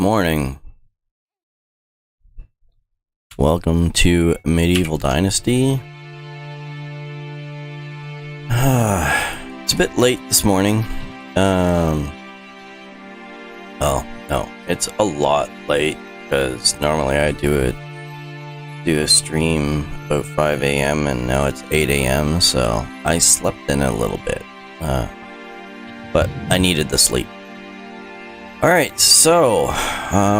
morning. Welcome to Medieval Dynasty. It's a bit late this morning. Well, no, it's a lot late because normally I do a stream about 5 a.m. and now it's 8 a.m. so I slept in a little bit. But I needed the sleep. Alright, so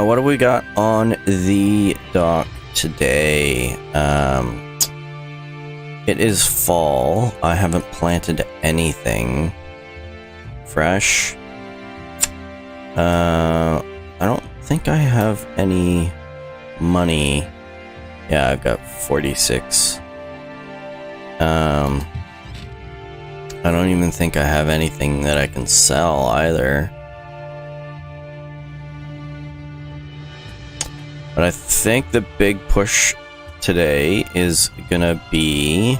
what do we got on the dock today? It is fall. I haven't planted anything fresh. I don't think I have any money. Yeah, I've got 46. I don't even think I have anything that I can sell either. But I think the big push today is gonna be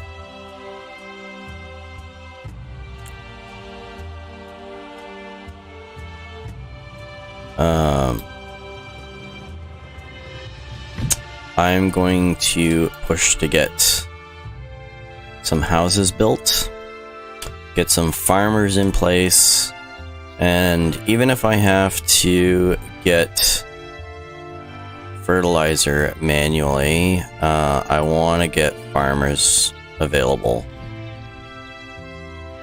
I'm going to push to get some houses built, get some farmers in place, and even if I have to get fertilizer manually, I want to get farmers available.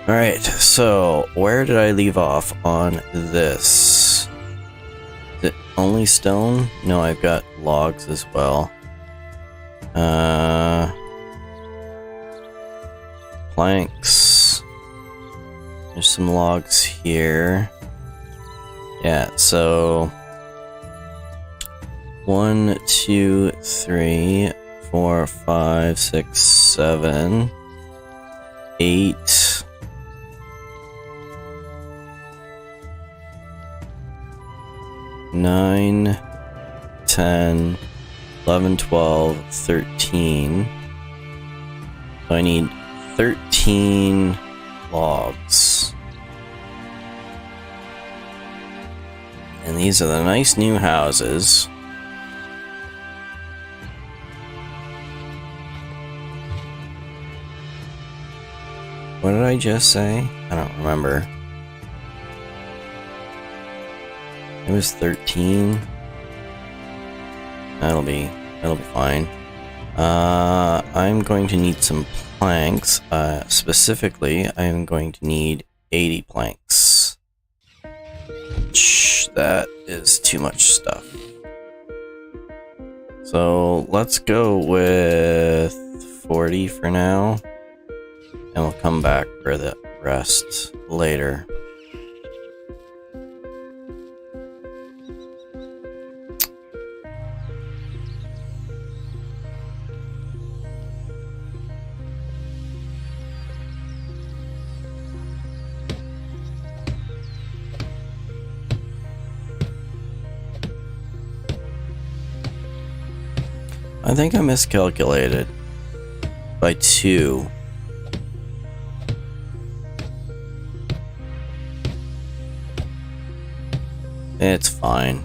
Alright, so where did I leave off on this? Is it only stone? No, I've got logs as well. Planks. There's some logs here. Yeah, so 1, 2, 3, 4, 5, 6, 7, 8. Nine, 10, 11, 12, 13. So I need 13 logs. And these are the nice new houses. What did I just say? I don't remember. It was 13. That'll be fine. I'm going to need some planks. Specifically, I'm going to need 80 planks. That is too much stuff. So let's go with 40 for now. And we'll come back for the rest later. I think I miscalculated by 2. It's fine.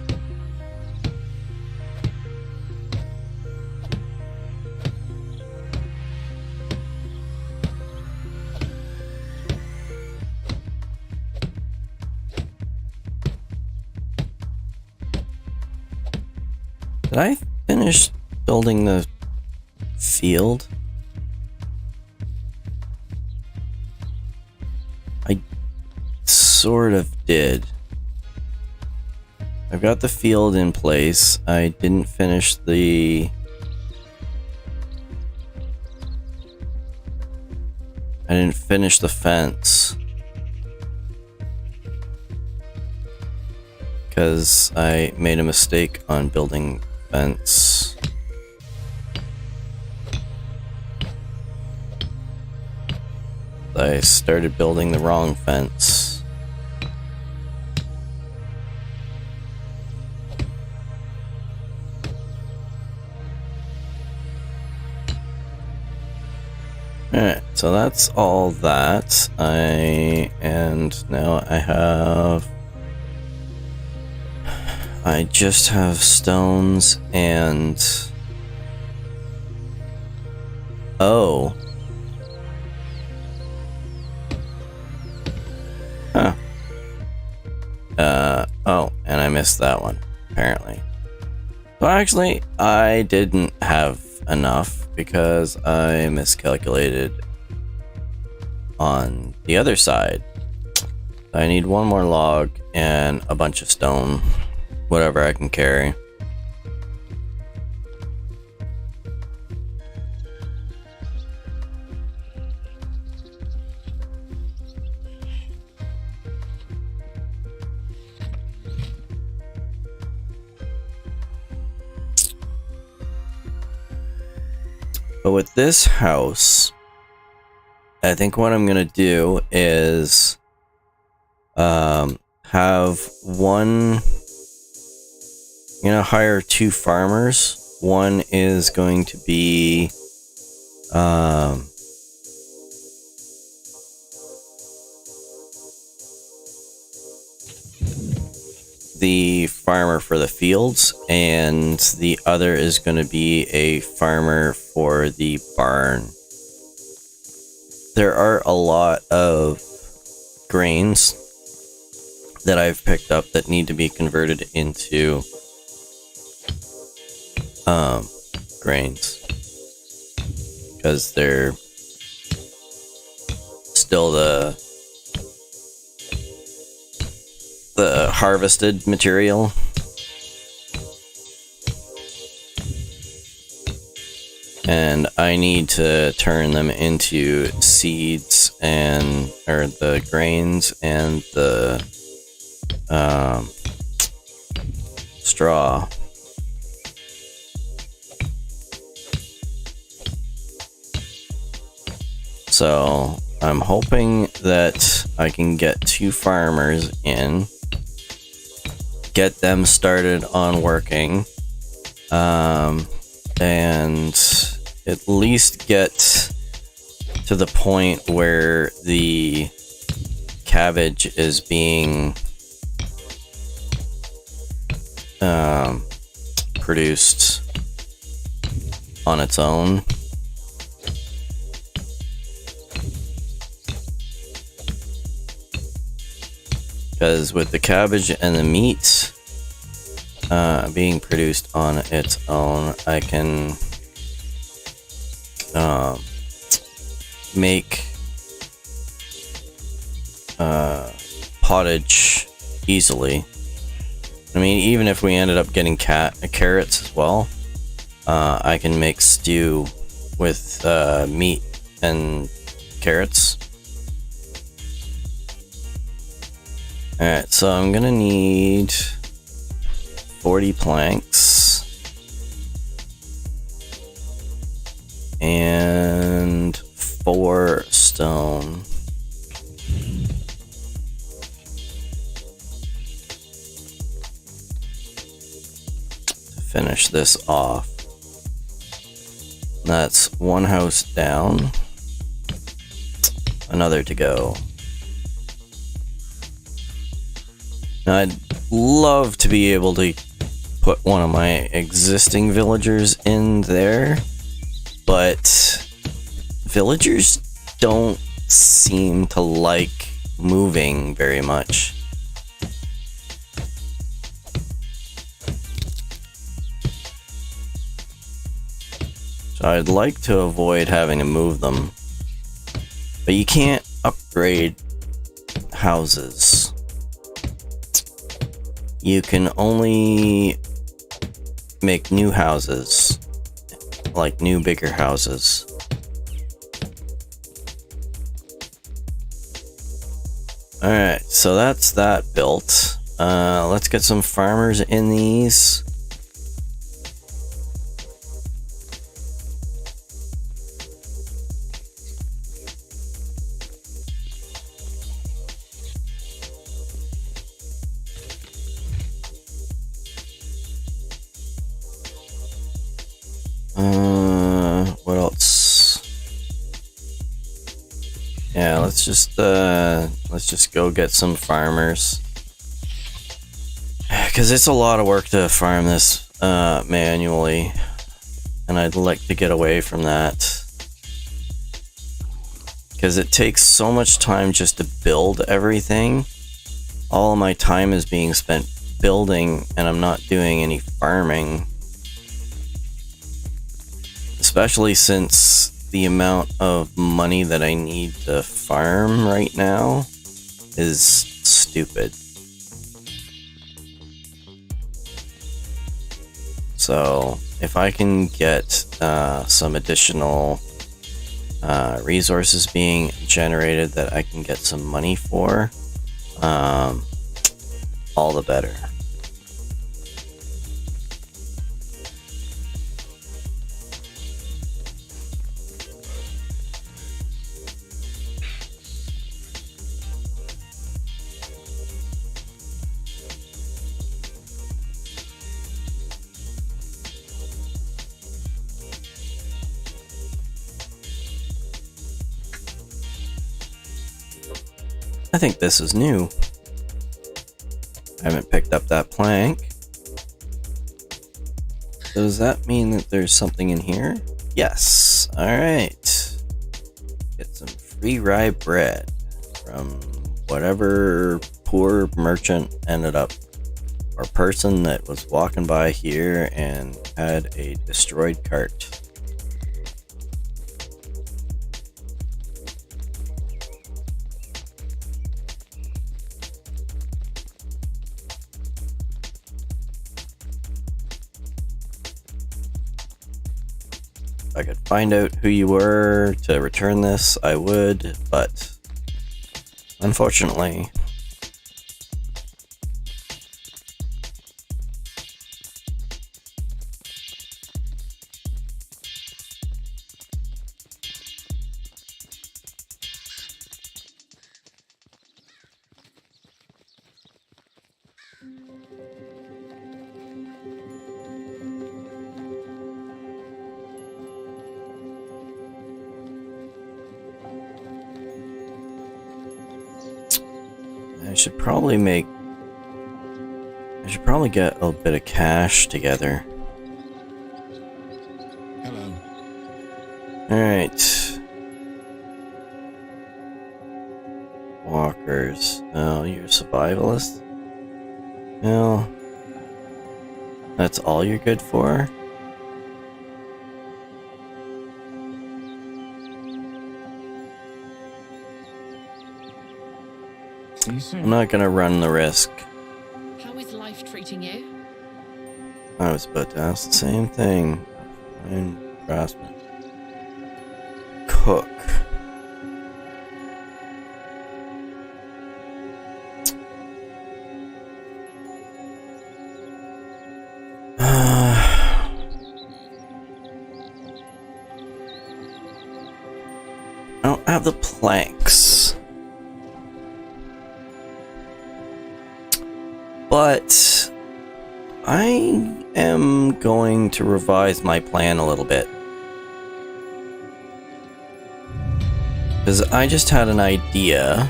Did I finish building the field? I sort of did. I've got the field in place. I didn't finish the... I didn't finish the fence. Because I made a mistake on building fence. I started building the wrong fence. Alright, so that's all that. And now I have I just have stones and... Oh. Huh. Oh, and I missed that one, apparently. So actually, I didn't have enough because I miscalculated on the other side. I need one more log and a bunch of stone, whatever I can carry. But with this house, I think what I'm gonna do is have one, hire 2 farmers. One is going to be the farmer for the fields, and the other is going to be a farmer for the barn. There are a lot of grains that I've picked up that need to be converted into grains, because they're still the harvested material. And I need to turn them into seeds or the grains and the straw. So I'm hoping that I can get 2 farmers in, get them started on working, and at least get to the point where the cabbage is being produced on its own. Because with the cabbage and the meat being produced on its own, I can make pottage easily. I mean, even if we ended up getting carrots as well, I can make stew with meat and carrots. Alright, so I'm gonna need 40 planks and 4 stone. To finish this off. That's one house down, another to go. Now, I'd love to be able to put one of my existing villagers in there, but villagers don't seem to like moving very much. So I'd like to avoid having to move them, but you can't upgrade houses. You can only make new houses, like new bigger houses. Alright, so that's that built. Let's get some farmers in these. What else? Yeah, let's just go get some farmers. because it's a lot of work to farm this manually, and I'd like to get away from that. Because it takes so much time just to build everything. All of my time is being spent building, and I'm not doing any farming. Especially since the amount of money that I need to farm right now is stupid. So if I can get some additional resources being generated that I can get some money for, all the better. I think this is new. I haven't picked up that plank. Does that mean that there's something in here? Yes. Alright. Get some free rye bread from whatever poor merchant ended up, or person that was walking by here and had a destroyed cart. If I could find out who you were to return this, I would, but unfortunately. I should probably get a bit of cash together. Hello. Alright. Walkers. Oh, you're a survivalist? No. That's all you're good for? See you soon. I'm not gonna run the risk. How is life treating you? I was about to ask the same thing. Fine craftsman. Cook. I don't have the planks. But I am going to revise my plan a little bit. Because I just had an idea.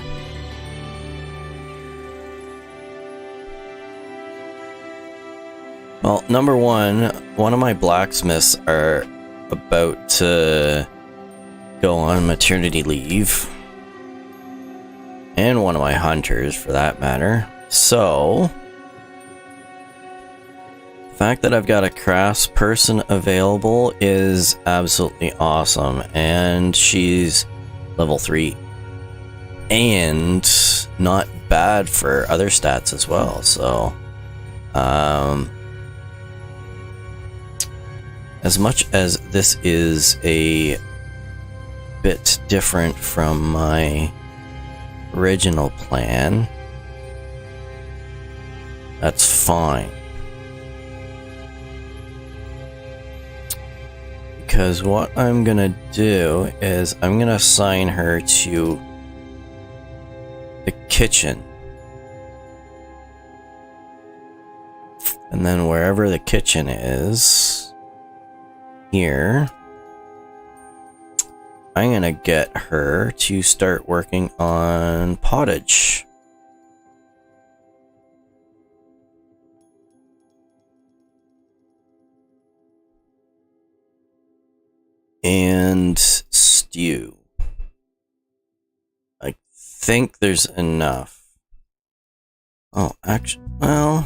Well, number one of my blacksmiths are about to go on maternity leave. And one of my hunters, for that matter. So the fact that I've got a crafts person available is absolutely awesome, and she's level 3 and not bad for other stats as well. So as much as this is a bit different from my original plan, that's fine. Because what I'm gonna do is I'm gonna assign her to the kitchen. And then wherever the kitchen is, here, I'm gonna get her to start working on pottage. and stew. I think there's enough. Oh, actually, well...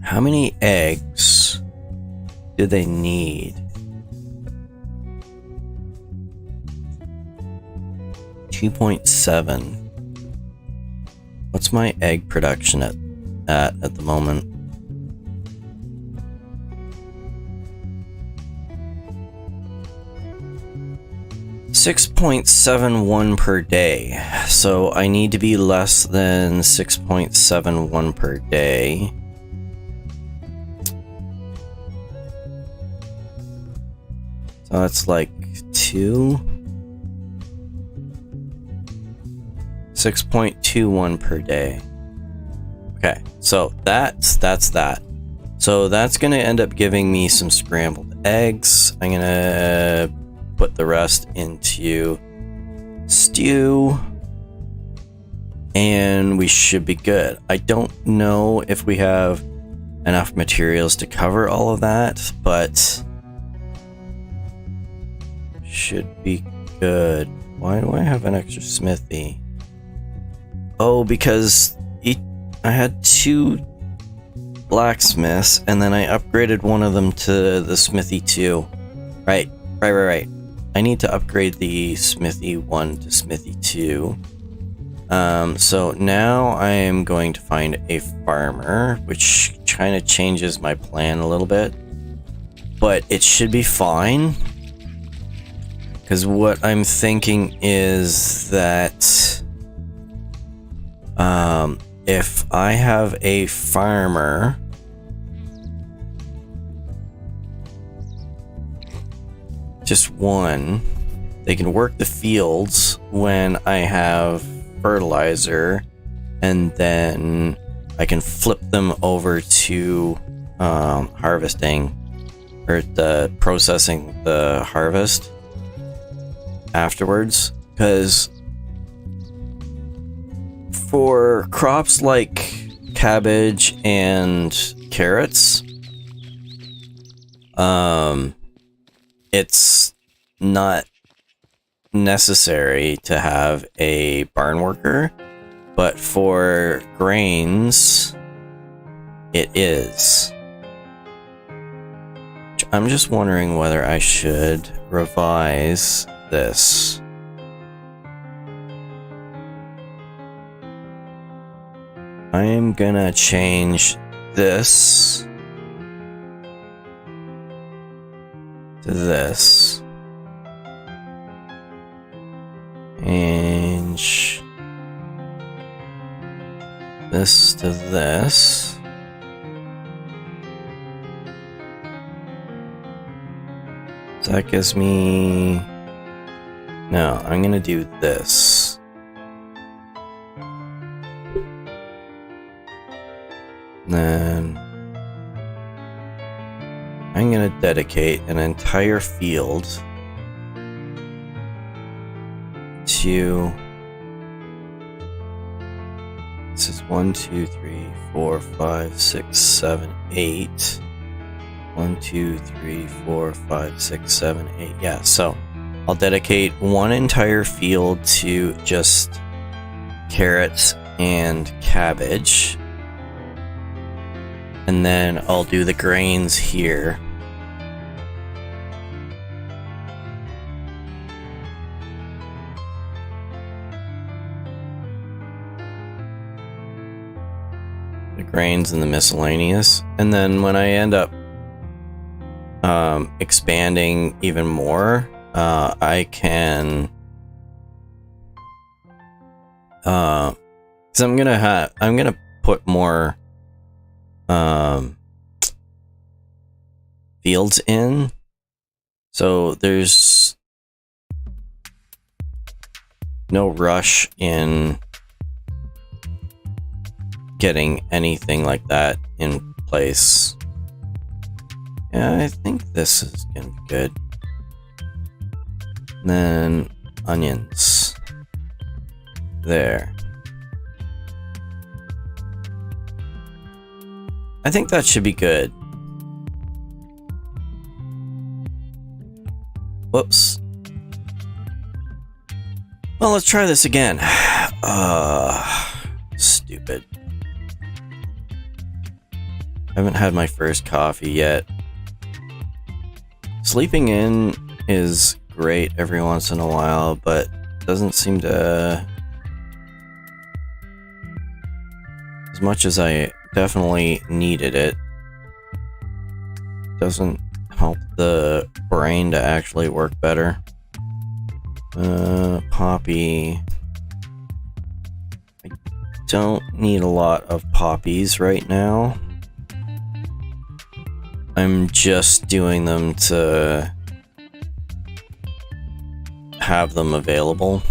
How many eggs do they need? 2.7. What's my egg production at the moment? $6.71 per day. So I need to be less than 6.71 per day. So that's like 6.21 per day. Okay, so that's that. So that's gonna end up giving me some scrambled eggs. I'm gonna put the rest into stew, and we should be good. I don't know if we have enough materials to cover all of that, but should be good. Why do I have an extra smithy? Oh, because I had 2 blacksmiths, and then I upgraded one of them to the smithy 2. Right. I need to upgrade the smithy 1 to smithy 2. So now I am going to find a farmer, which kind of changes my plan a little bit, but it should be fine. Because what I'm thinking is that if I have a farmer, just one, they can work the fields when I have fertilizer, and then I can flip them over to harvesting, or the processing the harvest afterwards. Because for crops like cabbage and carrots, it's not necessary to have a barn worker, but for grains it is. I'm just wondering whether I should revise this. I am gonna change this to this. Change this to this. So that gives me... No, I'm gonna do this. Then I'm gonna dedicate an entire field to... This is 1, 2, 3, 4, 5, 6, 7, 8. 1, 2, 3, 4, 5, 6, 7, 8. Yeah, so I'll dedicate one entire field to just carrots and cabbage. And then I'll do the grains here. The grains and the miscellaneous. And then when I end up expanding even more, I can... Because I'm gonna put more fields in, so there's no rush in getting anything like that in place. Yeah, I think this is gonna be good. And then onions there. I think that should be good. Whoops. Well, let's try this again. Stupid. I haven't had my first coffee yet. Sleeping in is great every once in a while, but doesn't seem to... As much as I definitely needed it, doesn't help the brain to actually work better. Poppy. I don't need a lot of poppies right now. I'm just doing them to have them available.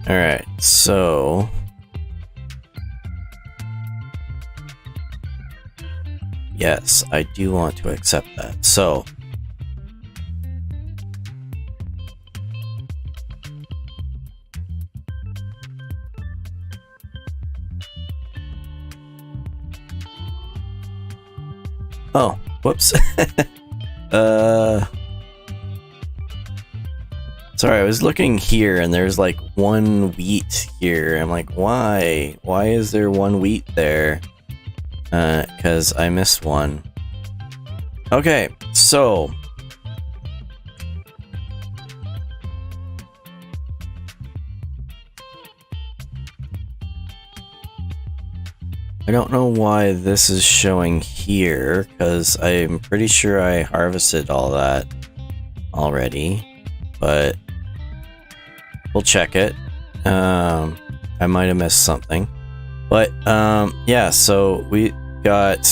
Alright, so... Yes, I do want to accept that. So... Oh, whoops. Sorry, I was looking here and there's like one wheat here. I'm like, why? Why is there one wheat there? 'Cause I missed one. Okay, so... I don't know why this is showing here, because I'm pretty sure I harvested all that already, but we'll check it. I might have missed something. But, yeah, so we got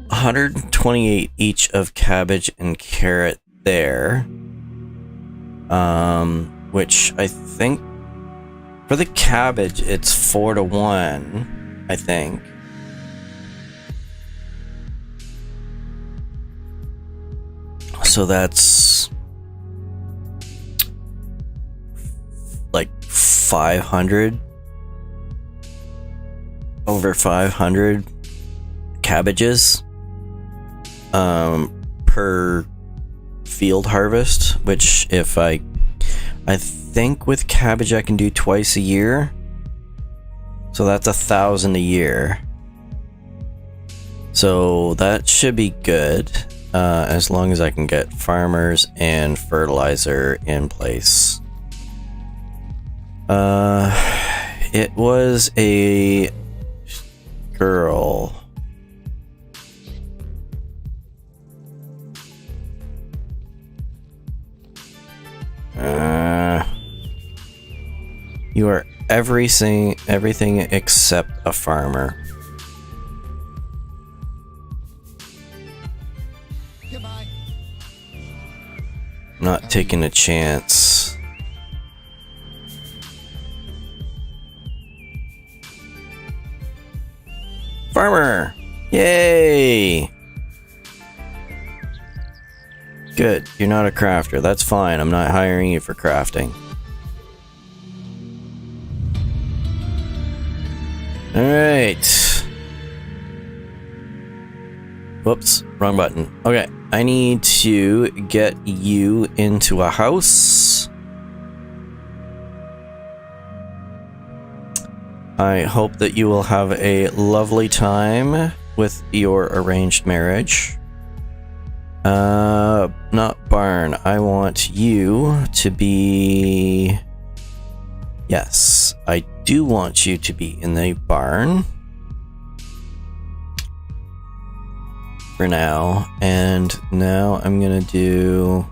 128 each of cabbage and carrot there. Which I think for the cabbage, it's 4-to-1, I think. So that's like 500, over 500 cabbages per field harvest, which if I think with cabbage I can do twice a year, so that's 1,000 a year. So that should be good, as long as I can get farmers and fertilizer in place. It was a girl. You are everything except a farmer. Goodbye. I'm not taking a chance. Farmer! Yay! Good, you're not a crafter. That's fine. I'm not hiring you for crafting. Alright. Whoops, wrong button. Okay, I need to get you into a house. I hope that you will have a lovely time with your arranged marriage. Not barn. I want you to be... Yes, I do want you to be in the barn. For now. And now I'm gonna do...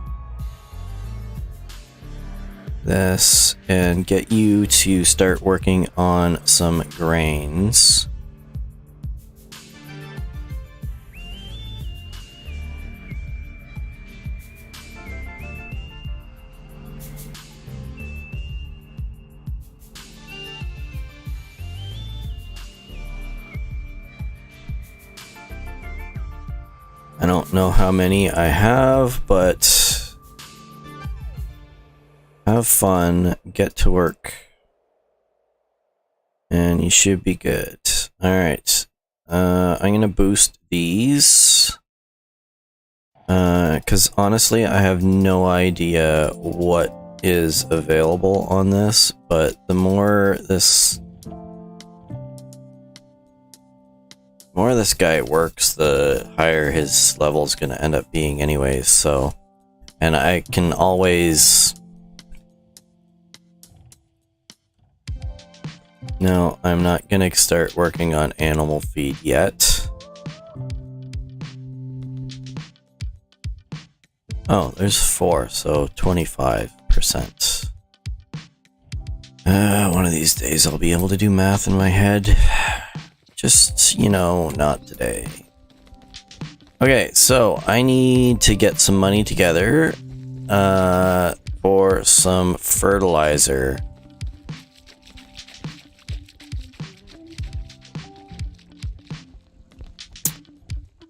this and get you to start working on some grains. I don't know how many I have, but have fun, get to work And you should be good. Alright. I'm gonna boost these. Because honestly, I have no idea what is available on this, but the more this guy works, the higher his level is going to end up being anyways, so... And I can always... No, I'm not going to start working on animal feed yet. Oh, there's 4, so 25%. One of these days I'll be able to do math in my head. Just, you know, not today. Okay, so I need to get some money together for some fertilizer.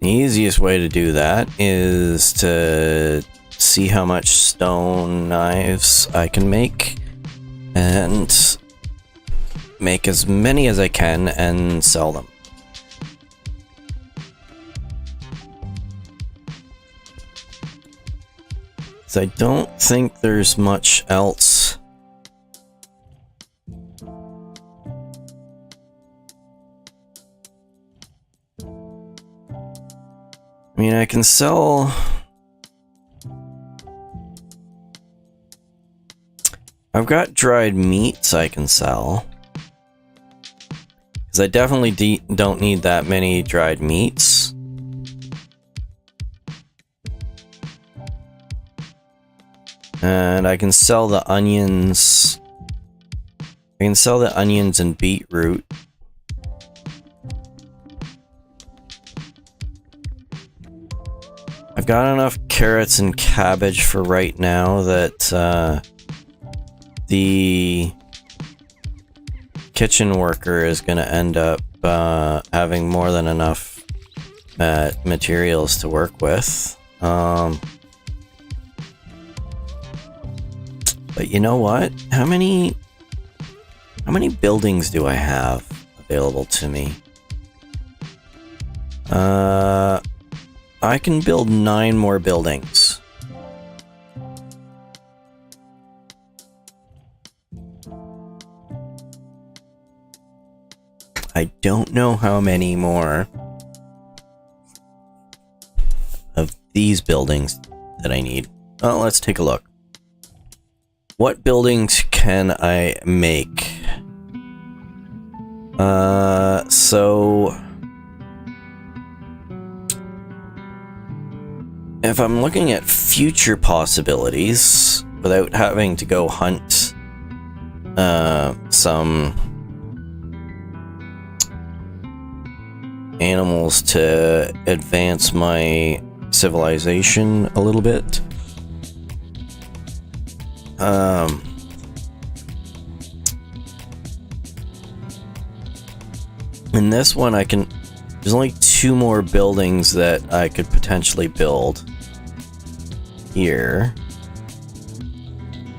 The easiest way to do that is to see how much stone knives I can make and make as many as I can and sell them. So I don't think there's much else. I mean, I can sell... I've got dried meats I can sell. Because I definitely don't need that many dried meats. And I can sell the onions. I can sell the onions and beetroot. I've got enough carrots and cabbage for right now that the kitchen worker is going to end up having more than enough materials to work with. But you know what? How many buildings do I have available to me? I can build 9 more buildings. I don't know how many more of these buildings that I need. Oh, let's take a look. What buildings can I make? So if I'm looking at future possibilities without having to go hunt some animals to advance my civilization a little bit. In this one, there's only 2 more buildings that I could potentially build here.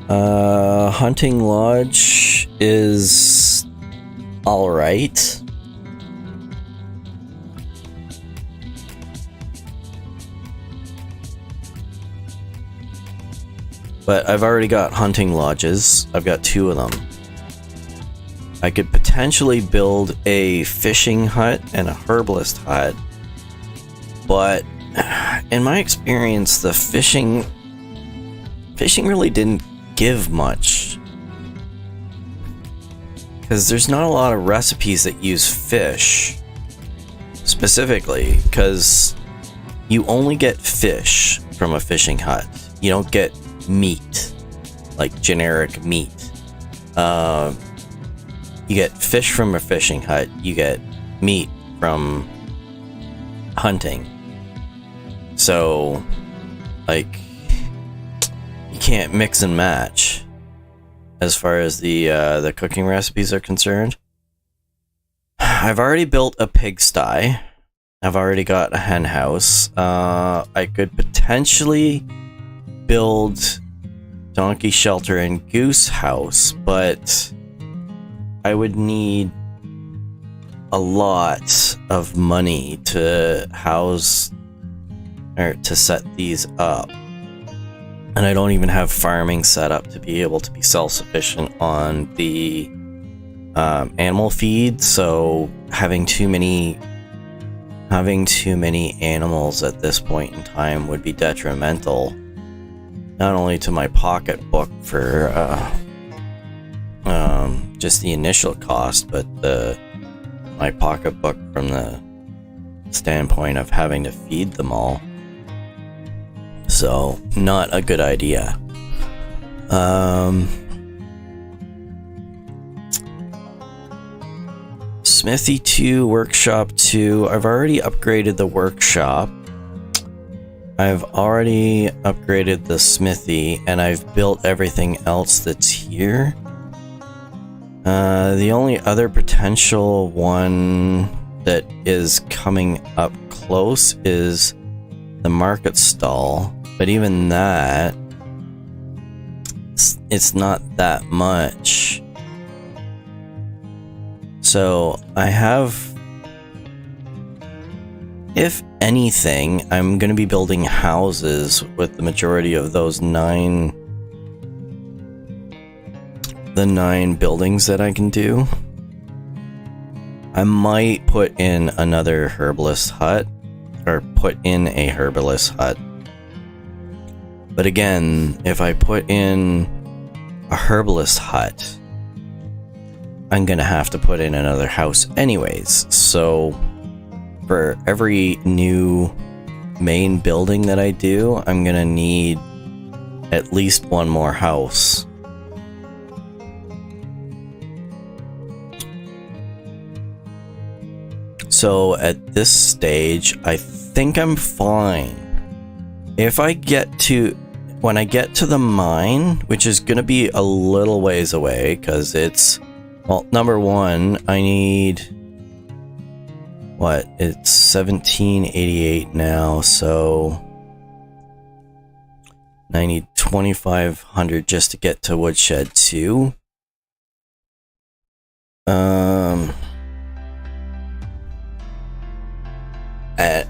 Hunting Lodge is alright. But I've already got hunting lodges. I've got 2 of them. I could potentially build a fishing hut and a herbalist hut. But in my experience, the fishing really didn't give much. Because there's not a lot of recipes that use fish. Specifically, because you only get fish from a fishing hut. You don't get meat, like generic meat. You get fish from a fishing hut, you get meat from hunting. So, like, you can't mix and match as far as the cooking recipes are concerned. I've already built a pigsty. I've already got a hen house. I could potentially build donkey shelter and goose house, but I would need a lot of money to house or to set these up. And I don't even have farming set up to be able to be self-sufficient on the animal feed, so having too many animals at this point in time would be detrimental, not only to my pocketbook for just the initial cost, but my pocketbook from the standpoint of having to feed them all. So, not a good idea. Smithy 2, Workshop 2. I've already upgraded the workshop. I've already upgraded the smithy, and I've built everything else that's here. The only other potential one that is coming up close is the market stall, but even that, it's not that much. So I have, if anything, I'm going to be building houses with the majority of those the 9 buildings that I can do. I might put in another herbalist hut, or put in a herbalist hut. But again, if I put in a herbalist hut, I'm gonna have to put in another house anyways. So for every new main building that I do, I'm gonna need at least one more house. So at this stage, I think I'm fine. If I get to, when I get to the mine, which is going to be a little ways away, because it's, well, number one, I need, what, it's 1788 now, so I need 2500 just to get to Woodshed 2.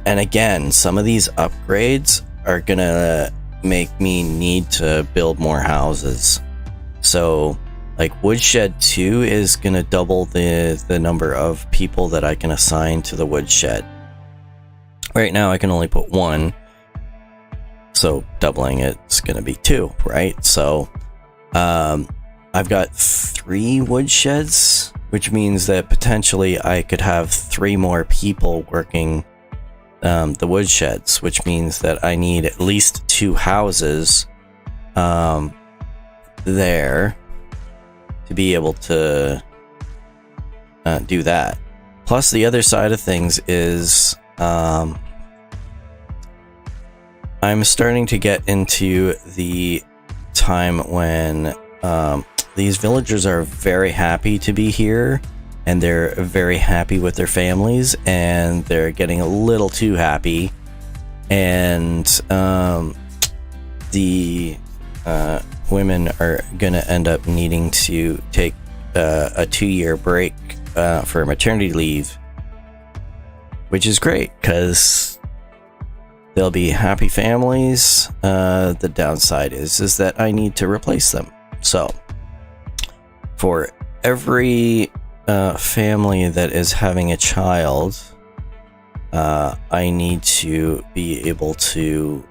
And again, some of these upgrades are gonna make me need to build more houses. So, like, Woodshed 2 is gonna double the number of people that I can assign to the woodshed. Right now, I can only put 1. So, doubling it's gonna be 2, right? So, I've got 3 woodsheds, which means that potentially I could have 3 more people working the woodsheds, which means that I need at least 2 houses there to be able to do that. Plus, the other side of things is I'm starting to get into the time when these villagers are very happy to be here, and they're very happy with their families, and they're getting a little too happy, and the women are gonna end up needing to take a 2-year break for maternity leave, which is great because they'll be happy families. The downside is that I need to replace them. So for every family that is having a child, I need to be able to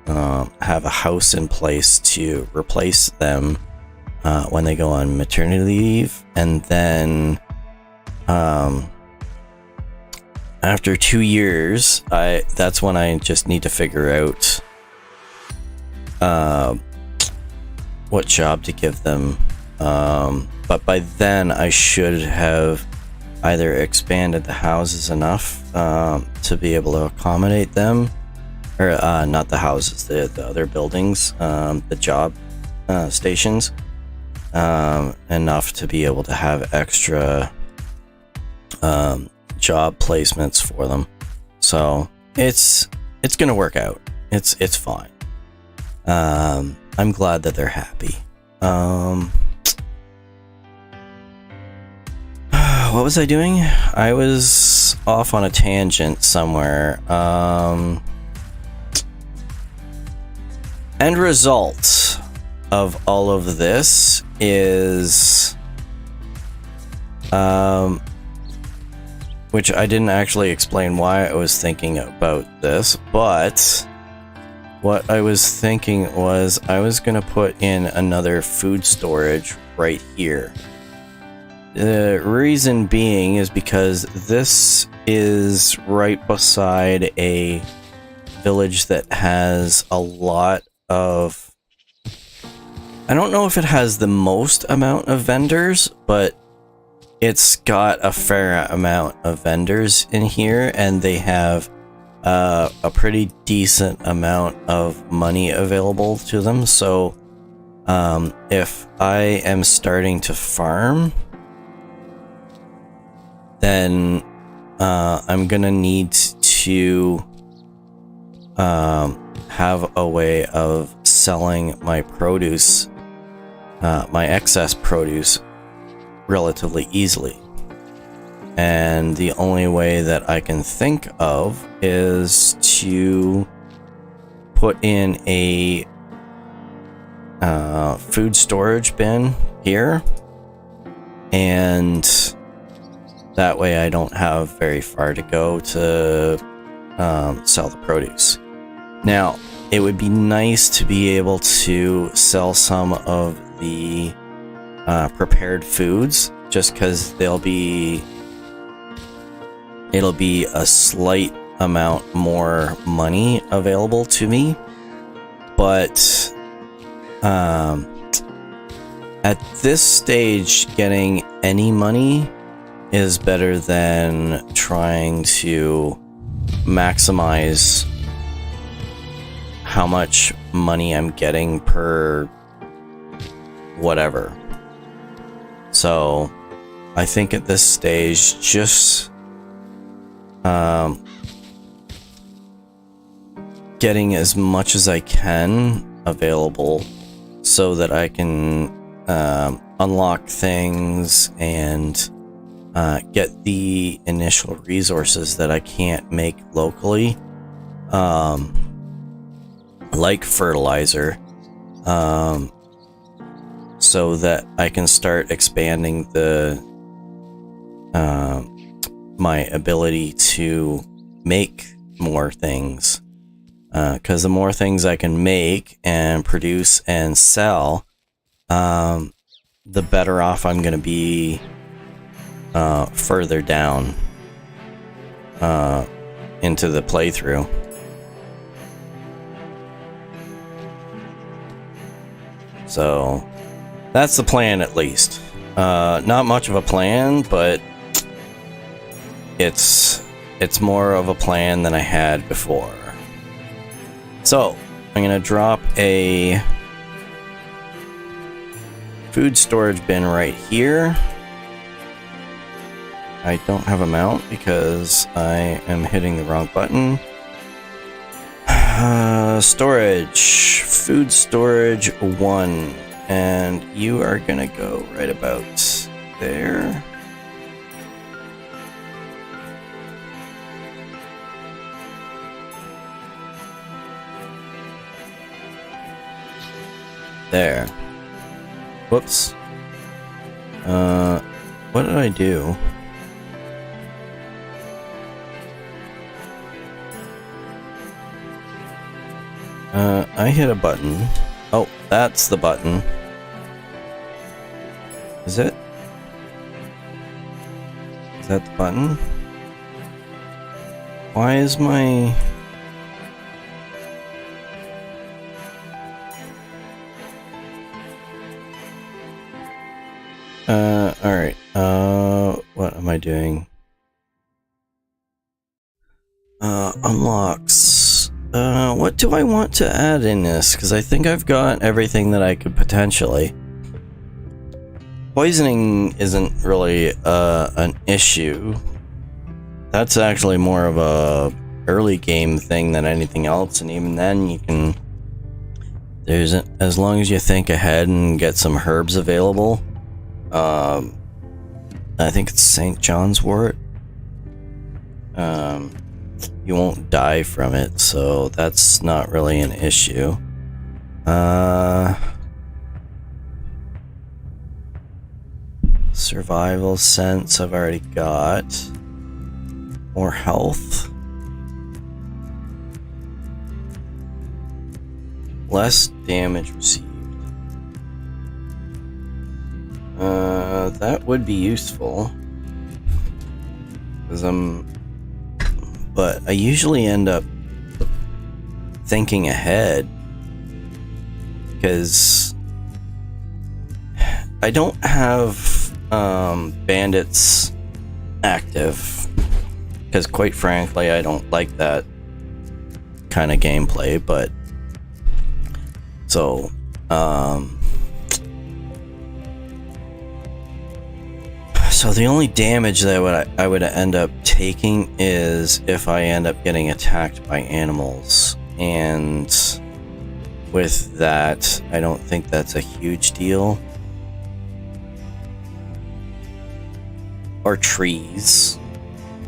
have a house in place to replace them when they go on maternity leave. And then after 2 years, that's when I just need to figure out what job to give them. But by then I should have either expanded the houses enough to be able to accommodate them, or not the houses, the other buildings, the job stations, enough to be able to have extra job placements for them. So it's gonna work out. It's fine. I'm glad that they're what was I doing? I was off on a tangent somewhere. End result of all of this is which I didn't actually explain why I was thinking about this, but what I was thinking was I was gonna put in another food storage right here. The reason being is because this is right beside a village that has a lot of... I don't know if it has the most amount of vendors, but it's got a fair amount of vendors in here, and they have a pretty decent amount of money available to them. So if I am starting to farm, then I'm gonna need to have a way of selling my produce, my excess produce, relatively easily. And the only way that I can think of is to put in a food storage bin here, and that way I don't have very far to go to sell the produce. Now, it would be nice to be able to sell some of the prepared foods, just because it'll be a slight amount more money available to me. But at this stage, getting any money is better than trying to maximize how much money I'm getting per whatever. So I think at this stage, just getting as much as I can available so that I can unlock things and get the initial resources that I can't make locally, like fertilizer, so that I can start expanding the my ability to make more things, because the more things I can make and produce and sell, the better off I'm going to be further down into the playthrough. So that's the plan, at least. Not much of a plan, but it's more of a plan than I had before. So I'm gonna drop a food storage bin right here. I don't have a mount because I am hitting the wrong button. Storage, food storage 1, and you are gonna go right about there. There. Whoops. What did I do? I hit a button. Oh, that's the button. Is it? Is that the button? Why is my... Alright, what am I doing? Unlocks. What do I want to add in this? Because I think I've got everything that I could potentially. Poisoning isn't really, an issue. That's actually more of a early game thing than anything else, and even then you can... as long as you think ahead and get some herbs available, I think it's St. John's wort. You won't die from it, so that's not really an issue. Survival sense I've already got. More health. Less damage received. That would be useful. But I usually end up thinking ahead. Because I don't have bandits active. Because quite frankly, I don't like that kind of gameplay, but so so the only damage that I would end up taking is if I end up getting attacked by animals, and with that, I don't think that's a huge deal. Or trees.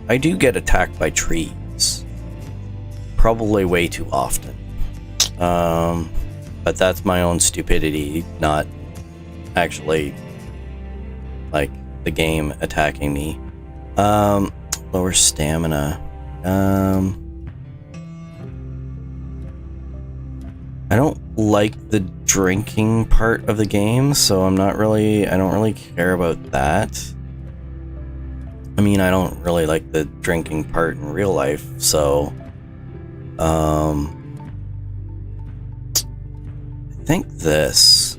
I do get attacked by trees. Probably way too often. But that's my own stupidity, not actually like the game attacking me. Lower stamina. I don't like the drinking part of the game, so I don't really care about that. I mean, I don't really like the drinking part in real life, so I think this.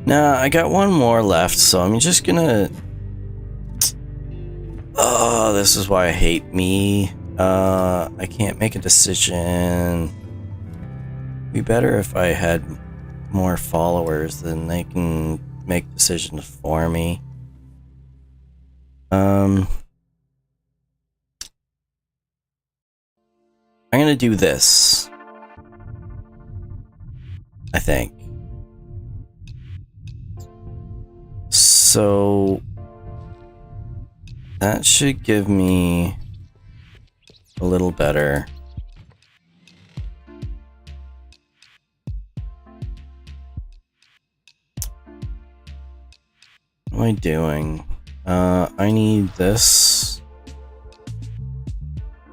Nah, I got one more left, so I'm just gonna. Oh, this is why I hate me. I can't make a decision. It'd be better if I had more followers, then they can make decisions for me. I'm gonna do this, I think. So that should give me a little better. What am I doing? I need this.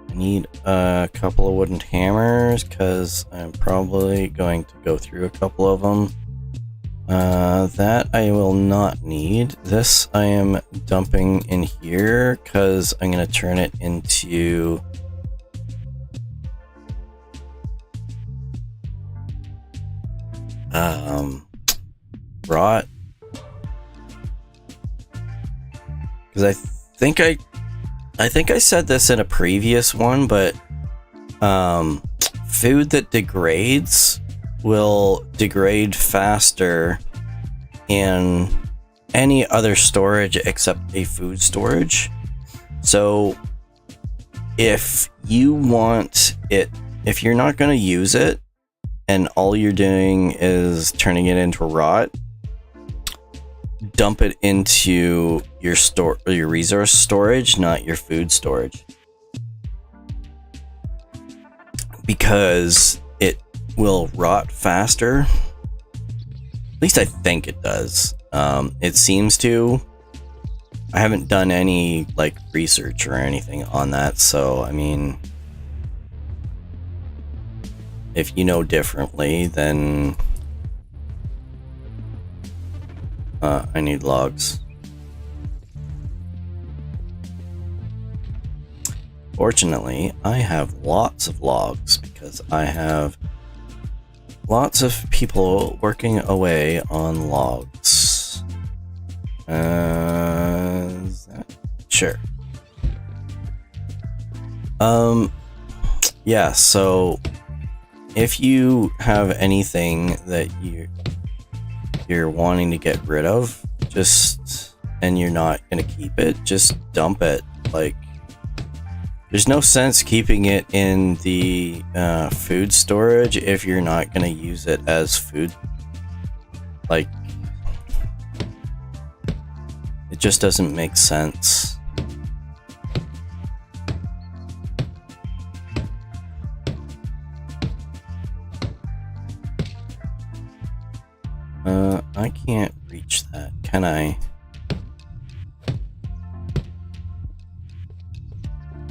I need a couple of wooden hammers because I'm probably going to go through a couple of them. That I will not need. This I am dumping in here because I'm going to turn it into rot. Because I think I said this in a previous one, but food that degrades will degrade faster in any other storage except a food storage. So if you want it, if you're not going to use it and all you're doing is turning it into rot, dump it into your resource storage, not your food storage, because it will rot faster. At least I think it does. It seems to. I haven't done any like research or anything on that, so I mean, if you know differently, then I need logs. Fortunately, I have lots of logs because I have lots of people working away on logs. Sure. Yeah, so if you have anything that you're wanting to get rid of, and you're not gonna keep it, just dump it. Like, there's no sense keeping it in the food storage if you're not gonna use it as food. Like, It just doesn't make sense. I can't reach that, can I?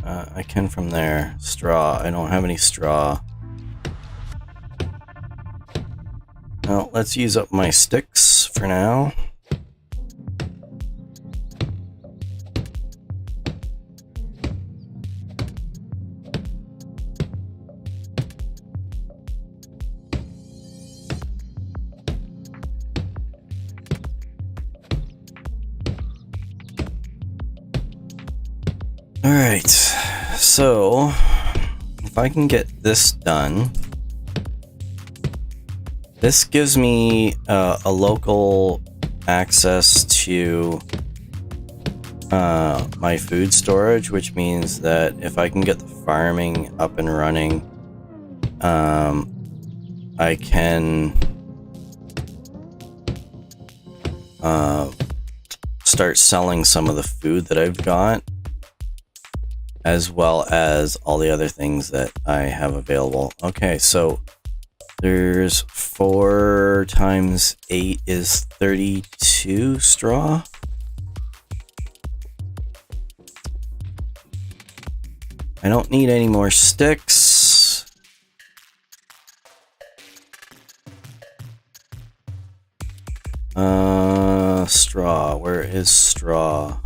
I can from there. Straw. I don't have any straw. Well, let's use up my sticks for now. Alright, so if I can get this done, this gives me a local access to my food storage, which means that if I can get the farming up and running, I can start selling some of the food that I've got, as well as all the other things that I have available. Okay, so there's 4 times 8 is 32 straw. I don't need any more sticks. Straw. Where is straw?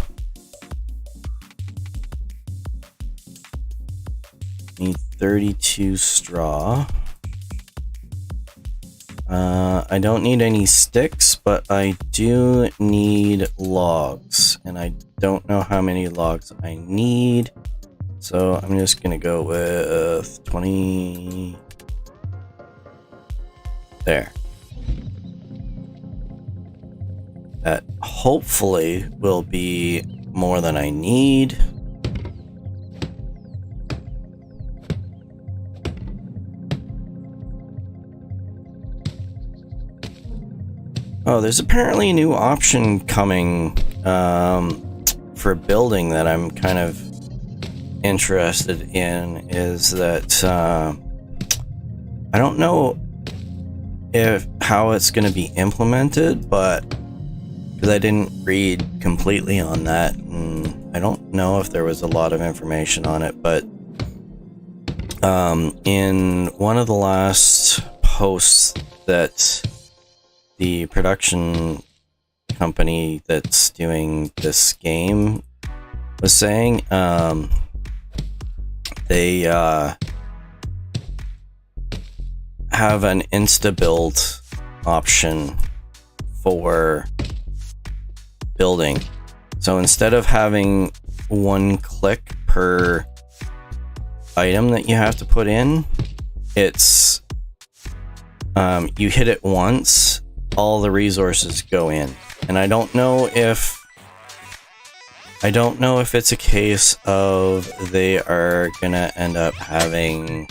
Need 32 straw. I don't need any sticks, but I do need logs, and I don't know how many logs I need, so I'm just gonna go with 20. There. That hopefully will be more than I need. Oh, there's apparently a new option coming for building that I'm kind of interested in. Is that I don't know how it's going to be implemented, but because I didn't read completely on that, and I don't know if there was a lot of information on it, but in one of the last posts that the production company that's doing this game was saying, they have an insta-build option for building. So instead of having 1 click per item that you have to put in, it's you hit it once, all the resources go in. And I don't know if it's a case of they are gonna end up having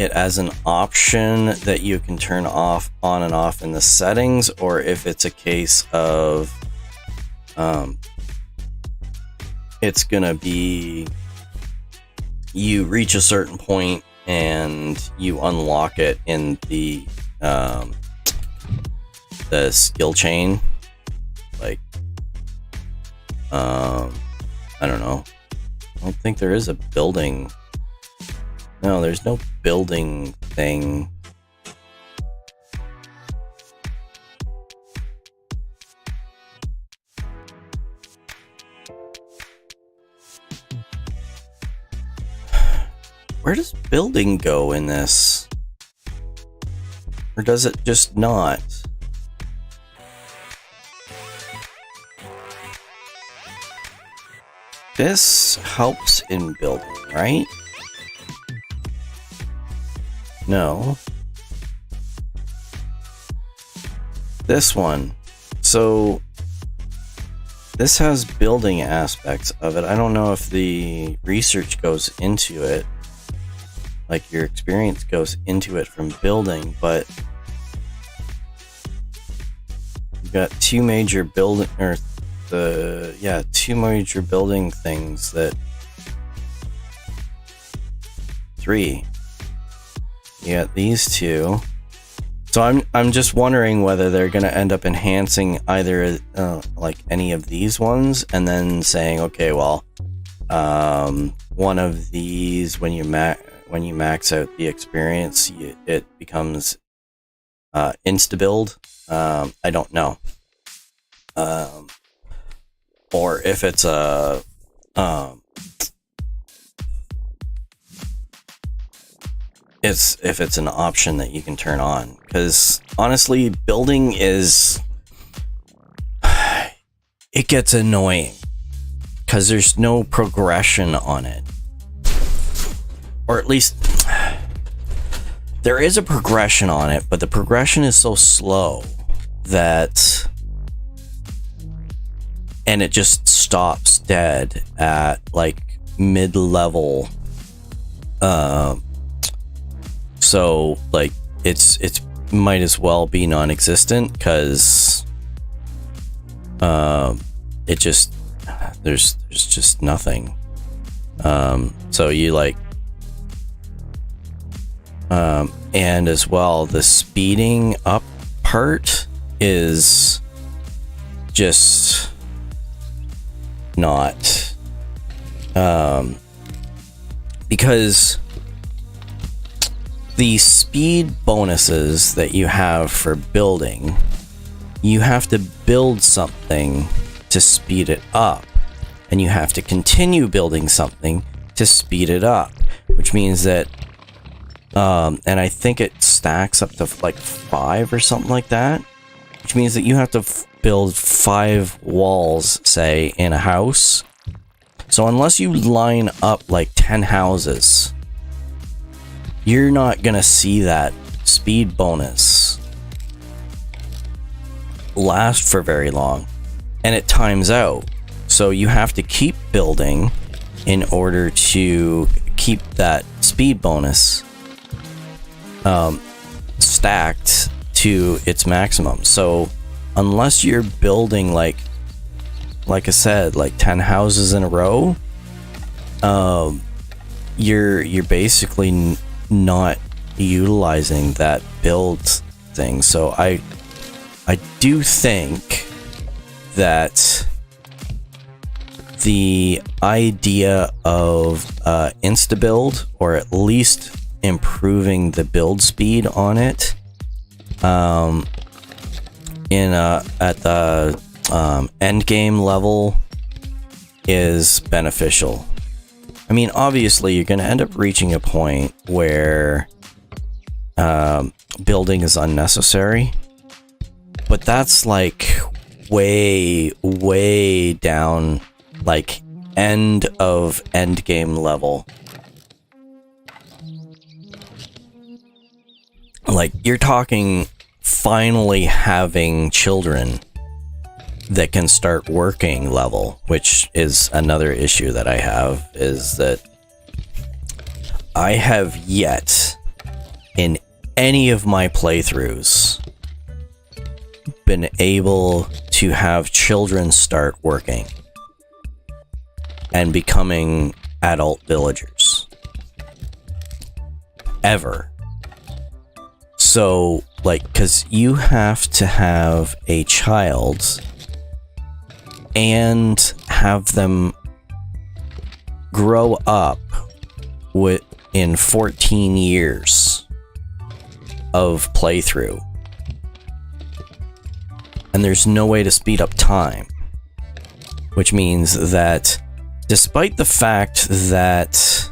it as an option that you can turn off, on and off in the settings, or if it's a case of it's gonna be you reach a certain point and you unlock it in the skill chain, like I don't know. I don't think there is a building. No, there's no building thing. Where does building go in this? Or does it just not? This helps in building, right? No. This one. So this has building aspects of it. I don't know if the research goes into it, like your experience goes into it from building, but You got two major building, or two major building things that. Three. You got these two. So I'm just wondering whether they're gonna end up enhancing either like any of these ones, and then saying, okay, well, one of these when you max out the experience, it becomes insta build. I don't know. Or if it's a if it's an option that you can turn on, because honestly, building is it gets annoying because there's no progression on it, or at least there is a progression on it, but the progression is so slow that, and it just stops dead at like mid-level. So like it's might as well be non-existent, because it just there's just nothing. So you like and as well, the speeding up part is just not because the speed bonuses that you have for building, you have to build something to speed it up, and you have to continue building something to speed it up, which means that and I think it stacks up to like 5 or something like that, which means that you have to build 5 walls, say, in a house. So unless you line up like 10 houses, you're not gonna see that speed bonus last for very long, and it times out. So you have to keep building in order to keep that speed bonus stacked to its maximum. So unless you're building like I said, like 10 houses in a row, you're basically not utilizing that build thing. So I do think that the idea of insta build, or at least improving the build speed on it at the end game level, is beneficial. I mean, obviously you're going to end up reaching a point where building is unnecessary, but that's like way down, like end game level. Like, you're talking finally having children that can start working level, which is another issue that I have, is that I have yet in any of my playthroughs been able to have children start working and becoming adult villagers. Ever. So, like, because you have to have a child and have them grow up in 14 years of playthrough. And there's no way to speed up time. Which means that despite the fact that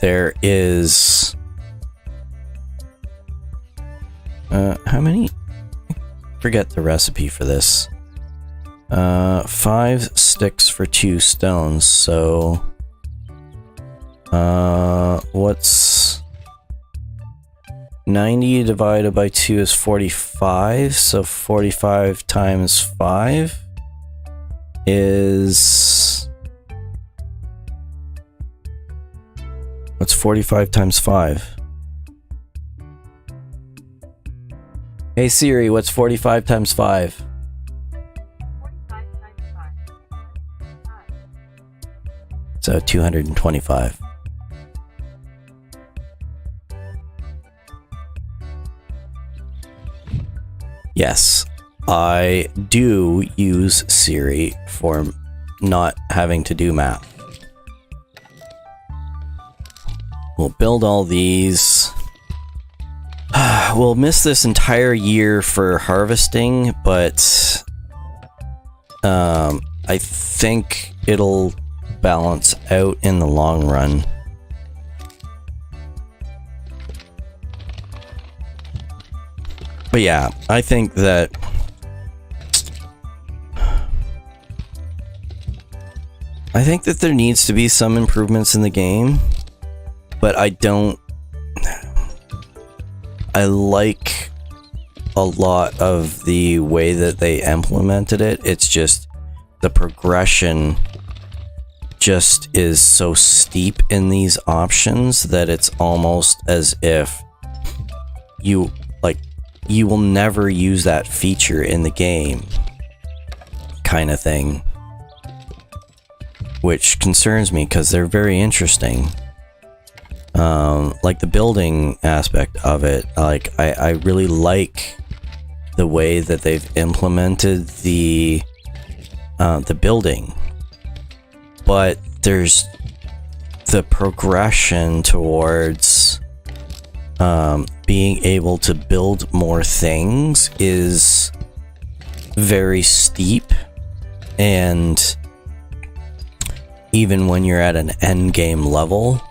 there is how many? Forget the recipe for this. 5 sticks for 2 stones. So what's 90 divided by 2 is 45. So 45 times 5 is, what's 45 times 5? Hey Siri, what's 45 times 5? 45 times 5. So 225. Yes, I do use Siri for not having to do math. We'll build all these. We'll miss this entire year for harvesting, but I think it'll balance out in the long run. But yeah, I think that there needs to be some improvements in the game, but I like a lot of the way that they implemented it. It's just the progression just is so steep in these options that it's almost as if you will never use that feature in the game, kind of thing, which concerns me because they're very interesting. Like the building aspect of it, like I really like the way that they've implemented the building, but there's the progression towards being able to build more things is very steep, and even when you're at an end game level,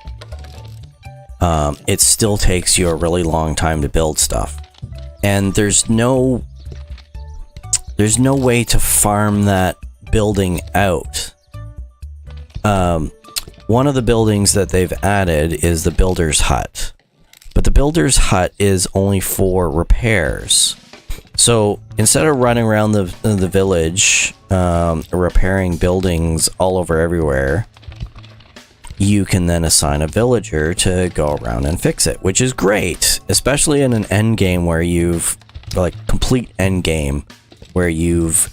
it still takes you a really long time to build stuff, and there's no way to farm that building out. One of the buildings that they've added is the builder's hut, but the builder's hut is only for repairs. So instead of running around the village repairing buildings all over everywhere, you can then assign a villager to go around and fix it, which is great, especially in an end game where you've complete end game where you've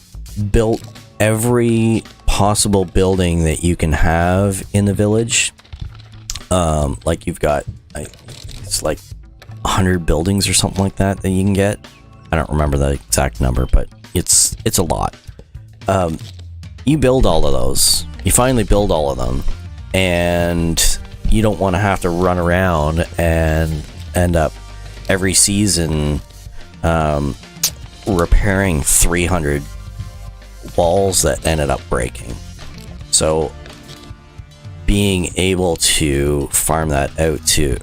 built every possible building that you can have in the village. Like you've got it's like 100 buildings or something like that you can get. I don't remember the exact number, but it's a lot. You build all of those. You finally build all of them, and you don't want to have to run around and end up every season repairing 300 walls that ended up breaking. So being able to farm that out to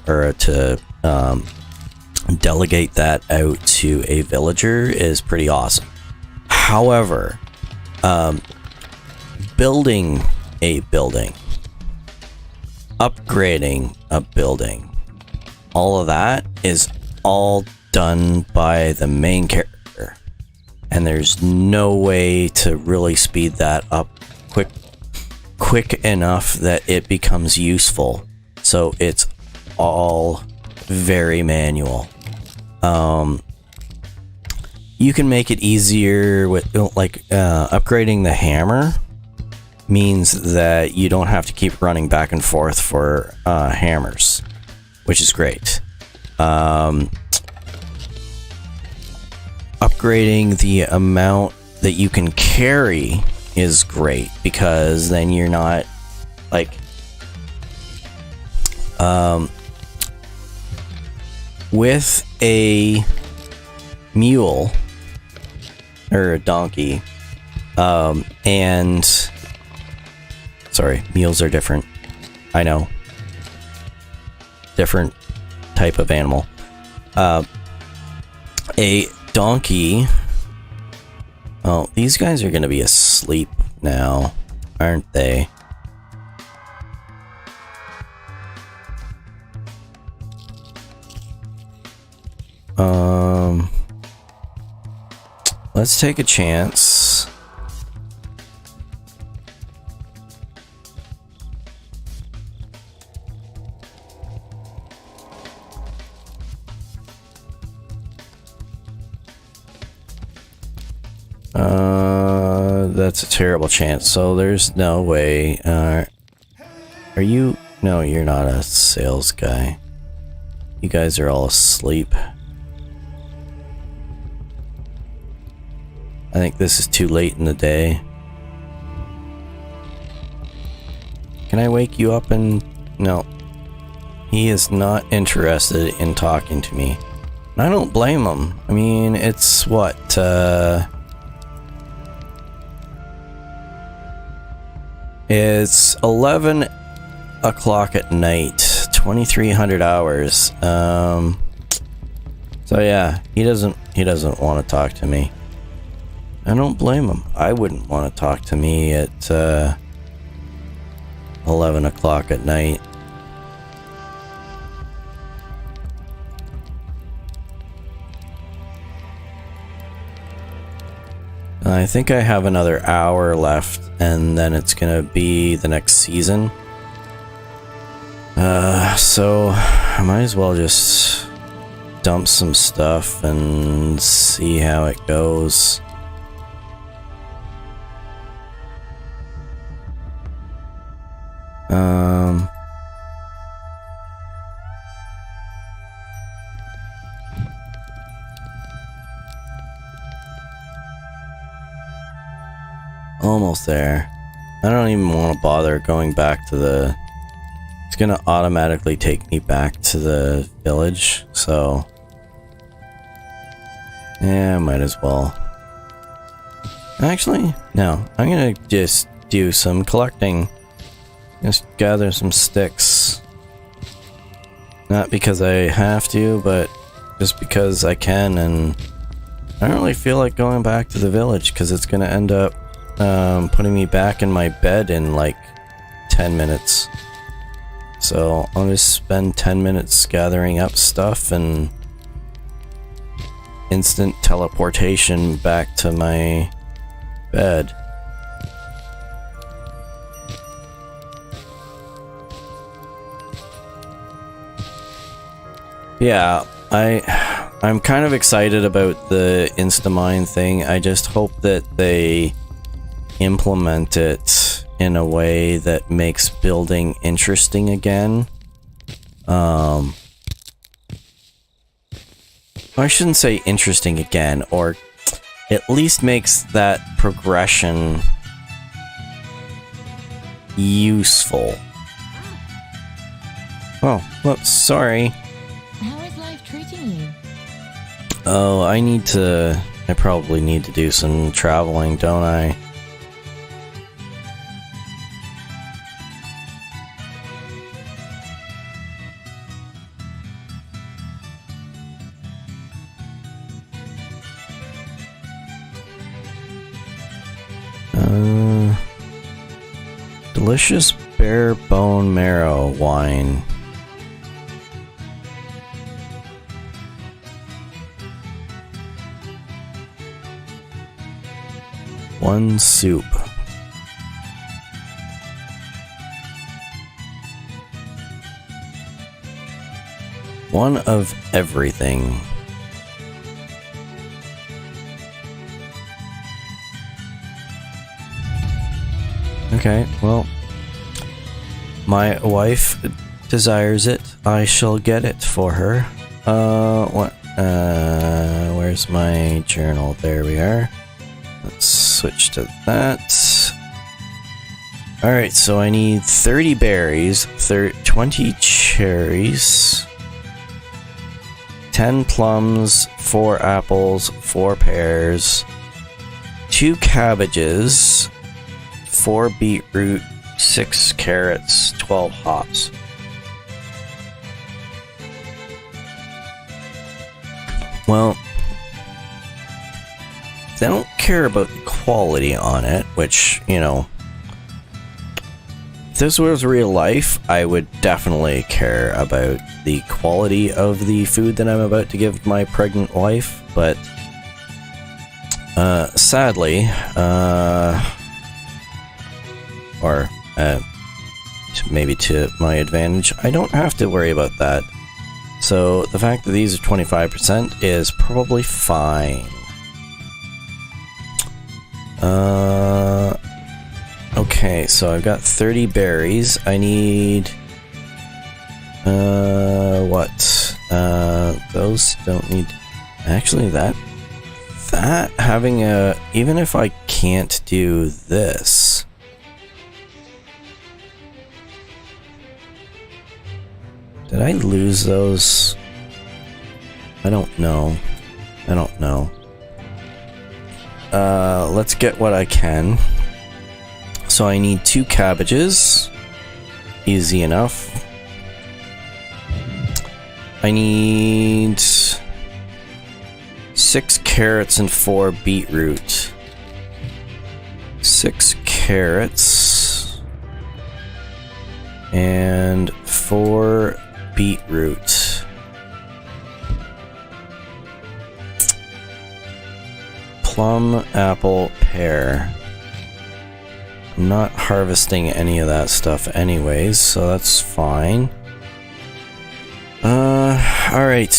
delegate that out to a villager is pretty awesome. However, building a building, upgrading a building, all of that is all done by the main character, and there's no way to really speed that up quick enough that it becomes useful. So it's all very manual. You can make it easier with upgrading the hammer means that you don't have to keep running back and forth for hammers, which is great. Upgrading the amount that you can carry is great, because then you're not with a mule or a donkey, and sorry, mules are different, I know, different type of animal. A donkey, oh, these guys are gonna be asleep now, aren't they? Let's take a chance. That's a terrible chance. So there's no way. Are you? No, you're not a sales guy. You guys are all asleep. I think this is too late in the day. Can I wake you up and... No. He is not interested in talking to me. And I don't blame him. I mean, it's what, it's 11 o'clock at night, 2300 hours. So yeah, he doesn't want to talk to me. I don't blame him. I wouldn't want to talk to me at 11 o'clock at night. I think I have another hour left, and then it's gonna be the next season. So I might as well just dump some stuff and see how it goes. Almost there. I don't even want to bother going back to the... It's gonna automatically take me back to the village, so... Yeah, might as well. Actually, no. I'm gonna just do some collecting. Just gather some sticks. Not because I have to, but just because I can, and I don't really feel like going back to the village because it's gonna end up putting me back in my bed in like 10 minutes. So I'll just spend 10 minutes gathering up stuff and instant teleportation back to my bed. Yeah, I'm kind of excited about the Instamine thing. I just hope that they implement it in a way that makes building interesting again. I shouldn't say interesting again, or at least makes that progression useful. Oh, whoops, sorry. How is life treating you? Oh, I probably need to do some traveling, don't I? Delicious bear bone marrow wine. One soup. One of everything. Okay, well, my wife desires it. I shall get it for her. Where's my journal? There we are. Let's switch to that. Alright, so I need 30 berries, 20 cherries, 10 plums, 4 apples, 4 pears, 2 cabbages, 4 beetroot, 6 carrots, 12 hops. Well, they don't care about the quality on it, which, you know, if this was real life, I would definitely care about the quality of the food that I'm about to give my pregnant wife, but sadly, or maybe to my advantage, I don't have to worry about that. So the fact that these are 25% is probably fine. Okay, so I've got 30 berries. I need... what? Those don't need... Actually, that having a... Even if I can't do this... Did I lose those? I don't know. Let's get what I can. So I need 2 cabbages. Easy enough. I need 6 carrots and 4 beetroot. 6 carrots and 4 beetroot. Plum, apple, pear. I'm not harvesting any of that stuff anyways, so that's fine. Alright.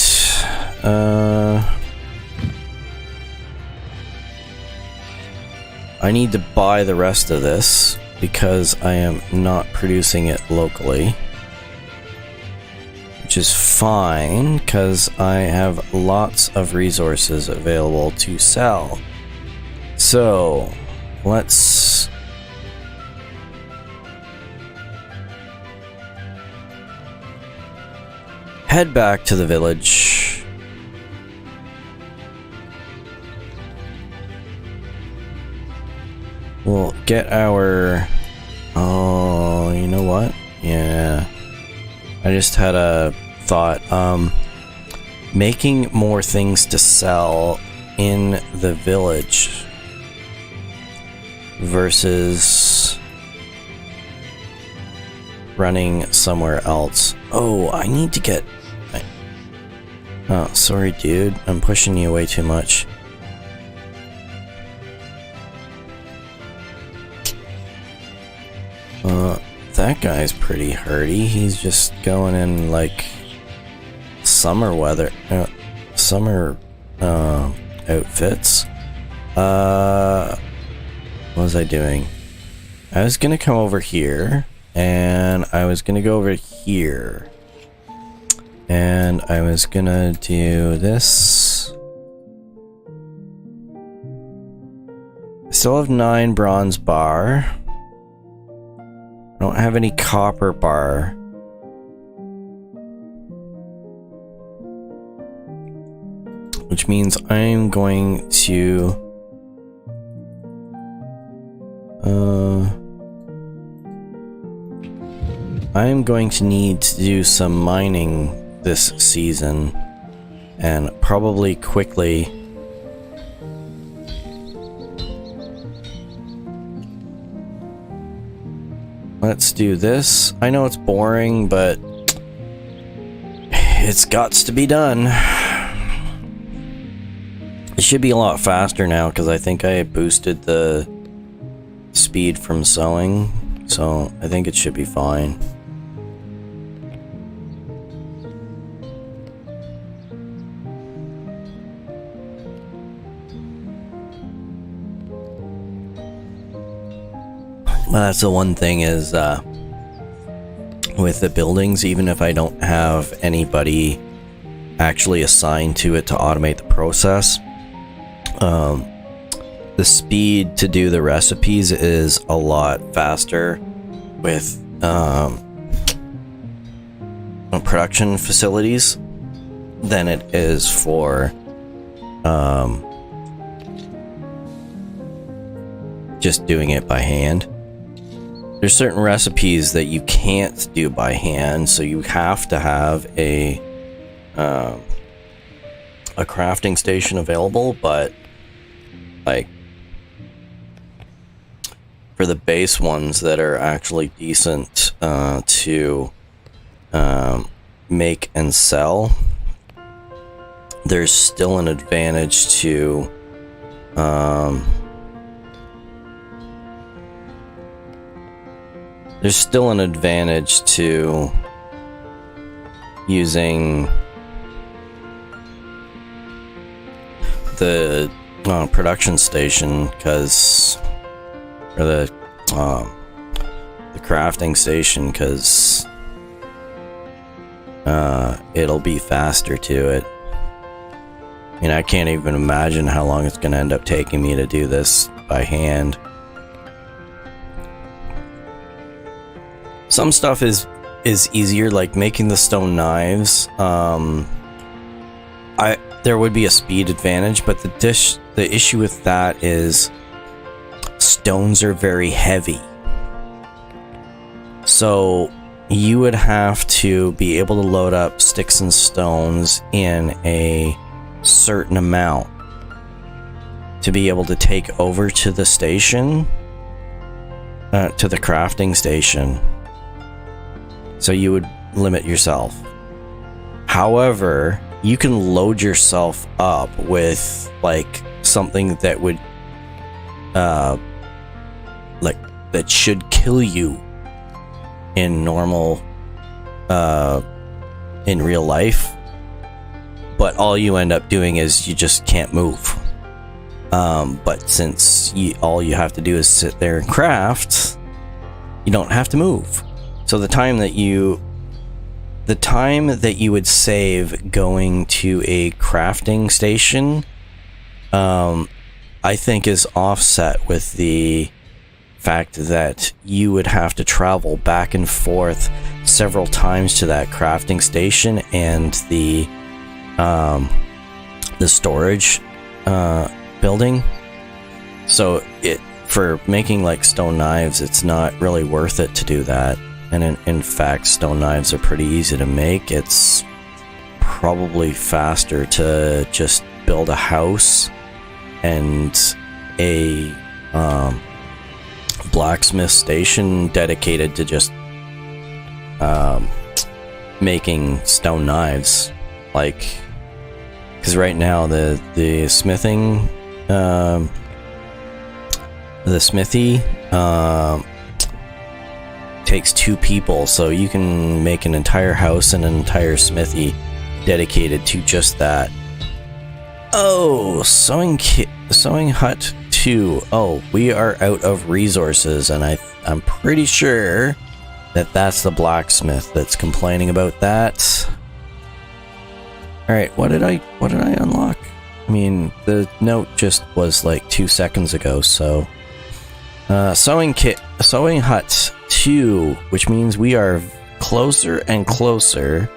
I need to buy the rest of this because I am not producing it locally. Which is fine, because I have lots of resources available to sell. So, let's... head back to the village. We'll get our... Oh, you know what? Yeah. I just had a thought. Making more things to sell in the village versus running somewhere else. Oh, I need to get... Oh, sorry, dude. I'm pushing you way too much. That guy's pretty hardy. He's just going in, like, summer weather... summer, outfits. What was I doing? I was gonna come over here, and I was gonna go over here. And I was gonna do this. I still have 9 bronze bar. I don't have any copper bar. Which means I'm going to... I'm going to need to do some mining this season. And probably quickly. Let's do this. I know it's boring, but it's gots to be done. It should be a lot faster now because I think I boosted the speed from sewing, so I think it should be fine. Well, that's the one thing is with the buildings, even if I don't have anybody actually assigned to it to automate the process, the speed to do the recipes is a lot faster with production facilities than it is for just doing it by hand. There's certain recipes that you can't do by hand, so you have to have a crafting station available, but like for the base ones that are actually decent to make and sell, there's still an advantage to using the production station, because, or the crafting station, because it'll be faster to it. I mean, I can't even imagine how long it's going to end up taking me to do this by hand. Some stuff is easier, like making the stone knives. There would be a speed advantage, but the issue with that is stones are very heavy. So you would have to be able to load up sticks and stones in a certain amount to be able to take over to the station, to the crafting station. So you would limit yourself. However, you can load yourself up with like something that would like that should kill you in normal in real life, but all you end up doing is you just can't move. But since all you have to do is sit there and craft, you don't have to move. So the time that you would save going to a crafting station, I think is offset with the fact that you would have to travel back and forth several times to that crafting station and the storage building. So for making like stone knives, it's not really worth it to do that. And in fact, stone knives are pretty easy to make. It's probably faster to just build a house and a blacksmith station dedicated to just making stone knives. Like, because right now the smithy takes 2 people, so you can make an entire house and an entire smithy dedicated to just that. Oh, sewing hut 2. Oh, we are out of resources, and I'm pretty sure that that's the blacksmith that's complaining about that. All right, what did I unlock? I mean, the note just was like 2 seconds ago. So sewing hut 2, which means we are closer and closer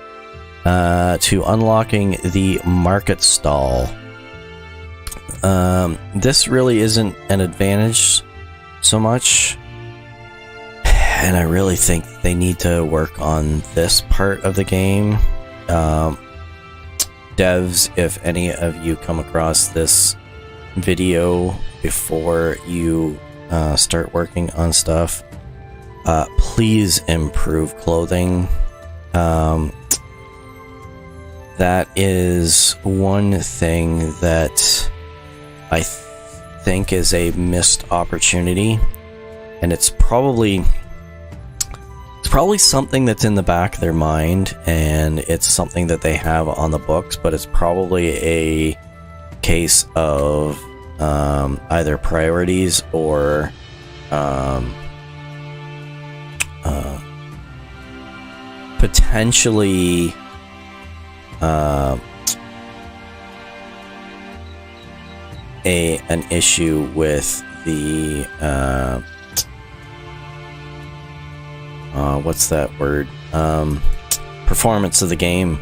to unlocking the market stall. This really isn't an advantage so much, and I really think they need to work on this part of the game. Devs, if any of you come across this video before you start working on stuff, please improve clothing. That is one thing that I think is a missed opportunity, and it's probably something that's in the back of their mind, and it's something that they have on the books, but it's probably a case of either priorities or potentially an issue with the what's that word? Performance of the game,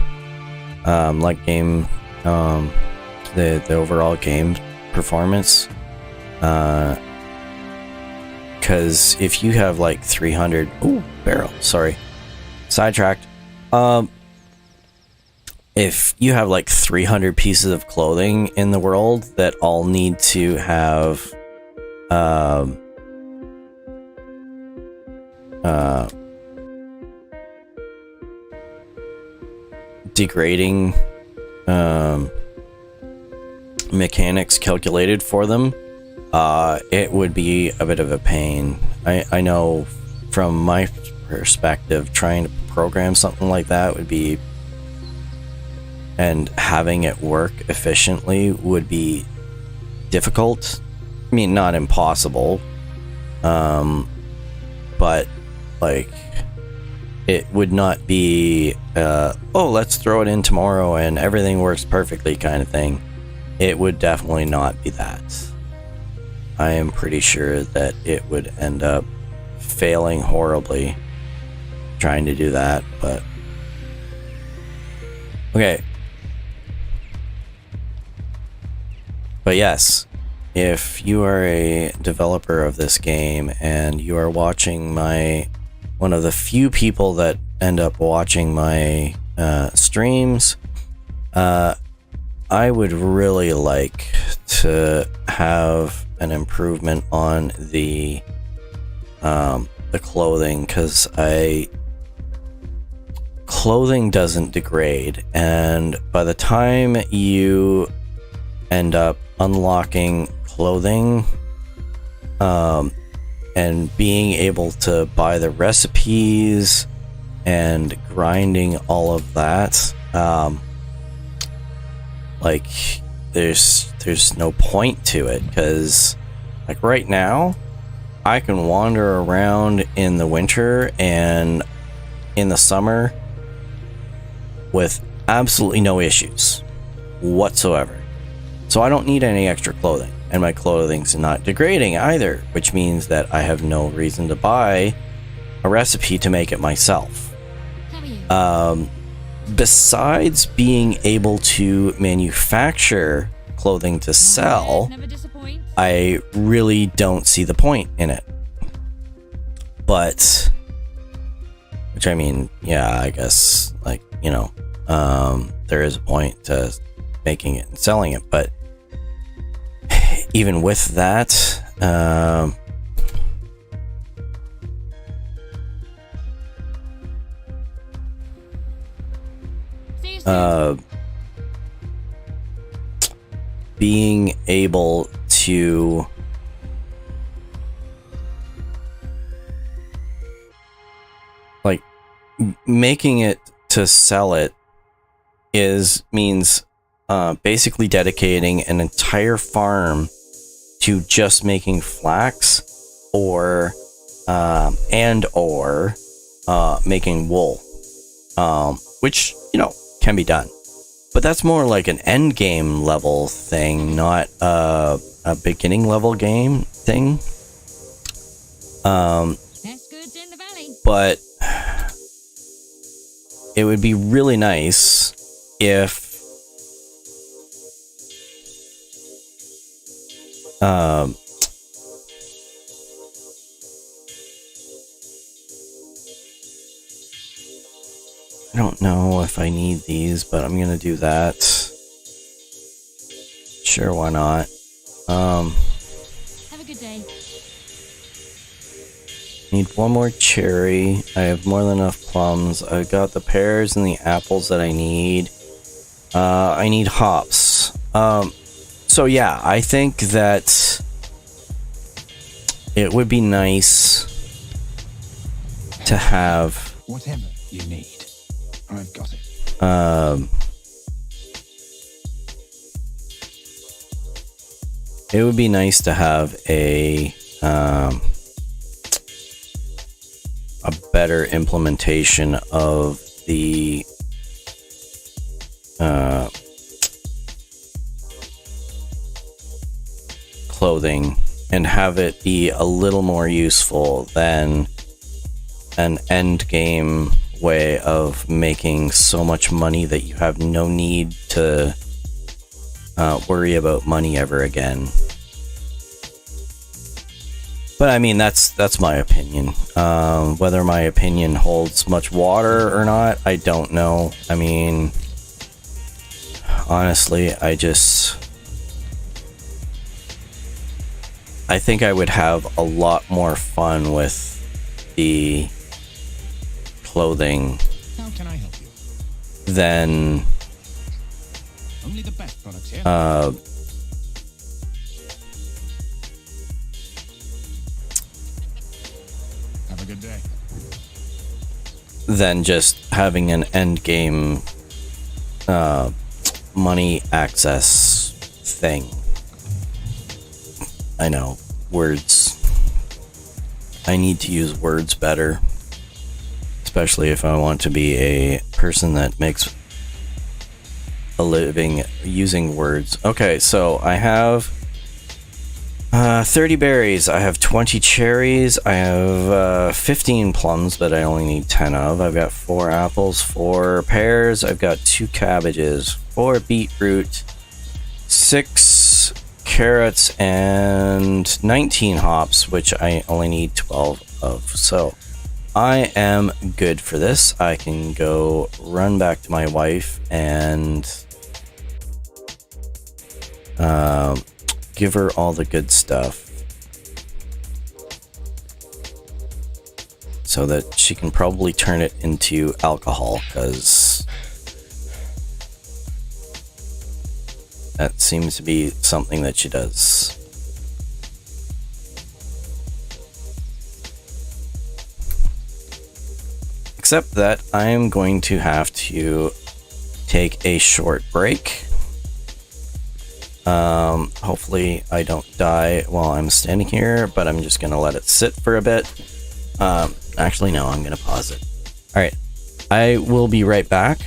like game, the overall game performance. Because if you have like 300, sidetracked. If you have like 300 pieces of clothing in the world that all need to have degrading mechanics calculated for them, it would be a bit of a pain. I know from my perspective, trying to program something like that would be, and having it work efficiently would be difficult. I mean, not impossible. But like, it would not be, oh, let's throw it in tomorrow and everything works perfectly kind of thing. It would definitely not be that. I am pretty sure that it would end up failing horribly trying to do that, but okay. But yes, if you are a developer of this game and you are watching one of the few people that end up watching my streams, I would really like to have an improvement on the clothing, because clothing doesn't degrade, and by the time you end up unlocking clothing and being able to buy the recipes and grinding all of that, like there's no point to it, because like right now I can wander around in the winter and in the summer with absolutely no issues whatsoever. So I don't need any extra clothing, and my clothing's not degrading either, which means that I have no reason to buy a recipe to make it myself. How are you? Besides being able to manufacture clothing to sell, Never disappoint. I really don't see the point in it. But, which I mean, yeah, I guess, like, you know, there is a point to making it and selling it, but even with that, See you soon. being able to like making it to sell it means basically dedicating an entire farm to just making flax or making wool, which, you know, can be done. But that's more like an end game level thing, not a beginning level game thing. Best goods in the valley. But it would be really nice if I don't know if I need these, but I'm gonna do that. Sure, why not? Have a good day. Need one more cherry. I have more than enough plums. I've got the pears and the apples that I need. I need hops. So yeah, I think that it would be nice to have Whatever you need, I've got it. it would be nice to have a better implementation of the clothing, and have it be a little more useful than an end game way of making so much money that you have no need to worry about money ever again. But I mean, that's my opinion. Whether my opinion holds much water or not, I don't know. I mean, honestly, I think I would have a lot more fun with the clothing How can I help you? than Only the best products here. Have a good day. than just having an end game money access thing. I know, words. I need to use words better. Especially if I want to be a person that makes a living using words. Okay, so I have 30 berries. I have 20 cherries. I have 15 plums, but I only need 10 of. I've got 4 apples, 4 pears. I've got 2 cabbages, 4 beetroot, 6 carrots, and 19 hops, which I only need 12 of. So I am good for this. I can go run back to my wife and give her all the good stuff so that she can probably turn it into alcohol, because that seems to be something that she does. Except that I'm going to have to take a short break. Hopefully I don't die while I'm standing here, but I'm just going to let it sit for a bit. Actually, no, I'm going to pause it. All right. I will be right back.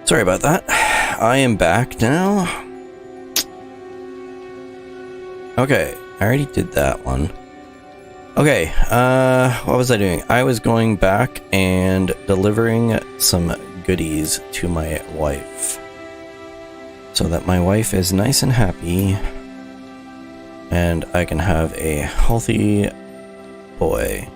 Sorry about that. I am back now. Okay, I already did that one. Okay, what was I doing? I was going back and delivering some goodies to my wife. So that my wife is nice and happy. And I can have a healthy boy.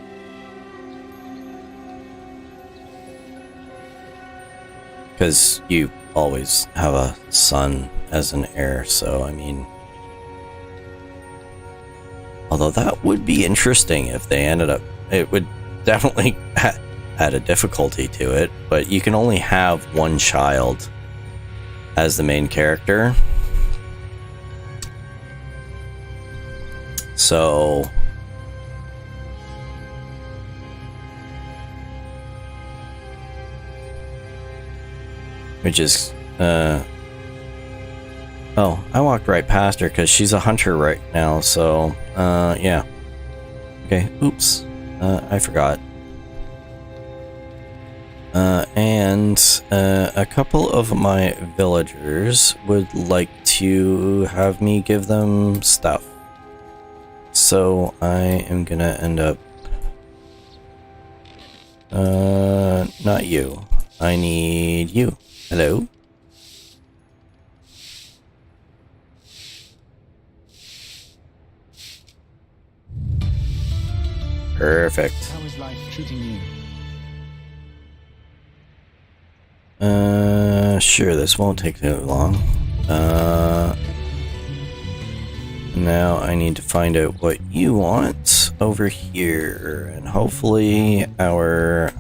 Because you always have a son as an heir, so I mean... Although that would be interesting if they ended up... It would definitely add a difficulty to it, but you can only have one child as the main character. So... Which is, oh, I walked right past her because she's a hunter right now, so, yeah. Okay, oops, I forgot. And a couple of my villagers would like to have me give them stuff. So I am gonna end up, not you. I need you. Hello? Perfect. How is life treating you? Sure, this won't take too long. Now I need to find out what you want over here, and hopefully our...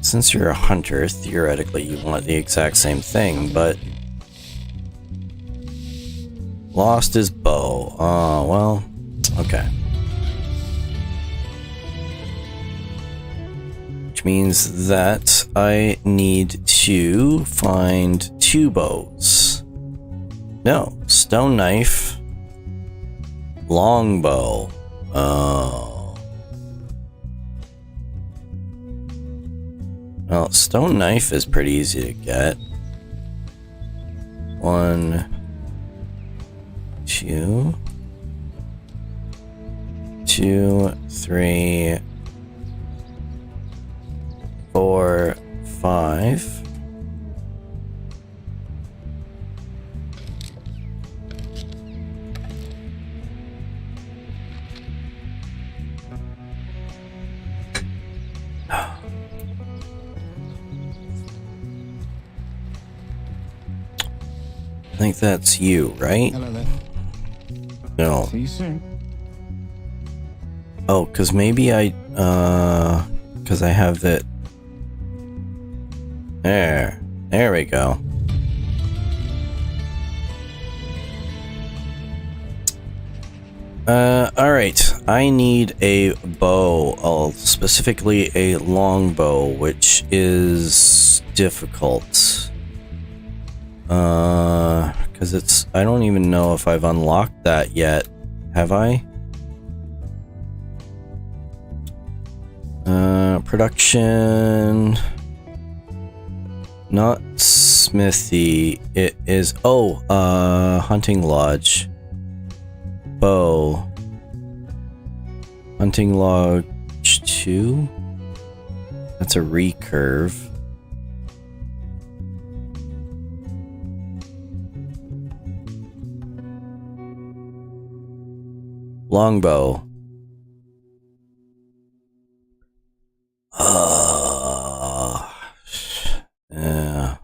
Since you're a hunter, theoretically you want the exact same thing, but... Lost his bow. Oh, well, okay. Which means that I need to find 2 bows. No, stone knife, longbow. Oh. Well, stone knife is pretty easy to get. 1, 2, 2, 3, 4, 5. I think that's you, right? Hello there. No. See you soon. Oh, because maybe I, because I have it. There we go. Alright. I need a bow, specifically a long bow, which is difficult. Because it's... I don't even know if I've unlocked that yet. Have I? Production... Not smithy. It is... Oh, hunting lodge. Bow. Hunting lodge 2? That's a recurve. Longbow. Yeah.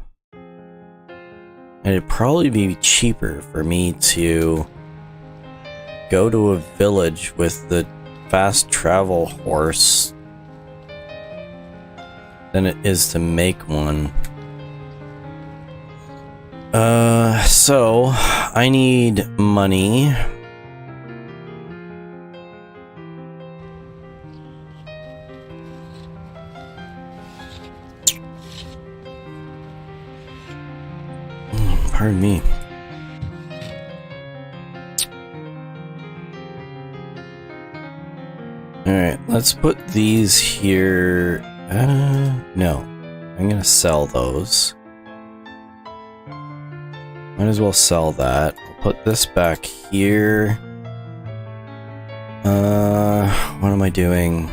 And it'd probably be cheaper for me to go to a village with the fast travel horse than it is to make one. So I need money. Pardon me. Alright, let's put these here. No. I'm gonna sell those. Might as well sell that. We'll put this back here. What am I doing?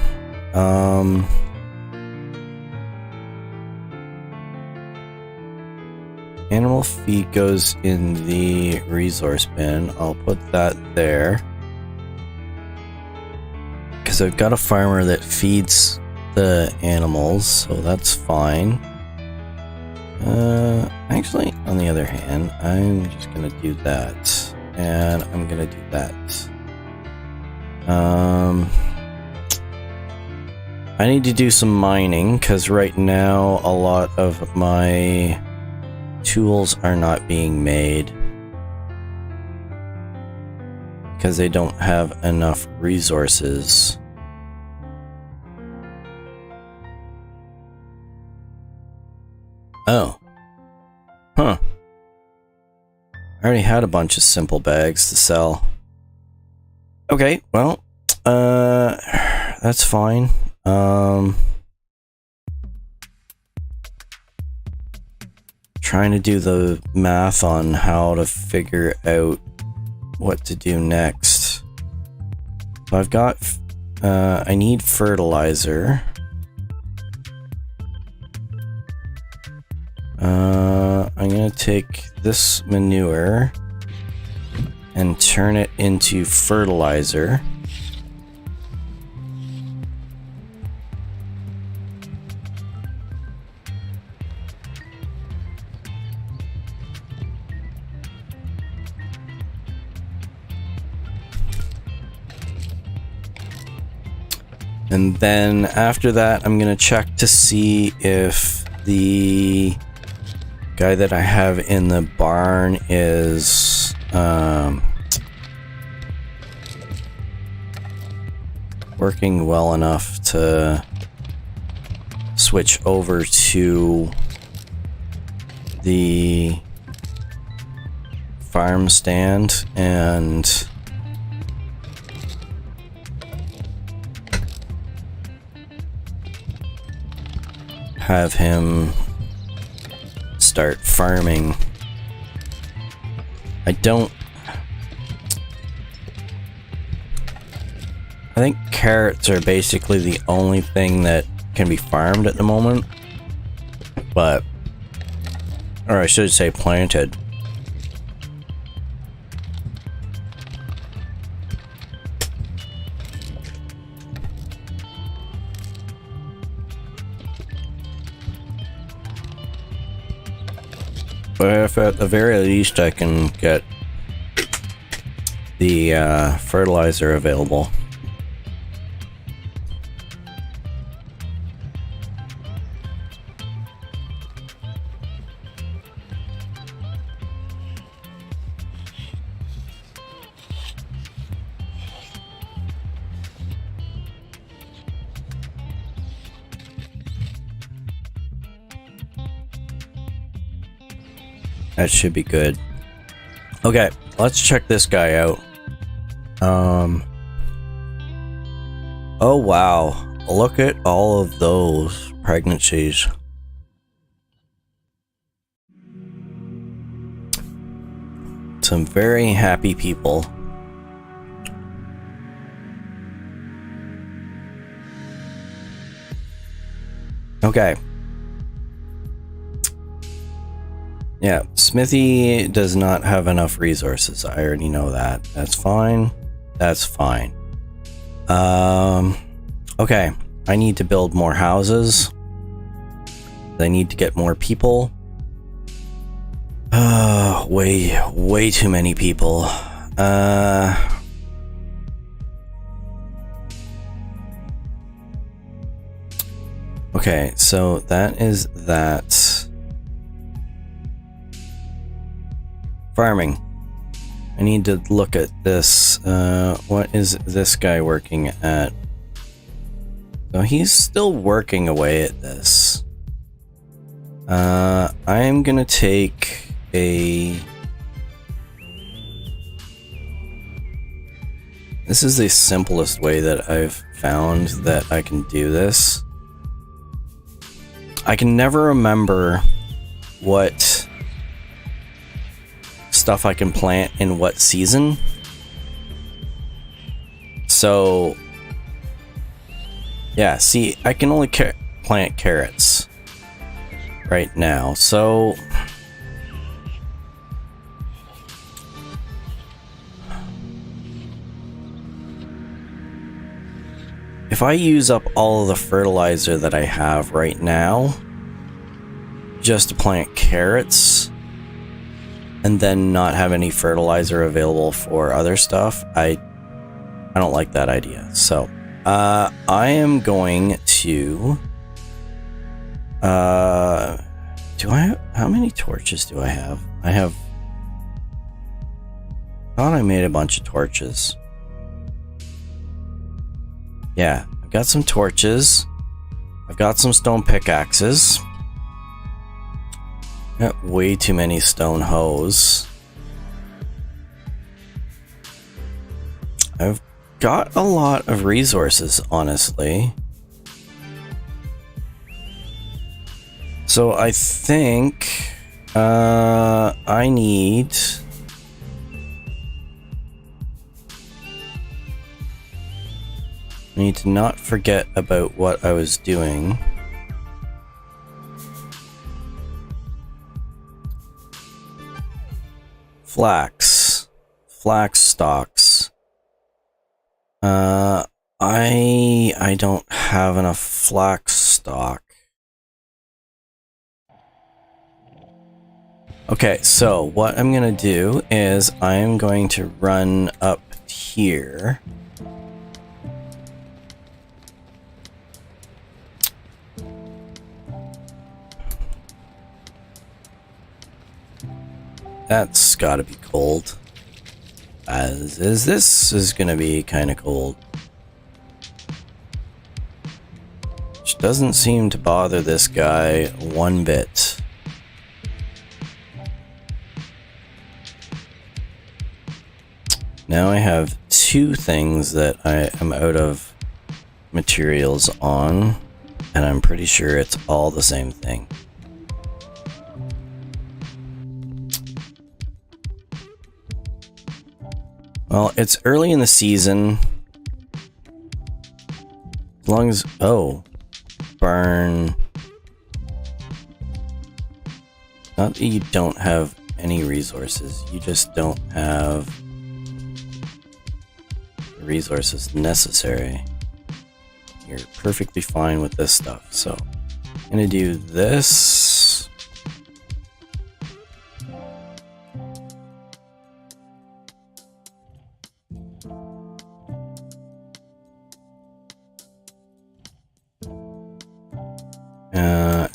Animal feed goes in the resource bin. I'll put that there. Because I've got a farmer that feeds the animals, so that's fine. Actually, on the other hand, I'm just gonna do that. And I'm gonna do that. I need to do some mining, because right now a lot of my tools are not being made. Because they don't have enough resources. Oh. Huh. I already had a bunch of simple bags to sell. Okay, well, that's fine. Trying to do the math on how to figure out what to do next. So I've got, I need fertilizer. I'm gonna take this manure and turn it into fertilizer. And then after that, I'm gonna check to see if the guy that I have in the barn is working well enough to switch over to the farm stand and have him start farming. I think carrots are basically the only thing that can be farmed at the moment. But, or I should say planted. But if at the very least I can get the fertilizer available. That should be good. Okay, let's check this guy out. Oh wow, look at all of those pregnancies. Some very happy people. Okay. Yeah, Smithy does not have enough resources. I already know that. That's fine. That's fine. Okay. I need to build more houses. I need to get more people. Way too many people. Okay, so that is that. Farming. I need to look at this. What is this guy working at? So he's still working away at this. I'm gonna take a... This is the simplest way that I've found that I can do this. I can never remember what stuff I can plant in what season. So, yeah, see, I can only plant carrots right now, so if I use up all of the fertilizer that I have right now just to plant carrots and then not have any fertilizer available for other stuff, I don't like that idea. So I am going to how many torches do I have? I thought I made a bunch of torches. Yeah, I've got some torches. I've got some stone pickaxes. Got way too many stone hoes. I've got a lot of resources, honestly. So I think I need to not forget about what I was doing. Flax stalks. I don't have enough flax stock. Okay, so what I'm gonna do is I'm going to run up here. That's gotta be cold. As is this is gonna be kinda cold. Which doesn't seem to bother this guy one bit. Now I have two things that I am out of materials on, and I'm pretty sure it's all the same thing. Well, it's early in the season. As long as... Oh. Burn. Not that you don't have any resources. You just don't have the resources necessary. You're perfectly fine with this stuff. So, I'm gonna do this.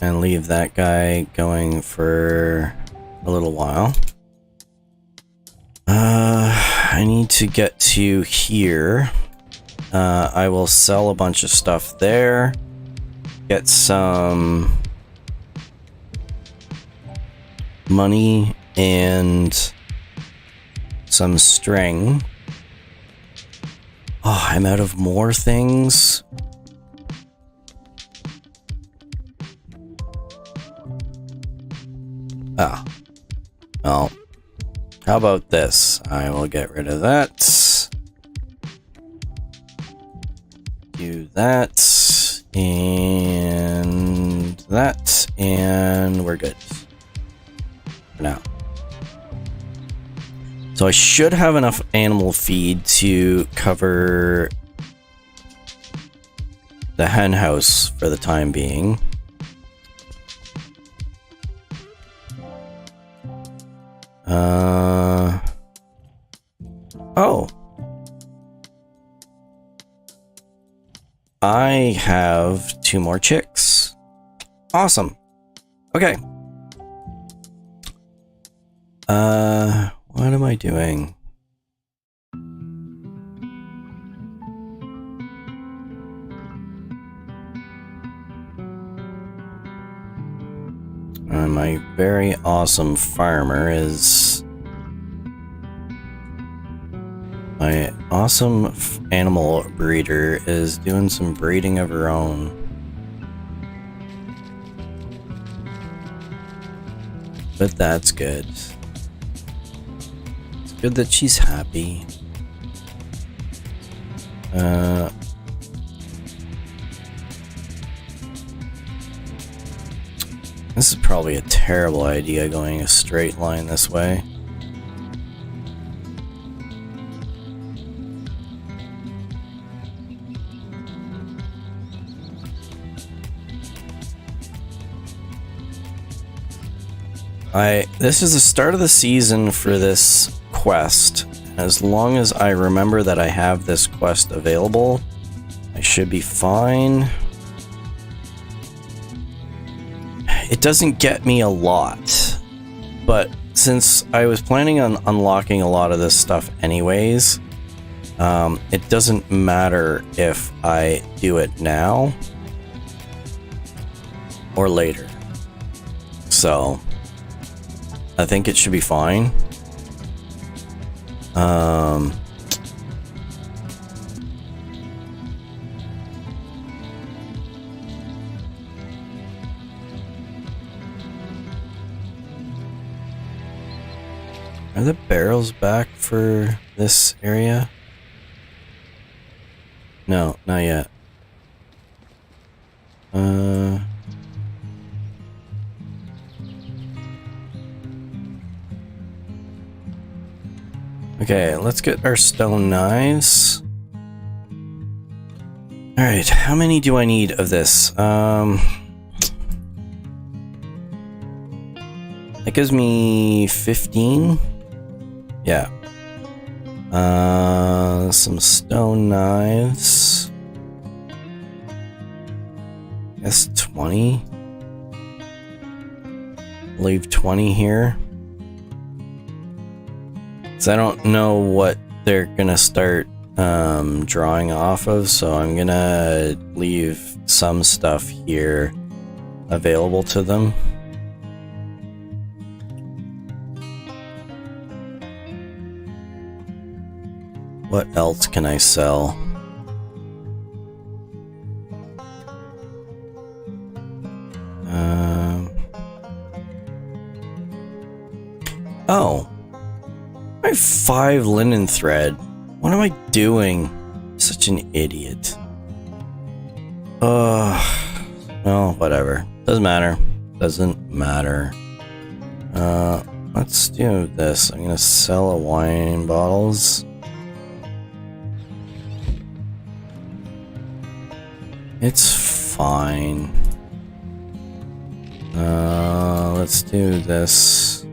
And leave that guy going for a little while. I need to get to here. I will sell a bunch of stuff there. Get some money and some string. Oh, I'm out of more things. Ah. Well, how about this? I will get rid of that. Do that. And that. And we're good. For now. So I should have enough animal feed to cover the hen house for the time being. Oh. I have 2 more chicks. Awesome. Okay. What am I doing? My very awesome farmer is... My awesome animal breeder is doing some breeding of her own. But that's good. good that she's happy. This is probably a terrible idea, going a straight line this way. This is the start of the season for this quest. As long as I remember that I have this quest available, I should be fine. It doesn't get me a lot, but since I was planning on unlocking a lot of this stuff anyways, it doesn't matter if I do it now or later. So I think it should be fine. Are the barrels back for this area? No, not yet. Okay, let's get our stone knives. Alright, how many do I need of this? That gives me 15. Yeah. Some stone knives. Guess 20. Leave 20 here. So I don't know what they're gonna start drawing off of, so I'm gonna leave some stuff here available to them. What else can I sell? Oh. I have 5 linen thread. What am I doing? Such an idiot. Well, whatever. Doesn't matter. Doesn't matter. Let's do this. I'm gonna sell a wine bottles. It's fine. Let's do this.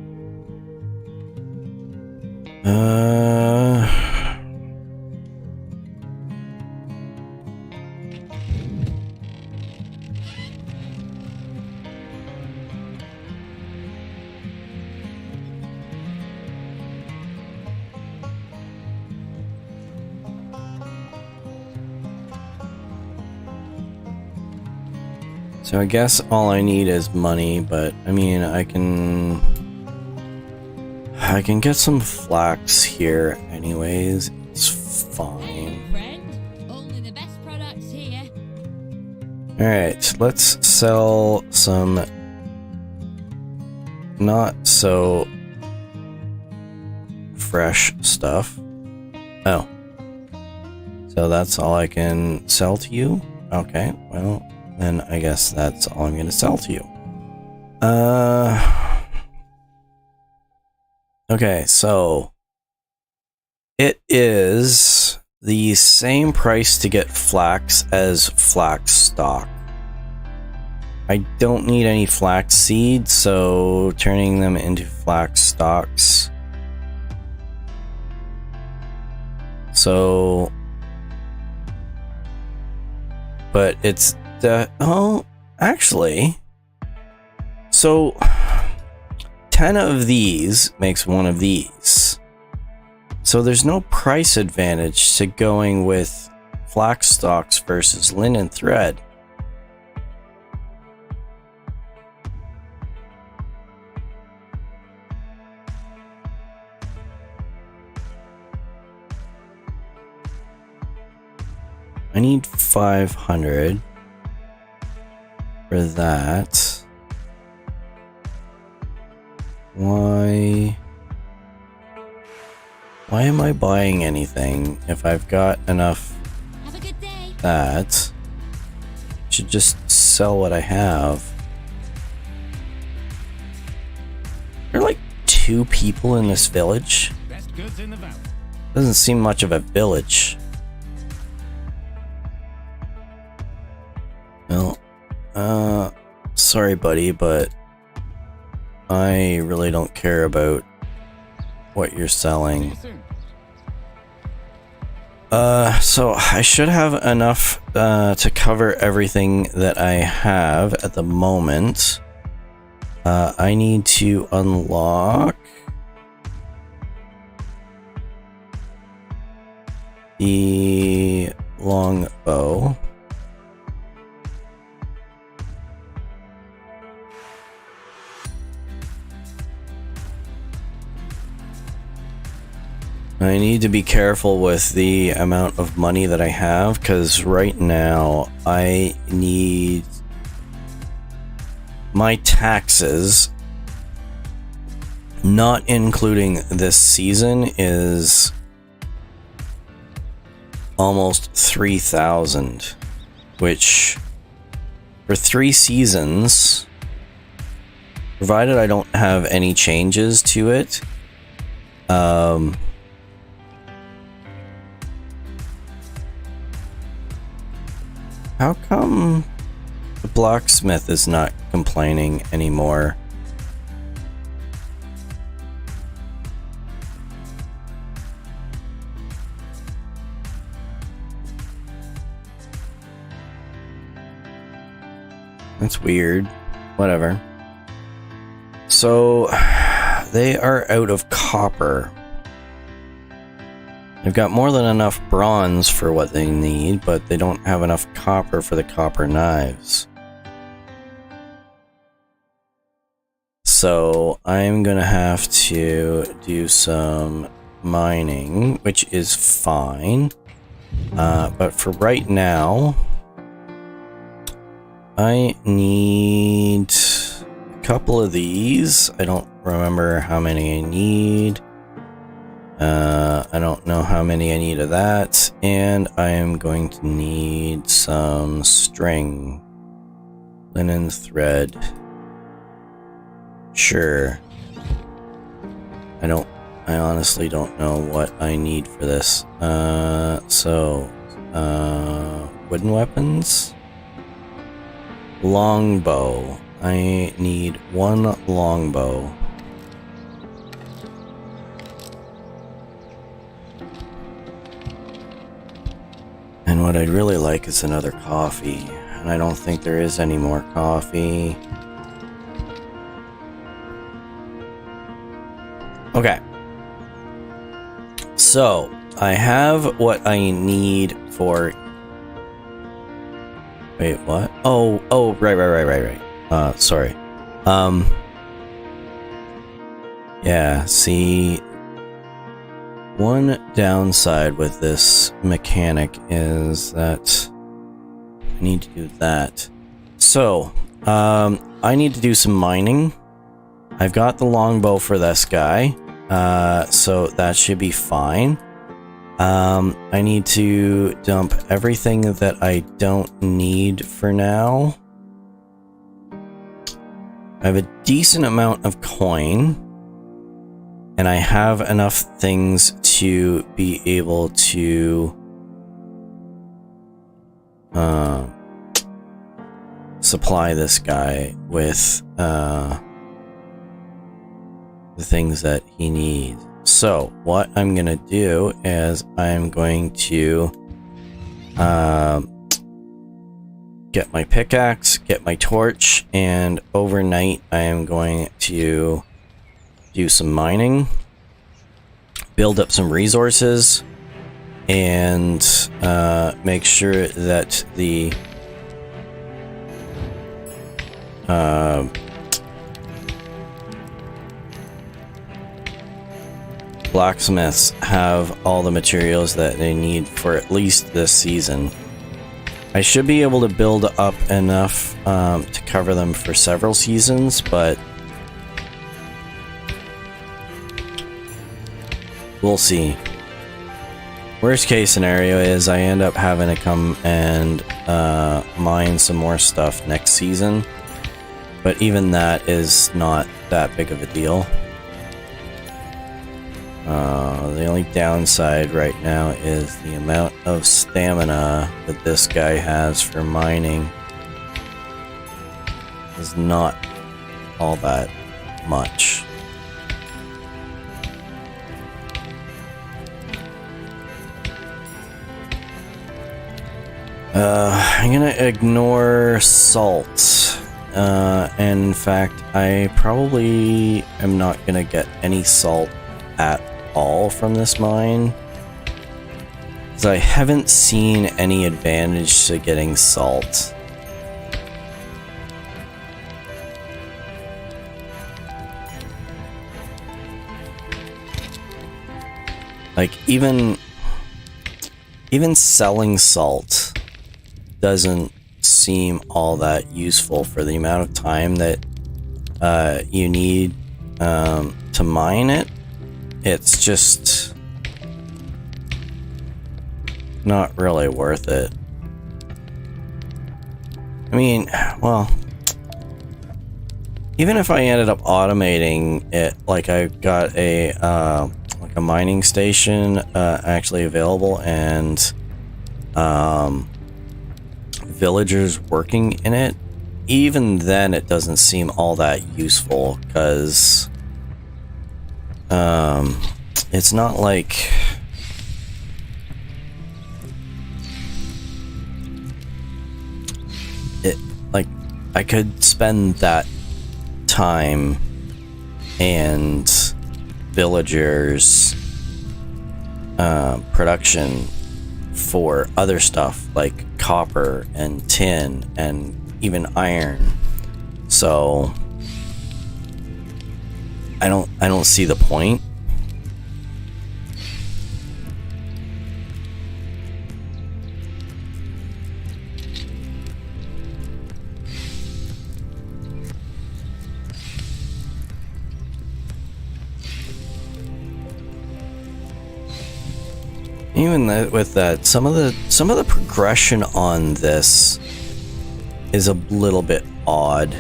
So I guess all I need is money, but I mean, I can get some flax here anyways. It's fine. Friend, only the best products here. Alright, let's sell some not so fresh stuff. Oh. So that's all I can sell to you? Okay, well, then I guess that's all I'm gonna sell to you. Okay, so it is the same price to get flax as flax stock. I don't need any flax seeds, so turning them into flax stalks. So, but it's the, oh, actually, so 10 of these makes one of these. So there's no price advantage to going with flax stalks versus linen thread. I need 500 for that. Why? Why am I buying anything if I've got enough Have a good day. that? I should just sell what I have. There are like 2 people in this village. Best goods in the valley. Doesn't seem much of a village. Well, sorry buddy, but I really don't care about what you're See selling. you soon. So I should have enough to cover everything that I have at the moment. I need to unlock the longbow. I need to be careful with the amount of money that I have, because right now I need my taxes, not including this season, is almost 3,000, which for 3 seasons, provided I don't have any changes to it, how come the blacksmith is not complaining anymore? That's weird. Whatever. So, they are out of copper. They've got more than enough bronze for what they need, but they don't have enough copper for the copper knives. So I'm gonna have to do some mining, which is fine. But for right now, I need a couple of these. I don't remember how many I need. I don't know how many I need of that, and I am going to need some string, linen thread. Sure. I honestly don't know what I need for this. Wooden weapons? Longbow. I need 1 longbow. And what I'd really like is another coffee. And I don't think there is any more coffee. Okay. So, I have what I need for... Wait, what? Oh, right. Sorry. Yeah, see... One downside with this mechanic is that I need to do that. So, I need to do some mining. I've got the longbow for this guy, so that should be fine. I need to dump everything that I don't need for now. I have a decent amount of coin. And I have enough things to be able to supply this guy with the things that he needs. So what I'm gonna do is I'm going to get my pickaxe, get my torch, and overnight I am going to do some mining, build up some resources, and make sure that the blacksmiths have all the materials that they need for at least this season. I should be able to build up enough to cover them for several seasons, but we'll see. Worst case scenario is I end up having to come and mine some more stuff next season. But even that is not that big of a deal. The only downside right now is the amount of stamina that this guy has for mining is not all that much. I'm gonna ignore salt. And in fact, I probably am not gonna get any salt at all from this mine, because I haven't seen any advantage to getting salt. Like, even selling salt doesn't seem all that useful for the amount of time that you need to mine it. It's just not really worth it. I mean, well, even if I ended up automating it, like I got a like a mining station actually available, and villagers working in it, even then it doesn't seem all that useful, because it's not like it, like I could spend that time and villagers production for other stuff like copper and tin and even iron. So I don't see the point. Even with that, some of the progression on this is a little bit odd.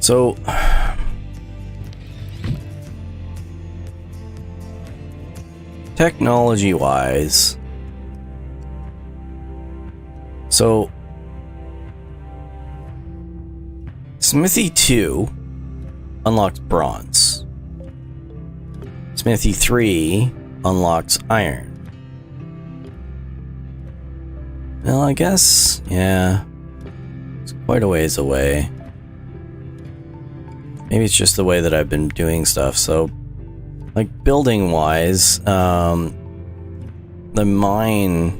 So technology-wise, so Smithy 2 unlocks bronze. Smithy 3 unlocks iron. Well, I guess, yeah, it's quite a ways away. Maybe it's just the way that I've been doing stuff. So, like, building-wise, the mine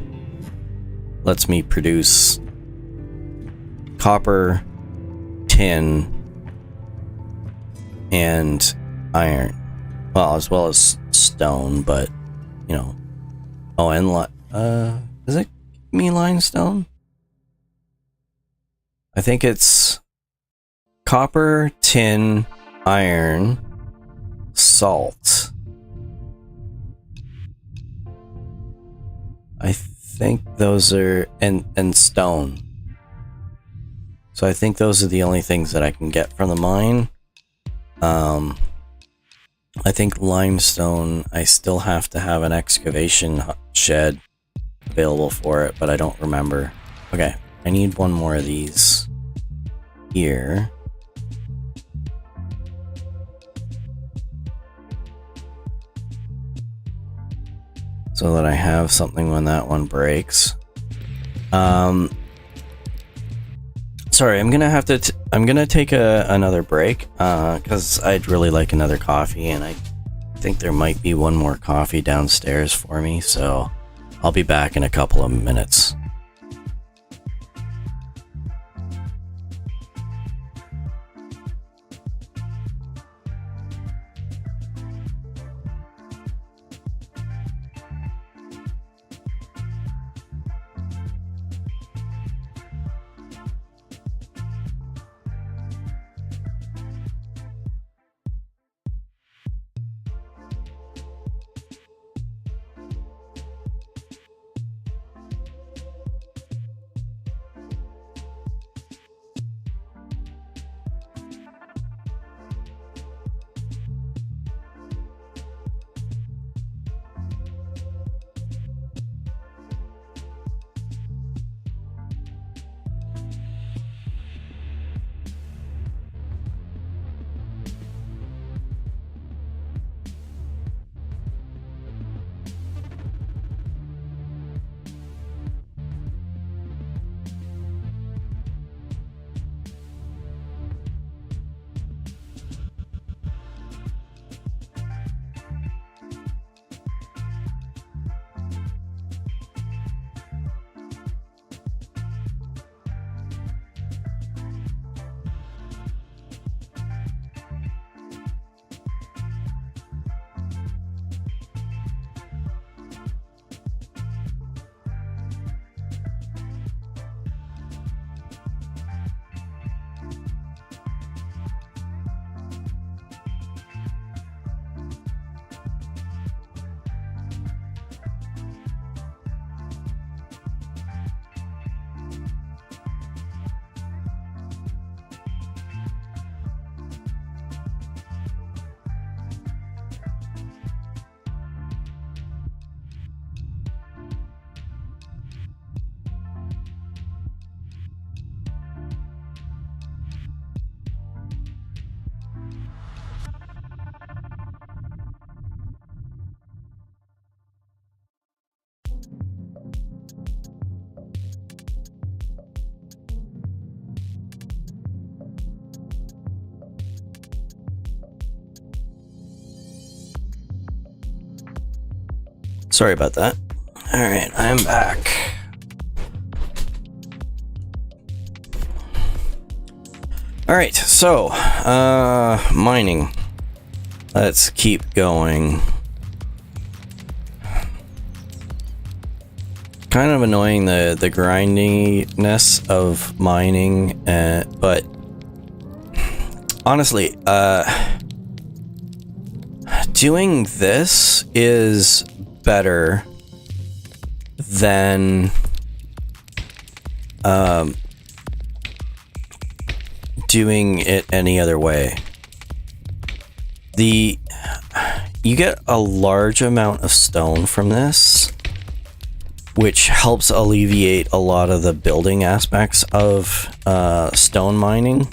lets me produce copper, tin, and iron. Well, as well as stone, but, you know. Oh, and, does it give me limestone? I think it's copper, tin, iron, salt. I think those are, and stone. So I think those are the only things that I can get from the mine. I think limestone, I still have to have an excavation shed available for it, but I don't remember. Okay, I need one more of these here. So that I have something when that one breaks. Sorry, I'm gonna take another break, because I'd really like another coffee, and I think there might be one more coffee downstairs for me, so I'll be back in a couple of minutes. Sorry about that. Alright, I'm back. Alright, so, mining. Let's keep going. Kind of annoying the grindiness of mining, but honestly, doing this is better than doing it any other way. You get a large amount of stone from this, which helps alleviate a lot of the building aspects of stone mining.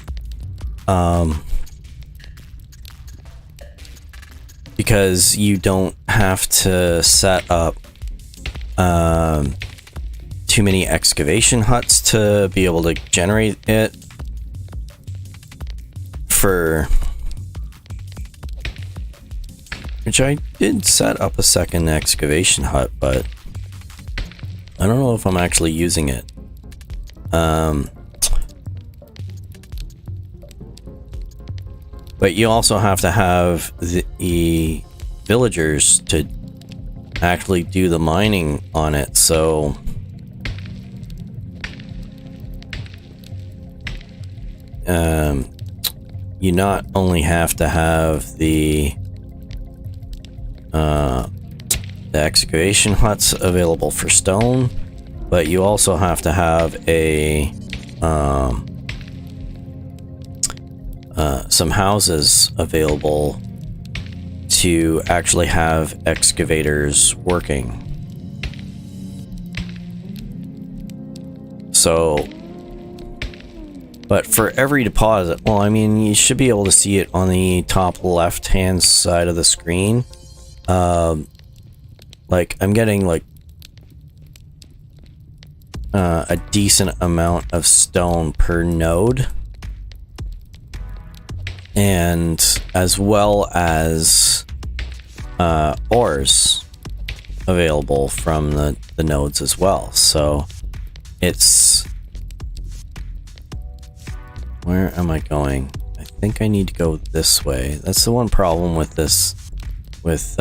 Because you don't have to set up too many excavation huts to be able to generate it. Which I did set up a second excavation hut, but I don't know if I'm actually using it. But you also have to have the villagers to actually do the mining on it, so you not only have to have the excavation huts available for stone, but you also have to have some houses available to actually have excavators working. So, but for every deposit, well, I mean, you should be able to see it on the top left-hand side of the screen. Like, I'm getting, like, a decent amount of stone per node. And as well as ores available from the nodes as well. So it's... Where am I going? I think I need to go this way. That's the one problem with this, with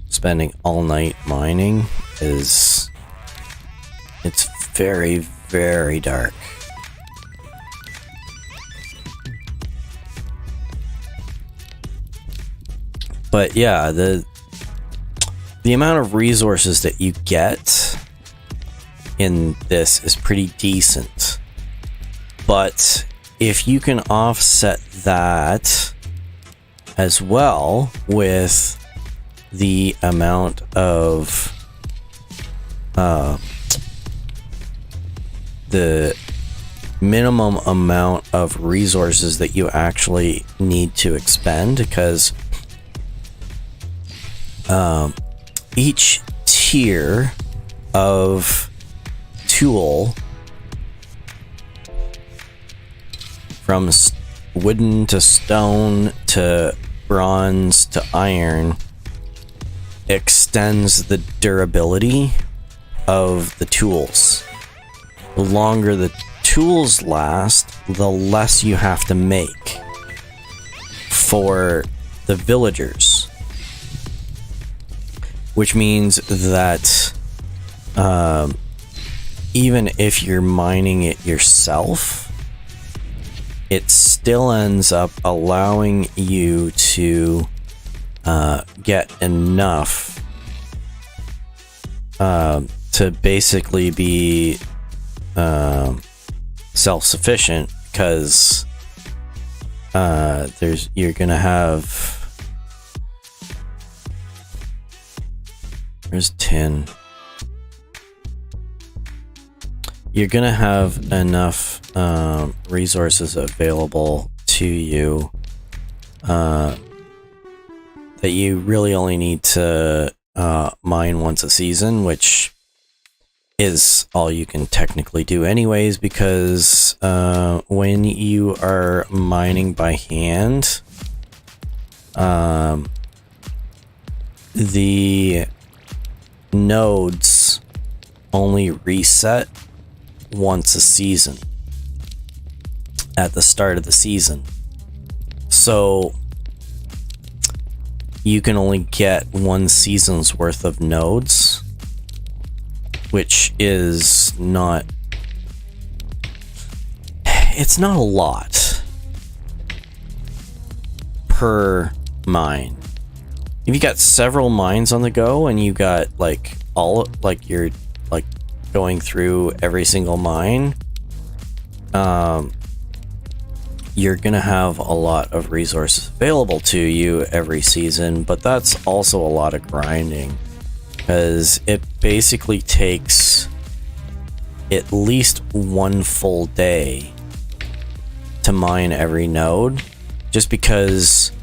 spending all night mining, is it's very, very dark. But yeah, the amount of resources that you get in this is pretty decent. But if you can offset that as well with the amount of the minimum amount of resources that you actually need to expend, because each tier of tool, from wooden to stone to bronze to iron, extends the durability of the tools. The longer the tools last, the less you have to make for the villagers. Which means that even if you're mining it yourself, it still ends up allowing you to get enough to basically be self-sufficient, because you're gonna have... There's tin. You're gonna have enough resources available to you that you really only need to mine once a season, which is all you can technically do anyways, because when you are mining by hand, the nodes only reset once a season at the start of the season. So you can only get one season's worth of nodes, which is not, it's not a lot per mine. If you got several mines on the go and you got like all, like you're like going through every single mine, you're gonna have a lot of resources available to you every season, but that's also a lot of grinding, because it basically takes at least one full day to mine every node, just because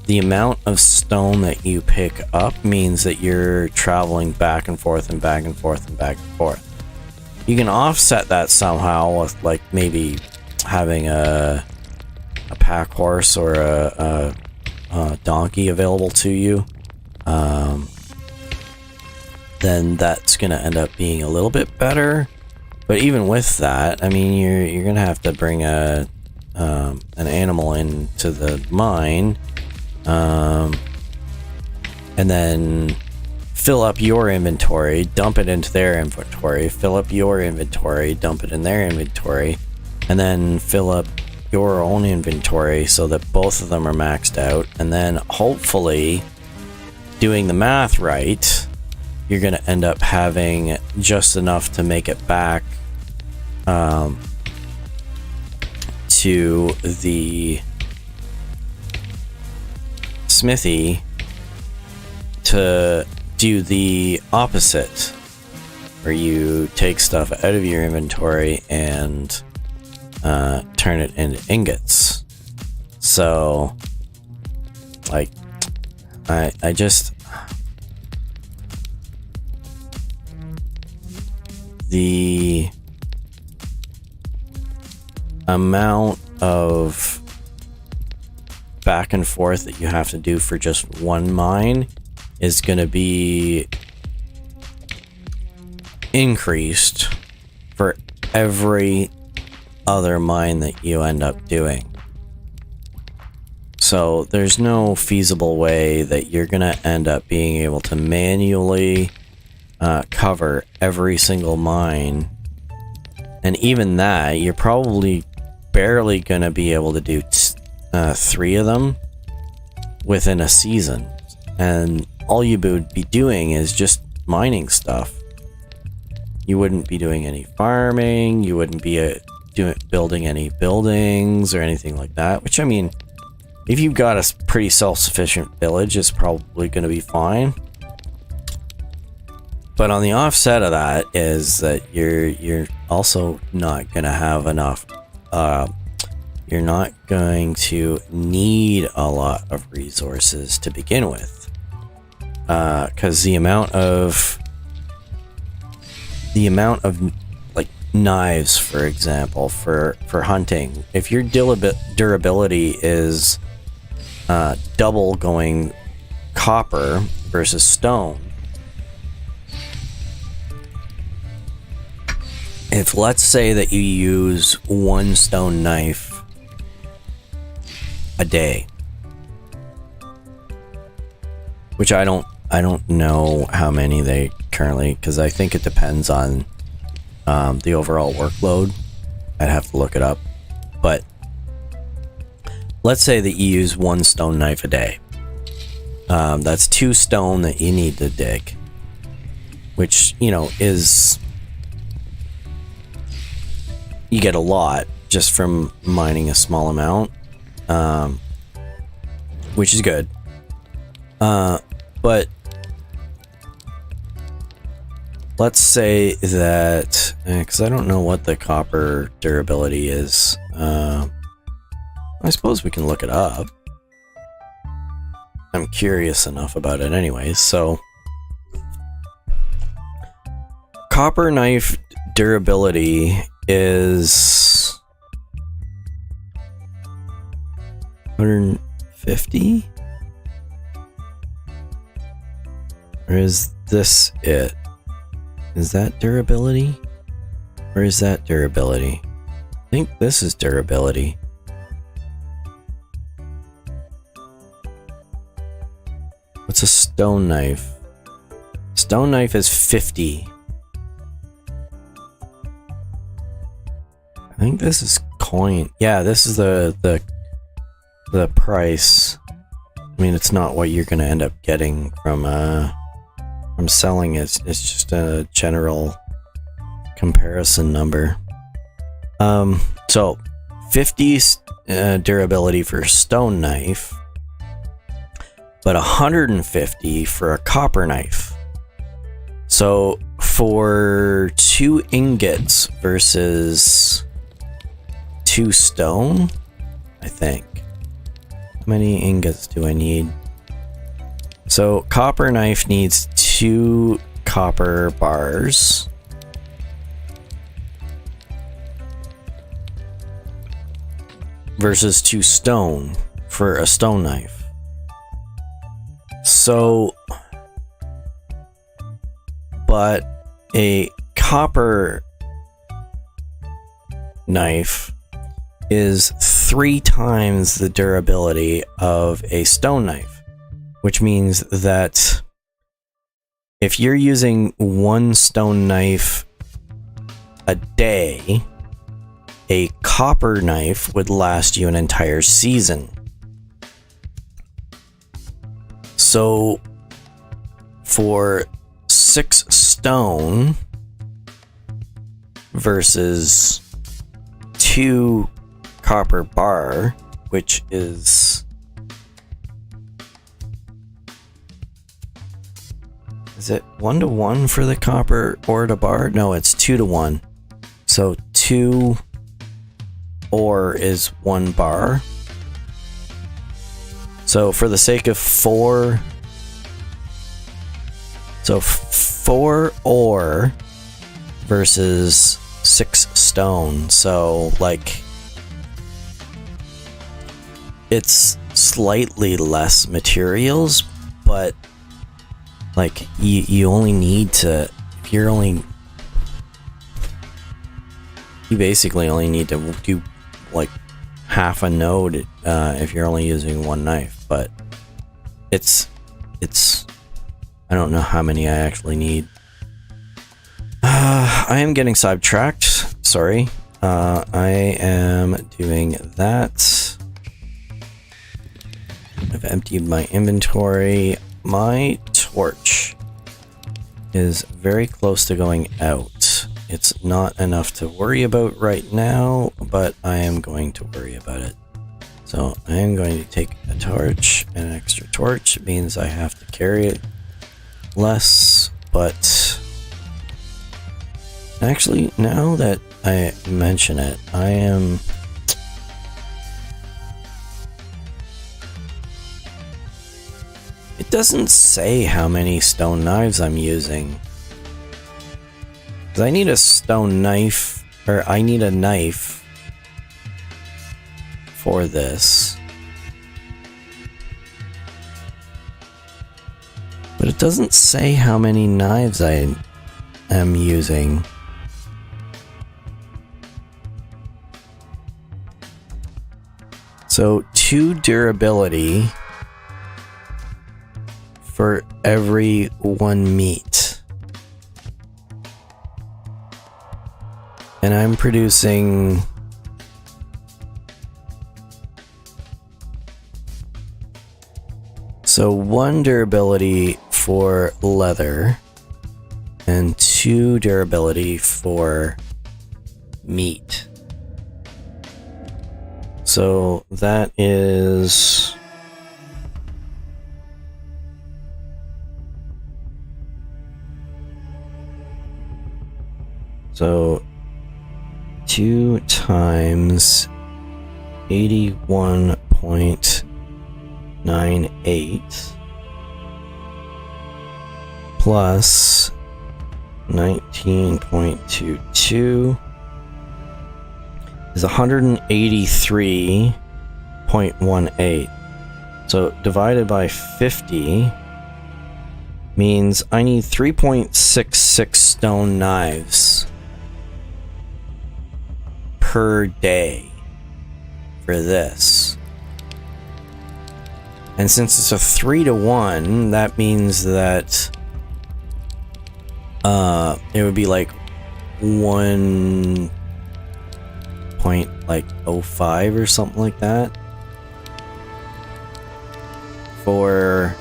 the amount of stone that you pick up means that you're traveling back and forth and back and forth and back and forth. You can offset that somehow with like maybe having a pack horse or a donkey available to you. Then that's gonna end up being a little bit better. But even with that, I mean, you're gonna have to bring an animal into the mine, and then fill up your inventory, dump it into their inventory, fill up your inventory, dump it in their inventory, and then fill up your own inventory so that both of them are maxed out. And then hopefully, doing the math right, you're going to end up having just enough to make it back to the smithy to do the opposite, where you take stuff out of your inventory and turn it into ingots. So, like, I just, the amount of back and forth that you have to do for just one mine is going to be increased for every other mine that you end up doing. So there's no feasible way that you're going to end up being able to manually cover every single mine. And even that, you're probably barely going to be able to do 3 of them within a season. And all you would be doing is just mining stuff. You wouldn't be doing any farming. You wouldn't be building any buildings or anything like that. Which, I mean, if you've got a pretty self-sufficient village, it's probably going to be fine. But on the offset of that is that you're also not going to have enough. You're not going to need a lot of resources to begin with, because the amount of like knives, for example, for hunting, if your durability is double going copper versus stone, if let's say that you use one stone knife a day, which I don't know how many they currently, because I think it depends on the overall workload. I'd have to look it up, but let's say that you use one stone knife a day. That's 2 stone that you need to dig, which, you know, is, you get a lot just from mining a small amount, which is good. But let's say that, because I don't know what the copper durability is. I suppose we can look it up. I'm curious enough about it anyways. So, copper knife durability is 150? Or is this it? Is that durability? Or is that durability? I think this is durability. What's a stone knife? Stone knife is 50. I think this is coin. Yeah, this is the price. I mean, it's not what you're gonna end up getting from selling it. It's just a general comparison number. So 50 durability for stone knife, but 150 for a copper knife. So for 2 ingots versus 2 stone, I think. How many ingots do I need? So copper knife needs 2 copper bars. Versus 2 stone for a stone knife. So, but a copper knife is 3 times the durability of a stone knife, which means that if you're using 1 stone knife a day, a copper knife would last you an entire season. So for 6 stone versus 2 copper bar, which is it 1-to-1 for the copper ore to bar? No, it's 2-to-1. So 2 ore is 1 bar. So for the sake of 4, so 4 ore versus 6 stone. So like it's slightly less materials, but like you only need to, if you're only, you basically only need to do like half a node if you're only using 1 knife, but it's I don't know how many I actually need. I am getting sidetracked, sorry. I am doing that. I've emptied my inventory. My torch is very close to going out. It's not enough to worry about right now, but I am going to worry about it. So I am going to take a torch, an extra torch. It means I have to carry it less, but actually, now that I mention it, I am... It doesn't say how many stone knives I'm using. Because I need a stone knife, or I need a knife for this. But it doesn't say how many knives I am using. So 2 durability for every 1 meat. And I'm producing so 1 durability for leather and 2 durability for meat. So that is so 2 times 81.98 plus 19.22 is 183.18. So divided by 50 means I need 3.66 stone knives per day for this. And since it's a 3-to-1, that means that it would be like 1.05 or something like that for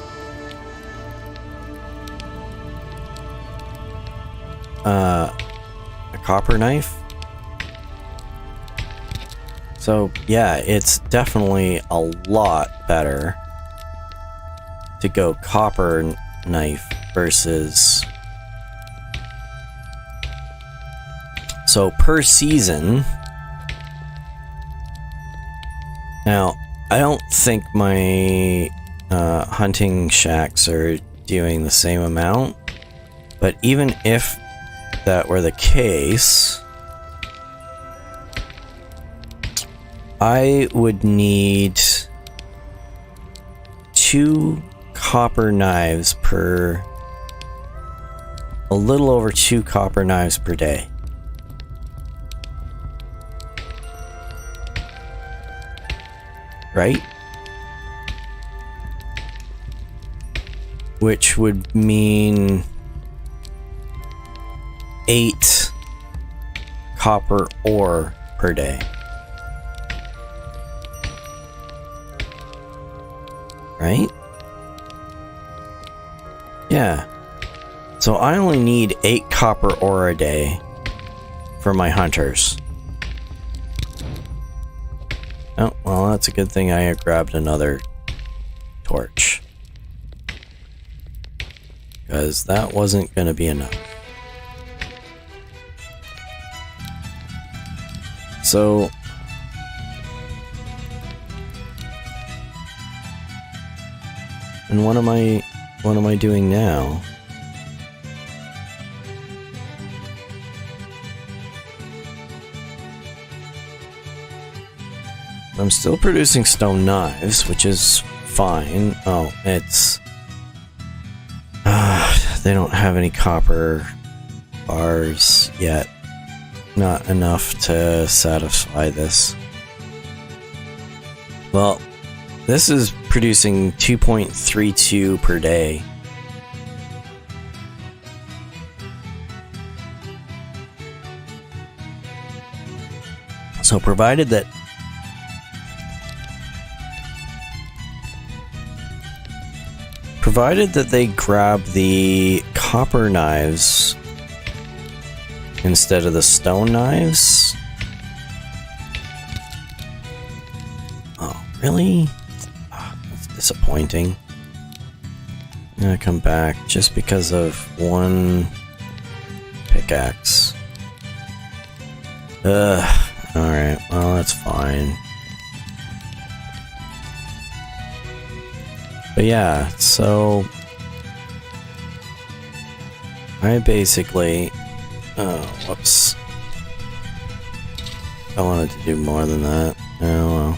a copper knife. So yeah, it's definitely a lot better to go copper knife versus. So per season. Now, I don't think my hunting shacks are doing the same amount, but even if that were the case, I would need 2 copper knives per, a little over 2 copper knives per day. Right? Which would mean 8 copper ore per day. Right? Yeah. So I only need 8 copper ore a day for my hunters. Oh, well, that's a good thing I grabbed another torch. Because that wasn't going to be enough. So and what am I doing now? I'm still producing stone knives, which is fine. Oh, it's they don't have any copper bars yet. Not enough to satisfy this. Well, this is producing 2.32 per day. So provided that they grab the copper knives instead of the stone knives. Oh, really? Oh, that's disappointing. I'm gonna come back just because of one pickaxe. Alright, well, that's fine. But yeah, so I basically, oh, whoops. I wanted to do more than that. Oh well.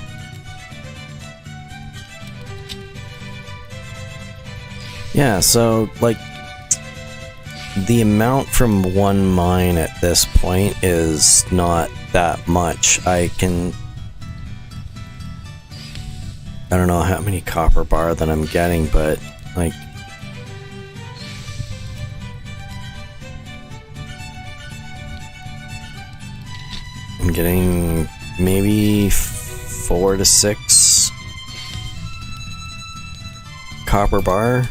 Yeah, so like the amount from one mine at this point is not that much. I don't know how many copper bar that I'm getting, but like I'm getting maybe 4 to 6 copper bar.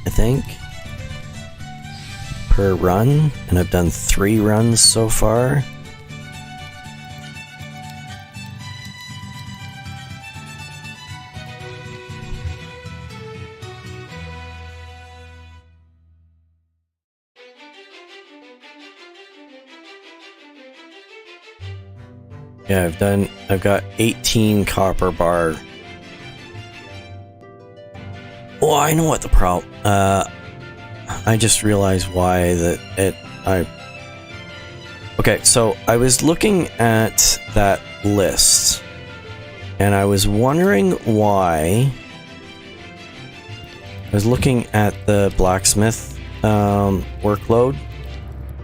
I think per run, and I've done 3 runs so far. Yeah, I've got 18 copper bar. Oh, I know what the problem. I just realized why okay, so I was looking at that list And I was wondering why. I was looking at the blacksmith workload,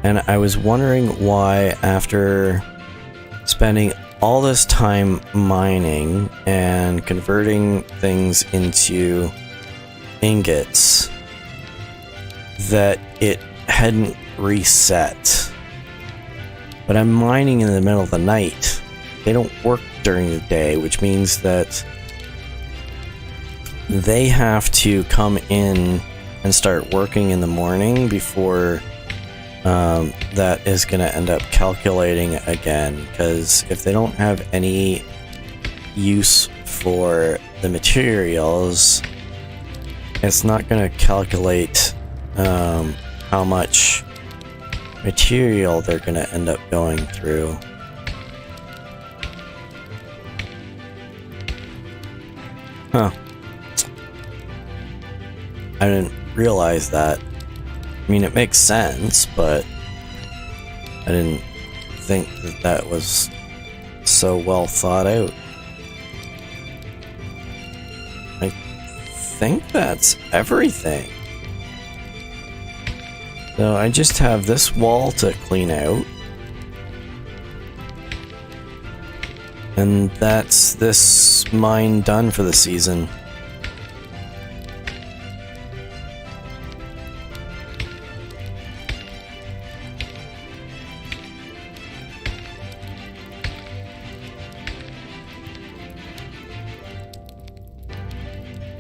and I was wondering why, after spending all this time mining and converting things into ingots, that it hadn't reset. But I'm mining in the middle of the night. They don't work during the day, which means that they have to come in and start working in the morning before that is going to end up calculating again. Because if they don't have any use for the materials, it's not going to calculate how much material they're going to end up going through. Huh. I didn't realize that. I mean, it makes sense, but I didn't think that that was so well thought out. I think that's everything. So I just have this wall to clean out. And that's this mine done for the season.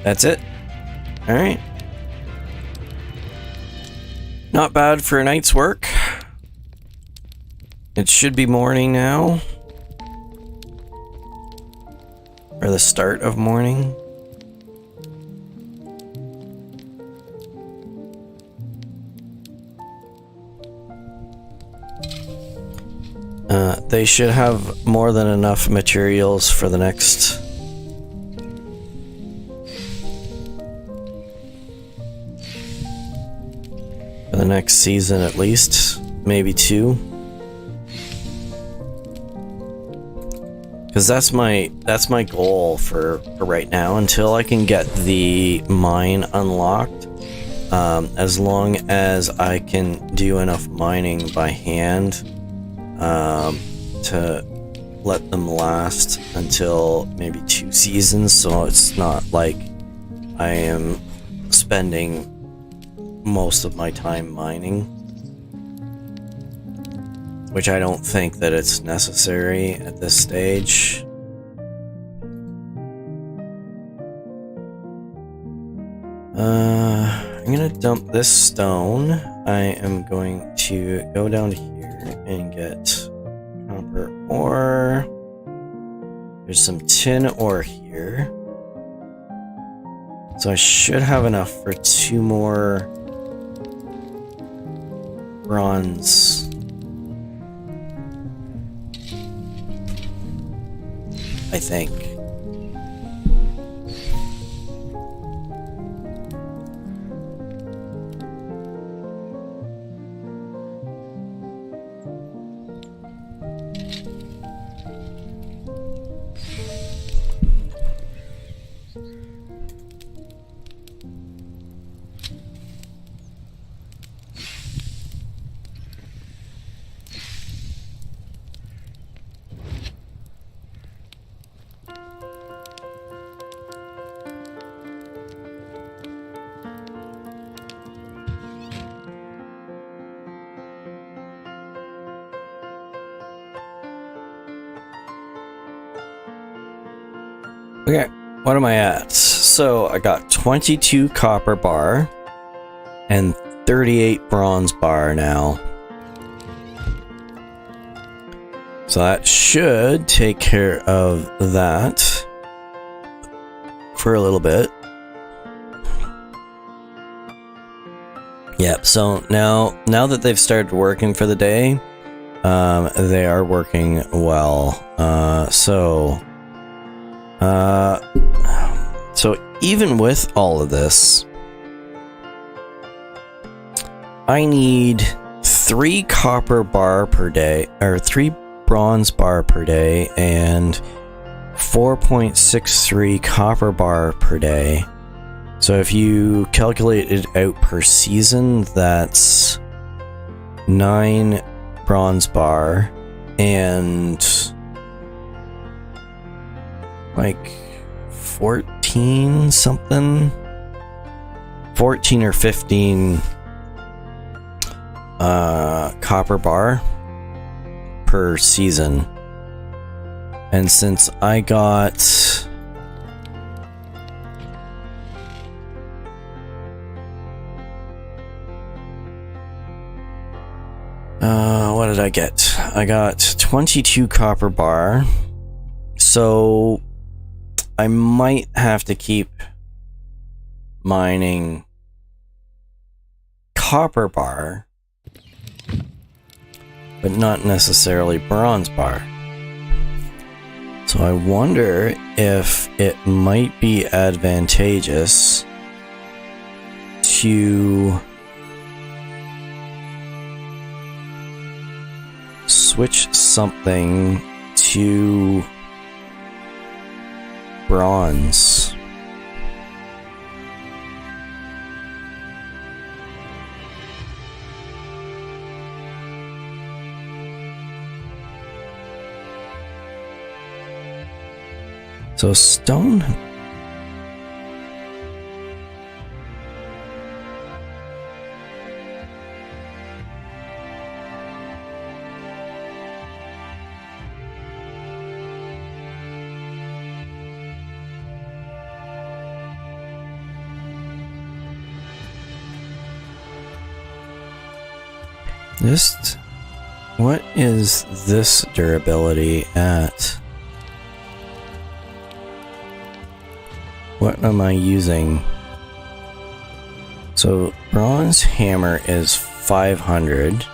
That's it. Alright. Not bad for a night's work. It should be morning now. Or the start of morning. They should have more than enough materials for the next... for the next season at least. Maybe 2. Because that's my goal for right now, until I can get the mine unlocked. As long as I can do enough mining by hand to let them last until maybe 2 seasons, so it's not like I am spending most of my time mining, which I don't think that it's necessary at this stage. I'm gonna dump this stone. I am going to go down here and get copper ore. There's some tin ore here. So I should have enough for 2 more bronze. I think. Okay, what am I at? So I got 22 copper bar and 38 bronze bar now. So that should take care of that for a little bit. Yep, so now that they've started working for the day, they are working well. So even with all of this, I need 3 copper bar per day, or 3 bronze bar per day, and 4.63 copper bar per day. So if you calculate it out per season, that's 9 bronze bar and like 14 something, 14 or 15 copper bar per season. And since I got what did I get? I got 22 copper bar. So I might have to keep mining copper bar, but not necessarily bronze bar. So I wonder if it might be advantageous to switch something to bronze. So stone. What is this durability at? What am I using? So bronze hammer is 500.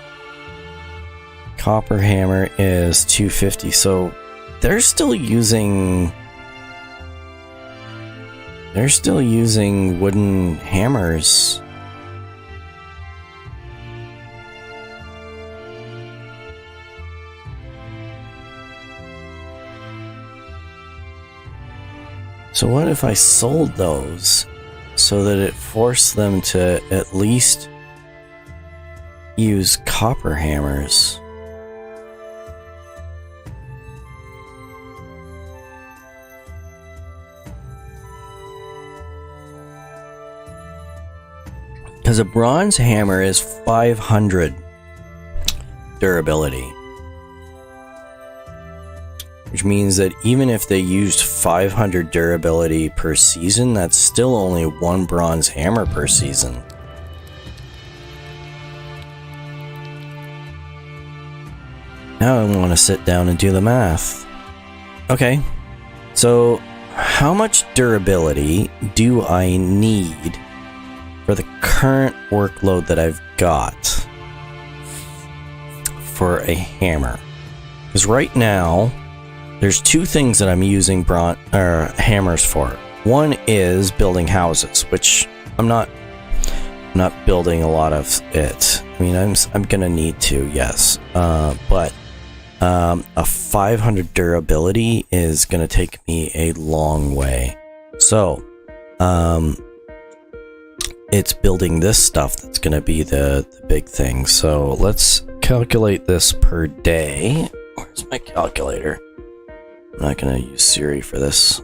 Copper hammer is 250. So they're still using wooden hammers. So what if I sold those so that it forced them to at least use copper hammers? Because a bronze hammer is 500 durability. Which means that even if they used 500 durability per season, that's still only 1 bronze hammer per season. Now I want to sit down and do the math. Okay, so how much durability do I need for the current workload that I've got for a hammer? Because right now, there's 2 things that I'm using hammers for. One is building houses, which I'm not building a lot of it. I mean, I'm gonna need to, yes, but a 500 durability is gonna take me a long way. So, it's building this stuff that's gonna be the big thing. So let's calculate this per day. Where's my calculator? I'm not going to use Siri for this.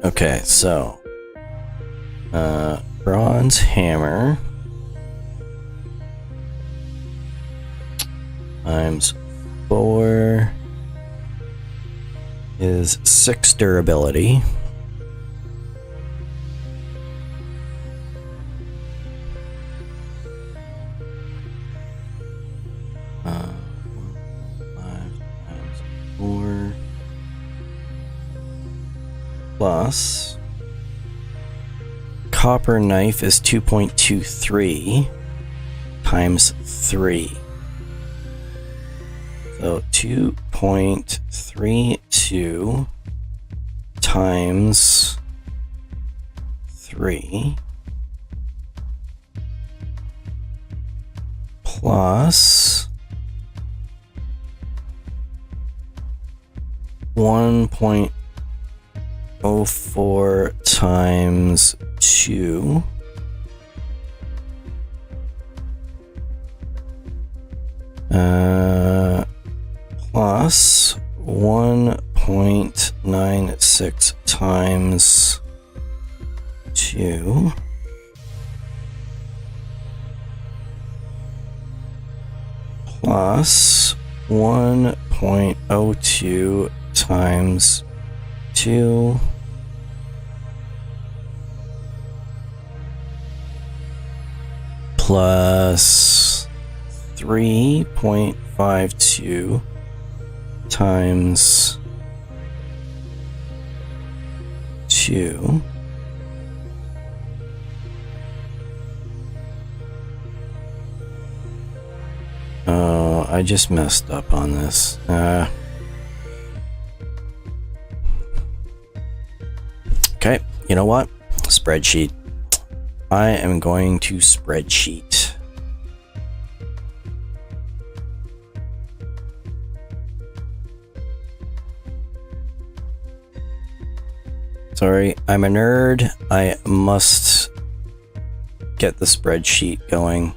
Okay, so bronze hammer times 4 is 6 durability. Plus copper knife is 2.23 times 3. So 2.32 times 3 plus 1.04 times 2 plus 1.96 times 2 plus 1.02 times 2 plus 3.52 times 2 Oh, I just messed up on this. Okay, you know what? Spreadsheet. I am going to spreadsheet. Sorry, I'm a nerd. I must get the spreadsheet going.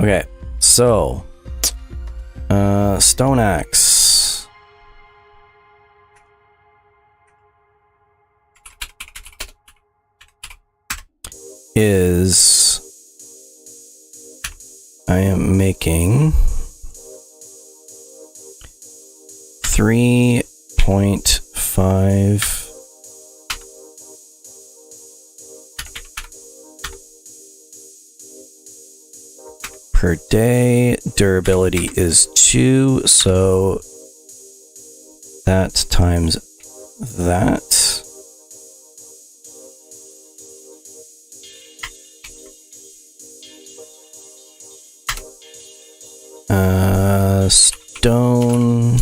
Okay, so stone axe is I am making 3.5 per day. Durability is 2, so that times that. Stone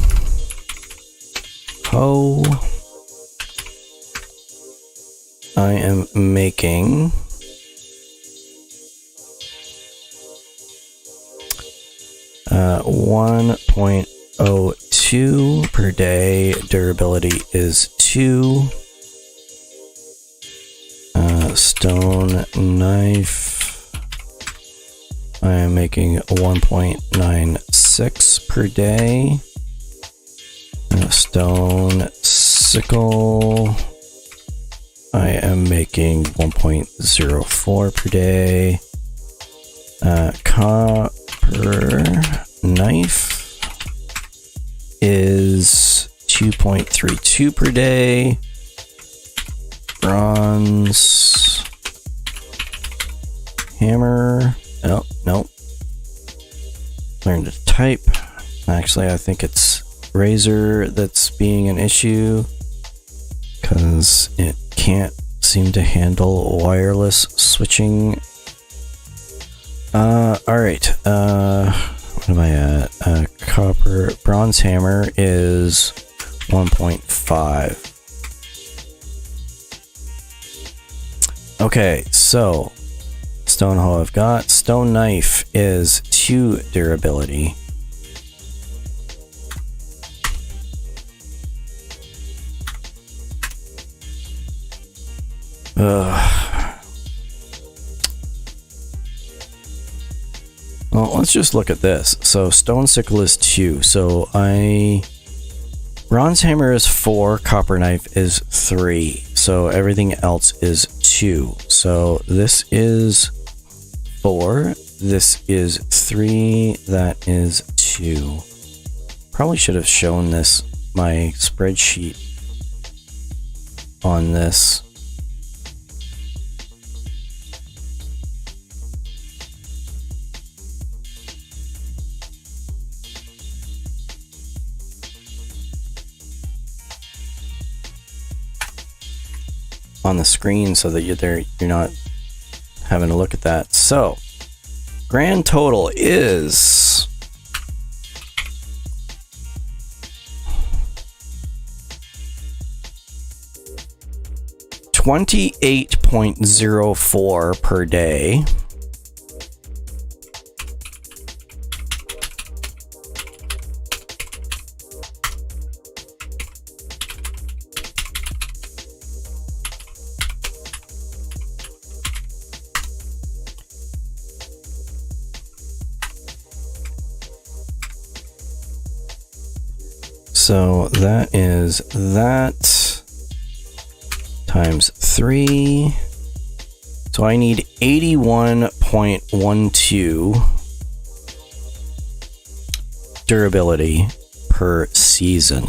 hoe. I am making 1.02 per day. Durability is 2. Stone knife. I am making 1.96 per day. Stone sickle. I am making 1.04 per day. Copper knife is 2.32 per day. Bronze hammer. Oh, nope. Learn to type. Actually, I think it's razor that's being an issue because it can't seem to handle wireless switching. Alright. What am I at? Copper. Bronze hammer is 1.5. Okay, so stone hoe I've got. Stone knife is 2 durability. Well, let's just look at this. So stone sickle is 2. So bronze hammer is 4. Copper knife is 3. So everything else is 2. So this is 4. This is 3. That is 2. Probably should have shown this, my spreadsheet on this. On the screen so that you're not having to look at that. So grand total is 28.04 per day. So that is that times 3. So I need 81.12 durability per season.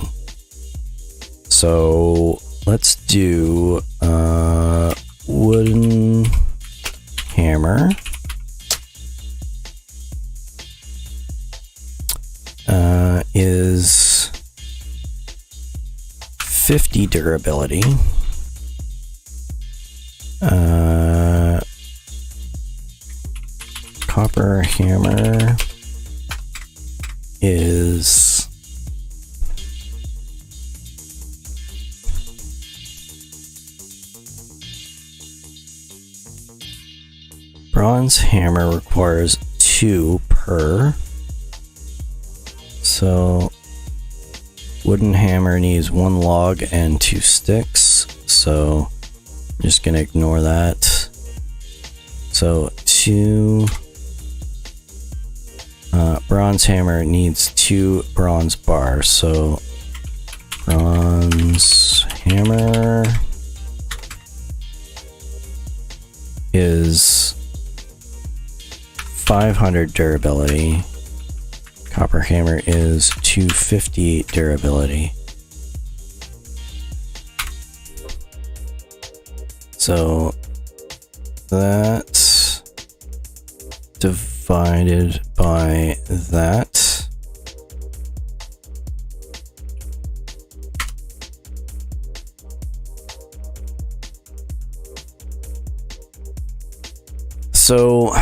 So let's do wooden hammer. Is 50 durability. Copper hammer is bronze hammer requires 2 per. So wooden hammer needs 1 log and 2 sticks. So I'm just gonna ignore that. So 2 bronze hammer needs 2 bronze bars. So bronze hammer is 500 durability. Copper hammer is 250 durability. So that's divided by that. So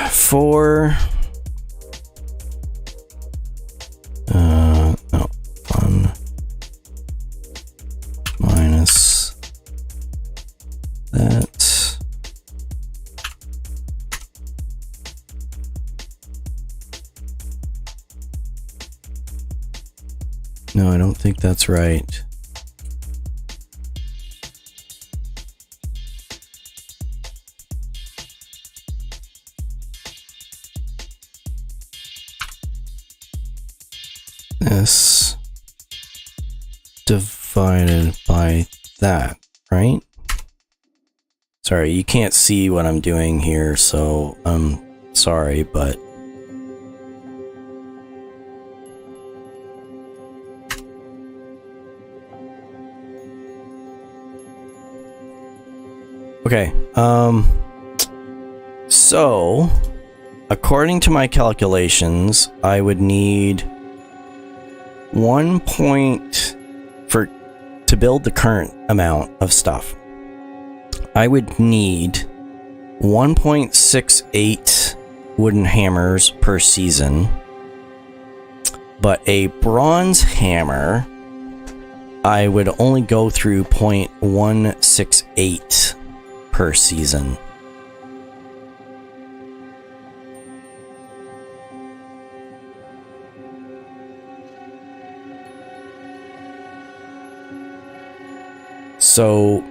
for no, 1 minus that. No, I don't think that's right. This divided by that, right? Sorry, you can't see what I'm doing here, so I'm sorry, but okay, so according to my calculations, I would need 1 point to build the current amount of stuff. I would need 1.68 wooden hammers per season, but a bronze hammer, I would only go through 0.168 per season. So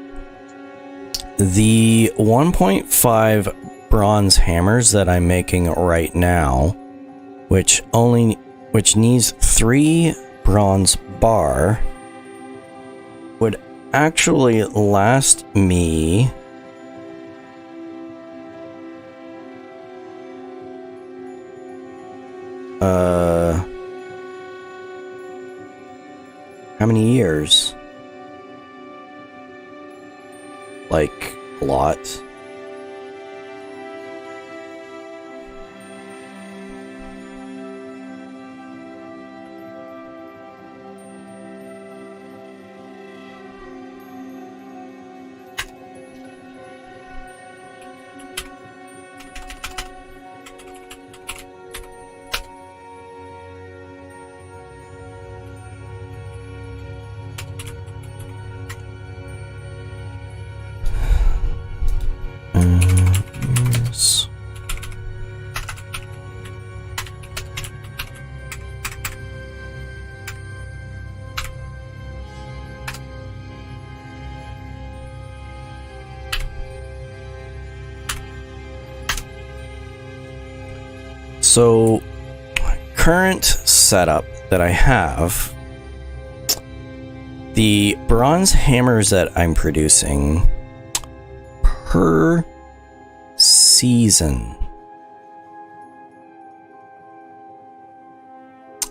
the 1.5 bronze hammers that I'm making right now, which needs 3 bronze bar, would actually last me how many years? Like, a lot. So, current setup that I have, the bronze hammers that I'm producing per season,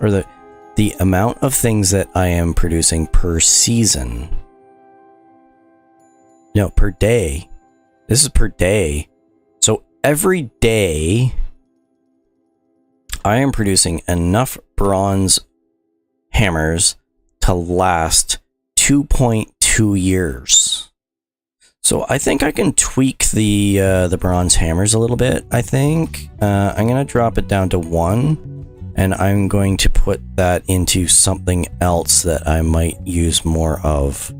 or the amount of things that I am producing per season, no, per day. This is per day. So every day I am producing enough bronze hammers to last 2.2 years. So I think I can tweak the bronze hammers a little bit. I think I'm gonna drop it down to 1, and I'm going to put that into something else that I might use more of.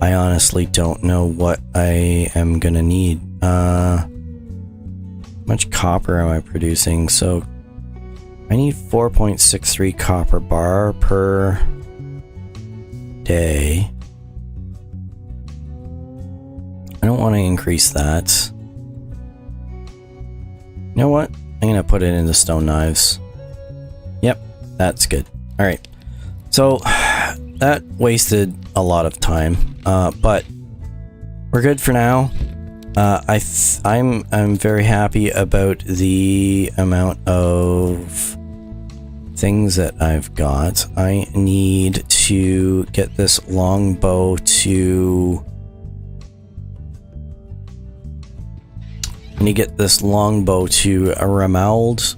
I honestly don't know what I am gonna need. How much copper am I producing? So I need 4.63 copper bar per day. I don't want to increase that. You know what? I'm gonna put it into stone knives. Yep, that's good. All right. So that wasted a lot of time, but we're good for now. I'm very happy about the amount of things that I've got. I need to get this longbow to... I need to get this longbow to a Romuld.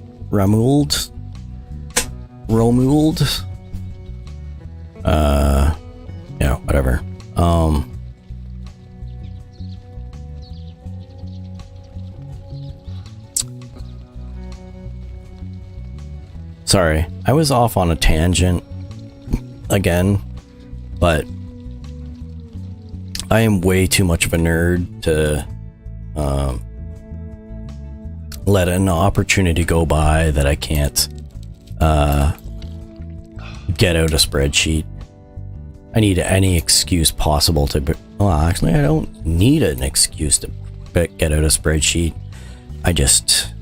Yeah, whatever. Sorry, I was off on a tangent again, but I am way too much of a nerd to let an opportunity go by that I can't get out a spreadsheet. I need any excuse possible to... Well, actually, I don't need an excuse to get out a spreadsheet. I just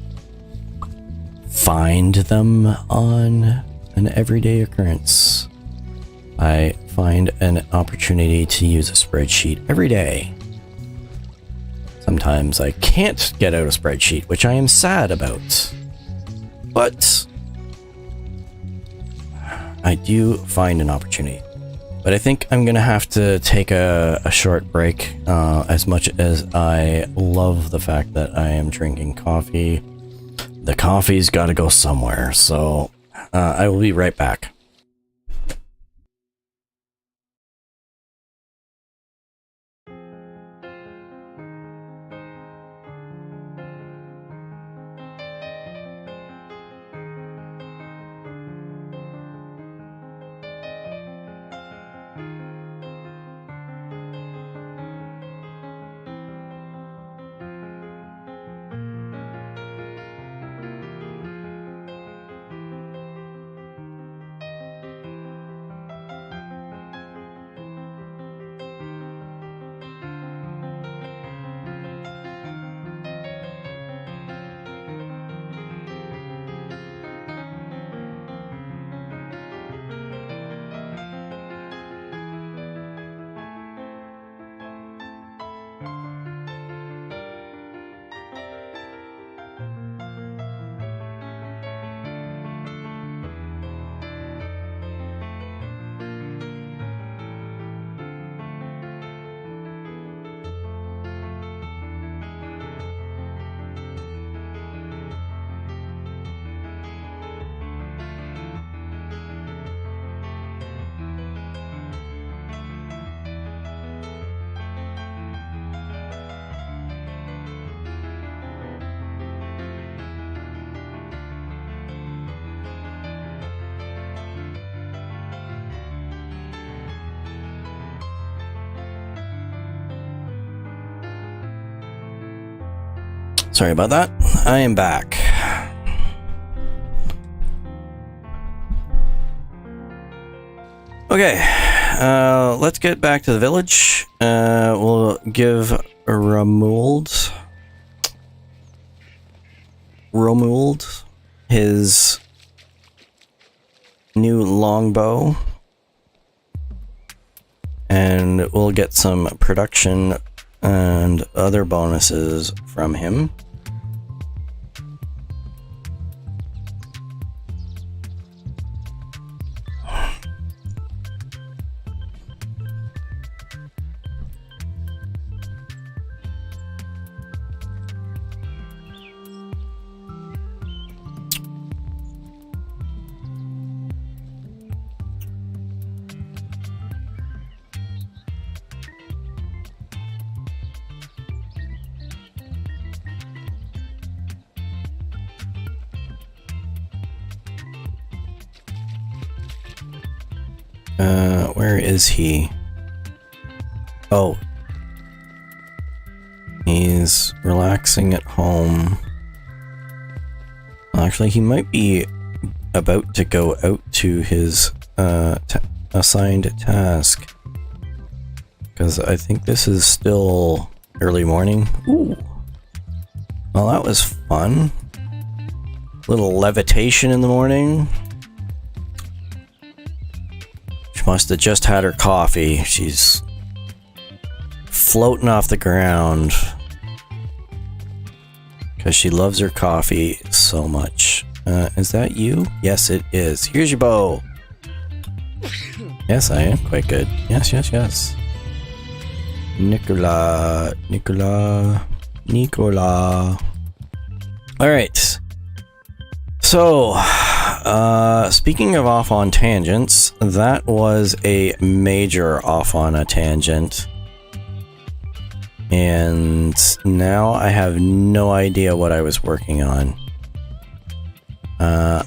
find them on an everyday occurrence. I find an opportunity to use a spreadsheet every day. Sometimes I can't get out a spreadsheet, which I am sad about. But I do find an opportunity. But I think I'm gonna have to take a short break. As much as I love the fact that I am drinking coffee, the coffee's gotta go somewhere. So I will be right back. Sorry about that. I am back. Okay, let's get back to the village. We'll give Romuald his new longbow, and we'll get some production and other bonuses from him. Where is he? Oh. He's relaxing at home. Well, actually, he might be about to go out to his assigned task. Because I think this is still early morning. Ooh. Well, that was fun. Little levitation in the morning. Must have just had her coffee. She's floating off the ground because she loves her coffee so much. Is that you? Yes, it is. Here's your bow. Yes, I am quite good. Yes. Nicola. All right. So, speaking of off on tangents, that was a major off on a tangent. And now I have no idea what I was working on. That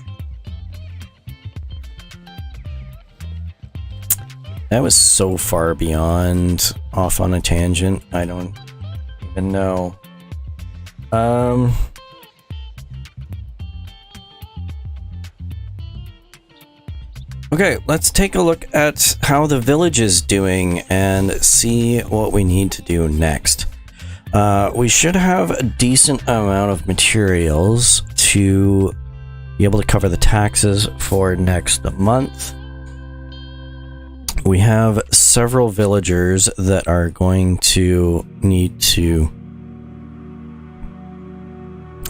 was so far beyond off on a tangent, I don't even know. Okay, let's take a look at how the village is doing and see what we need to do next. We should have a decent amount of materials to be able to cover the taxes for next month. We have several villagers that are going to need to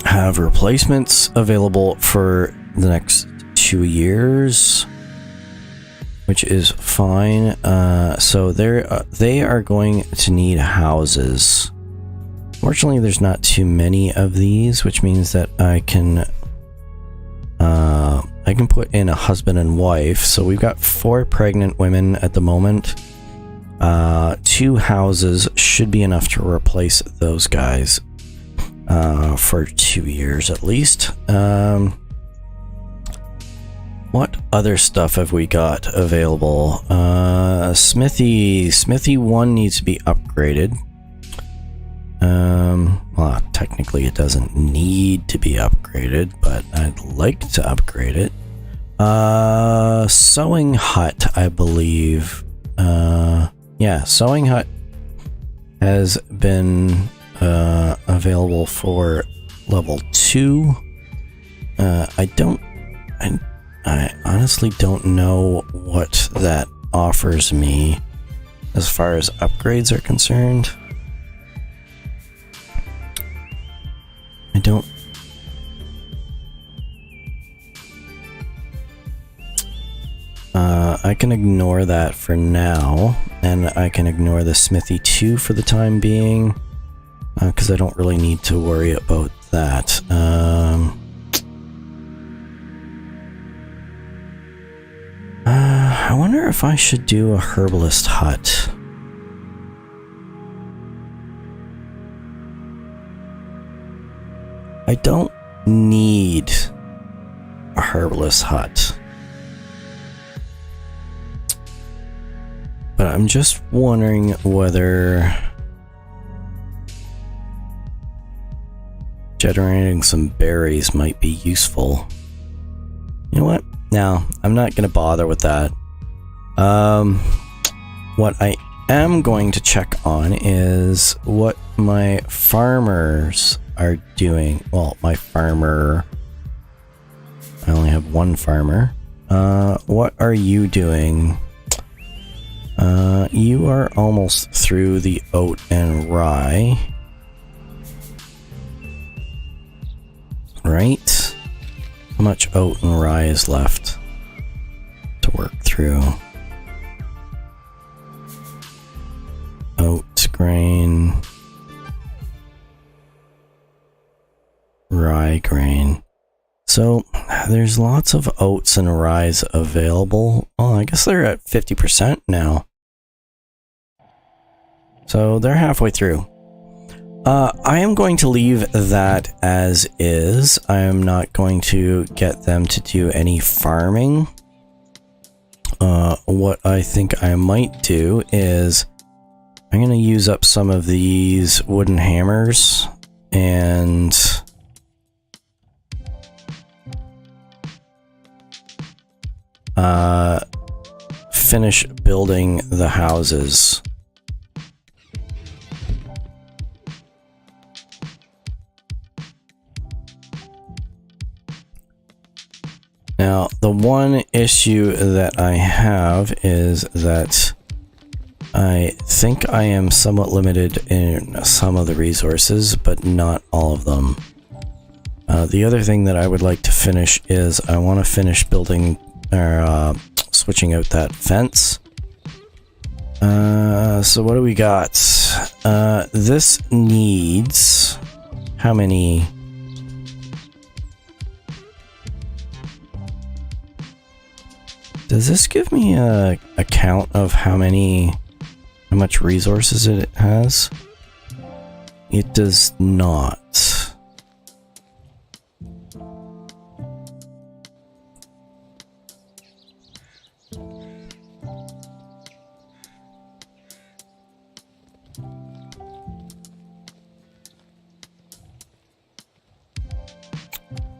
have replacements available for the next 2 years. Which is fine. So they are going to need houses. Fortunately, there's not too many of these, which means that I can put in a husband and wife. So we've got 4 pregnant women at the moment. 2 houses should be enough to replace those guys for 2 years at least. What other stuff have we got available? Smithy 1 needs to be upgraded. Well, technically it doesn't need to be upgraded, but I'd like to upgrade it. Sewing hut, I believe. Yeah, sewing hut has been available for level 2. I honestly don't know what that offers me as far as upgrades are concerned. I can ignore that for now, and I can ignore the Smithy 2 for the time being, because I don't really need to worry about that. I wonder if I should do a herbalist hut. I don't need a herbalist hut. But I'm just wondering whether generating some berries might be useful. You know what? No, I'm not going to bother with that. What I am going to check on is what my farmers are doing. Well, my farmer. I only have one farmer. What are you doing? You are almost through the oat and rye. Right? How much oat and rye is left to work through? Oat grain. Rye grain. So there's lots of oats and rye available. Oh, I guess they're at 50% now. So they're halfway through. I am going to leave that as is. I am not going to get them to do any farming. What I think I might do is I'm going to use up some of these wooden hammers and finish building the houses. Now, the one issue that I have is that I think I am somewhat limited in some of the resources, but not all of them. The other thing that I would like to finish is I want to finish building or switching out that fence. So what do we got? This needs how many? Does this give me a count of how much resources it has? It does not.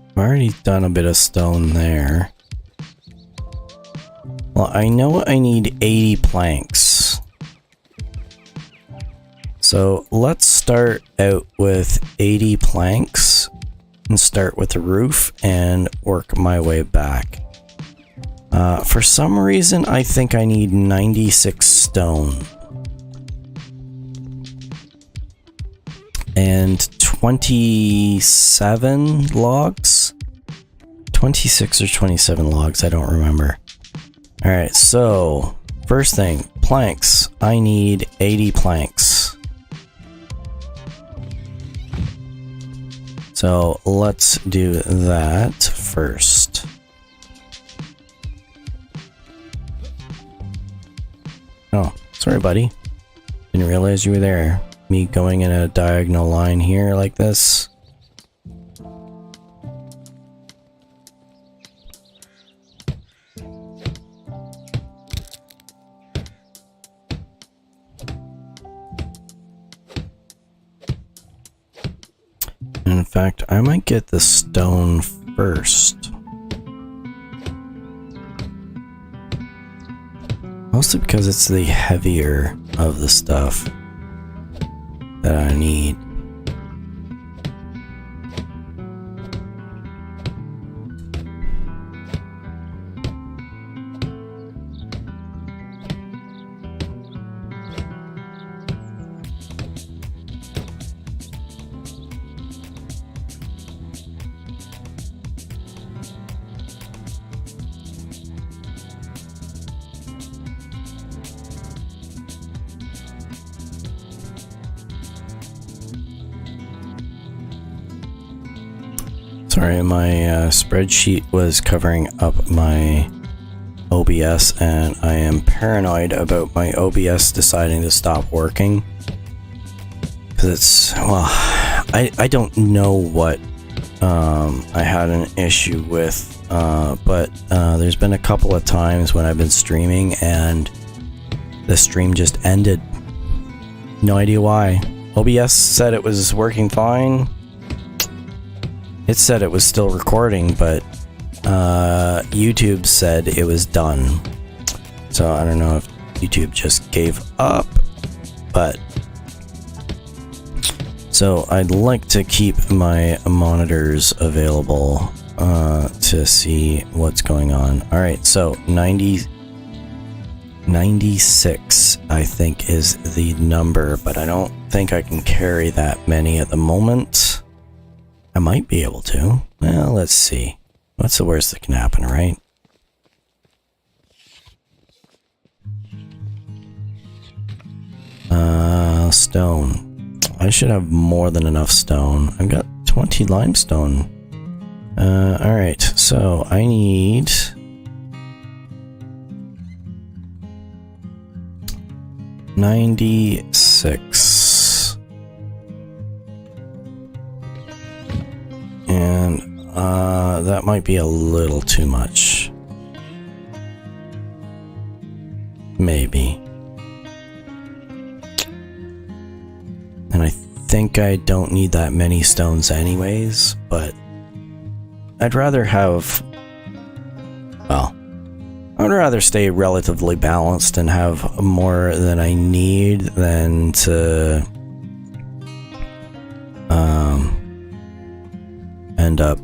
I've already done a bit of stone there. Well, I know I need 80 planks. So let's start out with 80 planks and start with the roof and work my way back. For some reason, I think I need 96 stone. And 27 logs? 26 or 27 logs, I don't remember. Alright, so first thing, planks. I need 80 planks. So let's do that first. Oh, sorry buddy. Didn't realize you were there. Me going in a diagonal line here like this. In fact, I might get the stone first. Mostly because it's the heavier of the stuff that I need. Sorry, my spreadsheet was covering up my OBS, and I am paranoid about my OBS deciding to stop working. Because it's, well, I don't know what I had an issue with, but there's been a couple of times when I've been streaming and the stream just ended. No idea why. OBS said it was working fine. It said it was still recording, but YouTube said it was done. So I don't know if YouTube just gave up, but So I'd like to keep my monitors available to see what's going on. All right, so 96 I think is the number, but I don't think I can carry that many at the moment. I might be able to. Well, let's see. What's the worst that can happen, right? Stone. I should have more than enough stone. I've got 20 limestone. Alright, so I need... $96. And, that might be a little too much. Maybe. And I think I don't need that many stones anyways, but I'd rather have, well, I'd rather stay relatively balanced and have more than I need than to end up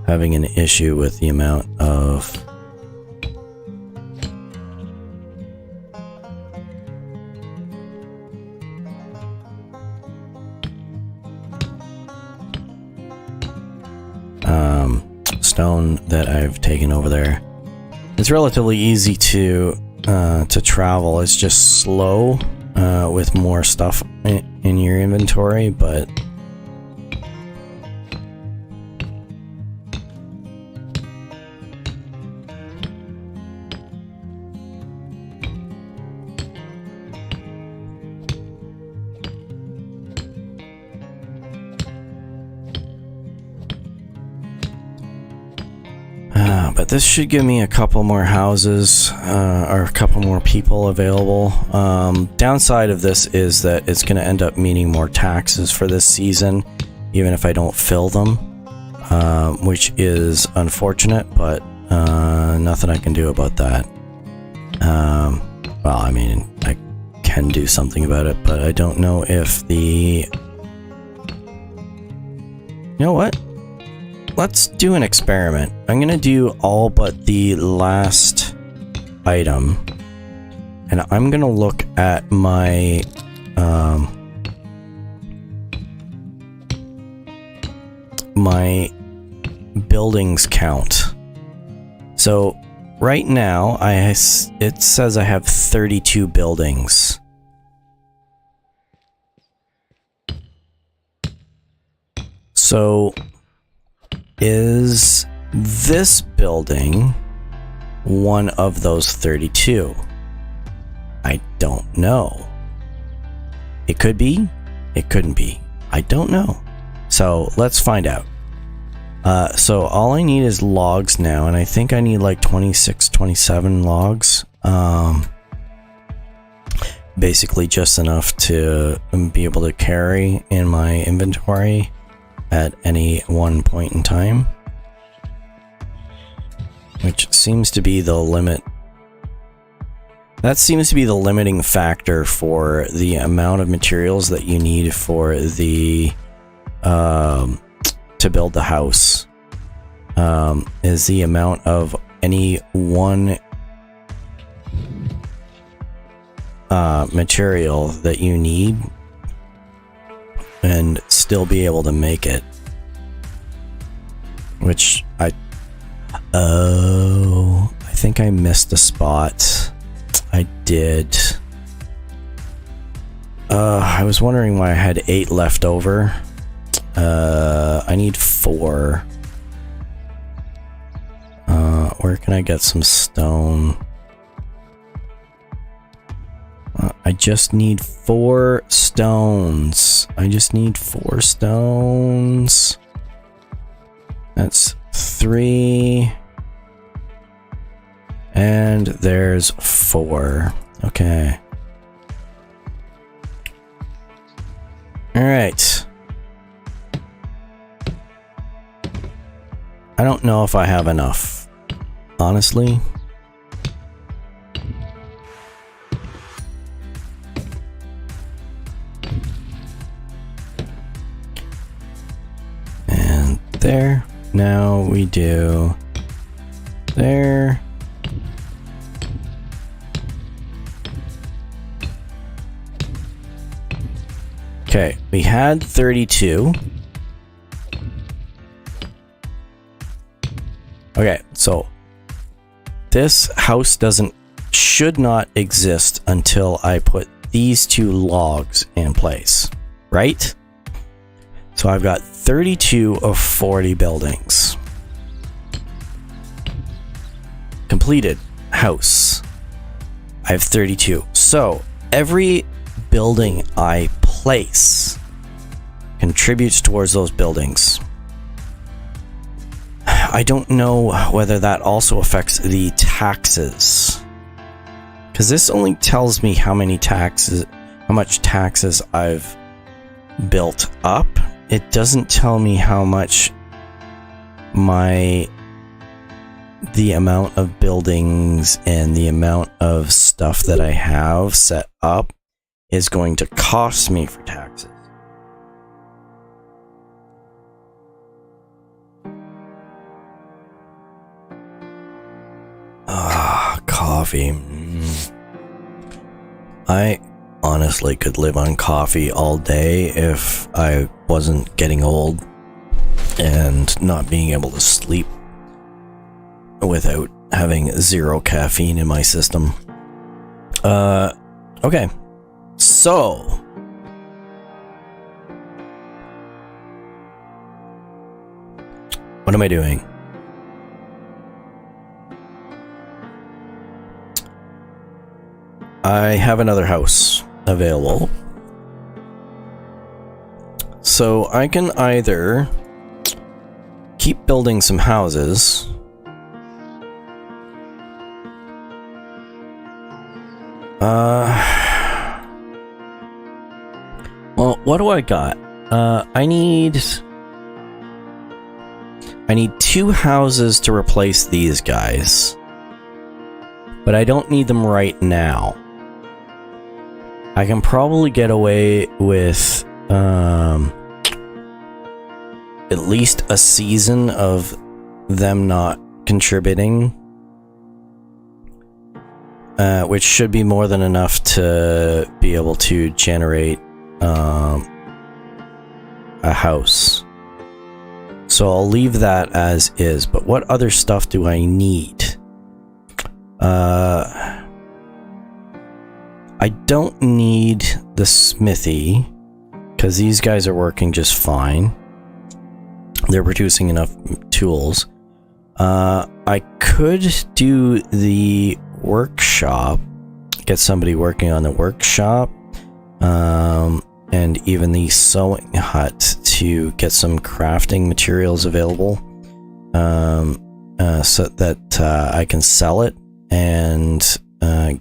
having an issue with the amount of stone that I've taken over there. It's relatively easy to travel. It's just slow with more stuff in your inventory, but this should give me a couple more houses, or a couple more people available. Downside of this is that it's going to end up meaning more taxes for this season, even if I don't fill them, which is unfortunate, but nothing I can do about that. Well, I mean, I can do something about it, but I don't know if the... You know what? Let's do an experiment. I'm gonna do all but the last item, and I'm gonna look at my my buildings count. So right now it says I have 32 buildings. So is this building one of those 32? I don't know. It could be. It couldn't be. I don't know. So let's find out. So all I need is logs now, and I think I need like 26, 27 logs. Basically just enough to be able to carry in my inventory at any one point in time, which seems to be the limit. That seems to be the limiting factor for the amount of materials that you need for the to build the house, is the amount of any one material that you need and still be able to make it. Which I think I missed a spot. I did. I was wondering why I had 8 left over. I need 4. Where can I get some stone? I just need 4 stones. I just need 4 stones. That's 3. And there's 4. Okay. Alright. I don't know if I have enough, honestly. there. Now we do there. Okay, we had 32. Okay, so this house should not exist until I put these 2 logs in place, right? So I've got 32 of 40 buildings. Completed house. I have 32. So every building I place contributes towards those buildings. I don't know whether that also affects the taxes, because this only tells me how much taxes I've built up. It doesn't tell me how much the amount of buildings and the amount of stuff that I have set up is going to cost me for taxes. Coffee. I honestly could live on coffee all day if I wasn't getting old and not being able to sleep without having 0 caffeine in my system. Okay. So, what am I doing? I have another house available. So I can either keep building some houses, well, what do I got? I need 2 houses to replace these guys, but I don't need them right now. I can probably get away with at least a season of them not contributing, which should be more than enough to be able to generate a house. So I'll leave that as is, but what other stuff do I need? I don't need the smithy, because these guys are working just fine. They're producing enough tools. I could do the workshop, get somebody working on the workshop, and even the sewing hut to get some crafting materials available, so that I can sell it and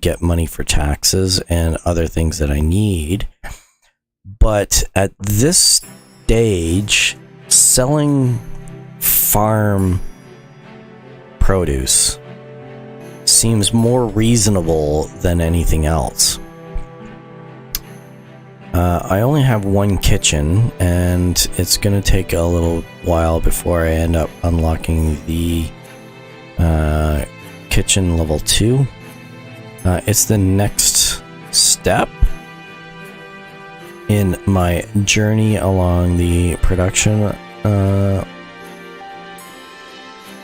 get money for taxes and other things that I need. But at this stage, selling farm produce seems more reasonable than anything else. I only have 1 kitchen, and it's going to take a little while before I end up unlocking the kitchen level 2. It's the next step in my journey along the production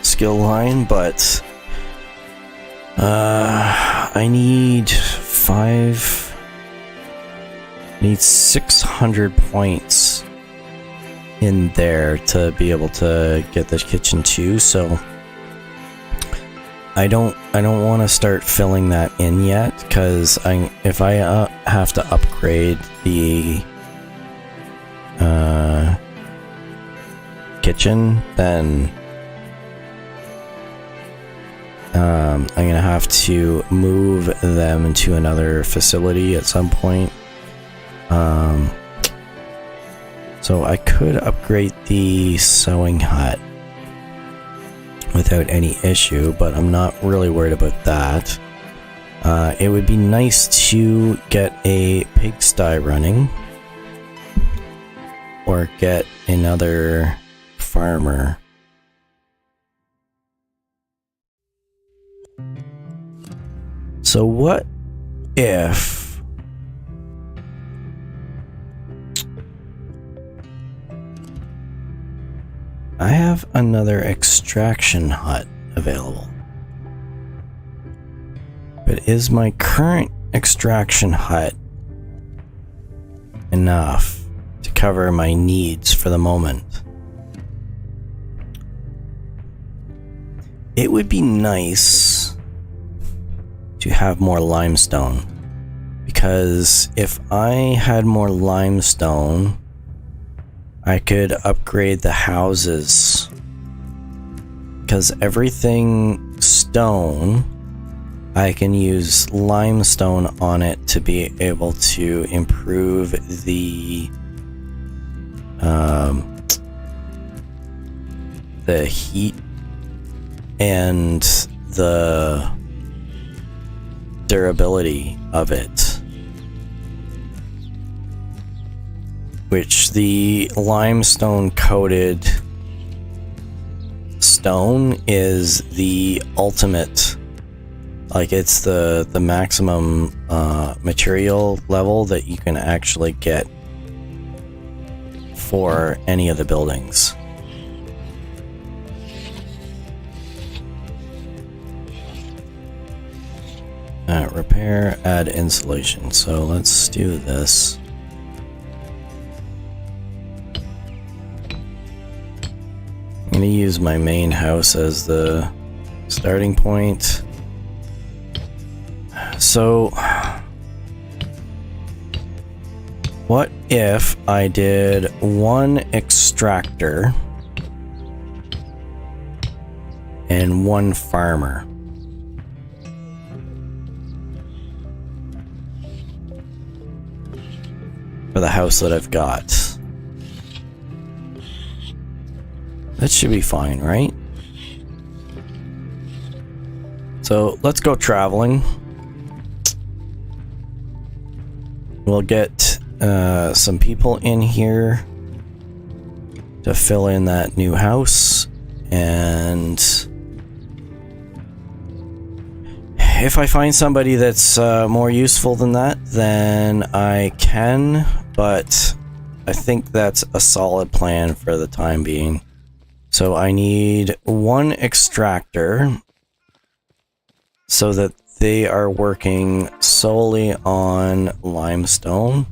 skill line, but I need 600 points in there to be able to get the kitchen 2, so I don't want to start filling that in yet, because if I have to upgrade the kitchen, then I'm gonna have to move them to another facility at some point. So I could upgrade the sewing hut without any issue, but I'm not really worried about that. It would be nice to get a pigsty running, or get another farmer. So what if I have another extraction hut available? But is my current extraction hut enough to cover my needs for the moment? It would be nice to have more limestone, because if I had more limestone, I could upgrade the houses, because everything stone, I can use limestone on it to be able to improve the heat and the durability of it, which the limestone coated stone is the ultimate, like it's the maximum material level that you can actually get for any of the buildings. Repair, add insulation. So let's do this. I'm going to use my main house as the starting point. So, what if I did one extractor and one farmer? For the house that I've got. That should be fine, right? So let's go traveling. We'll get some people in here to fill in that new house, and if I find somebody that's more useful than that, then I can, but I think that's a solid plan for the time being. So I need one extractor so that they are working solely on limestone.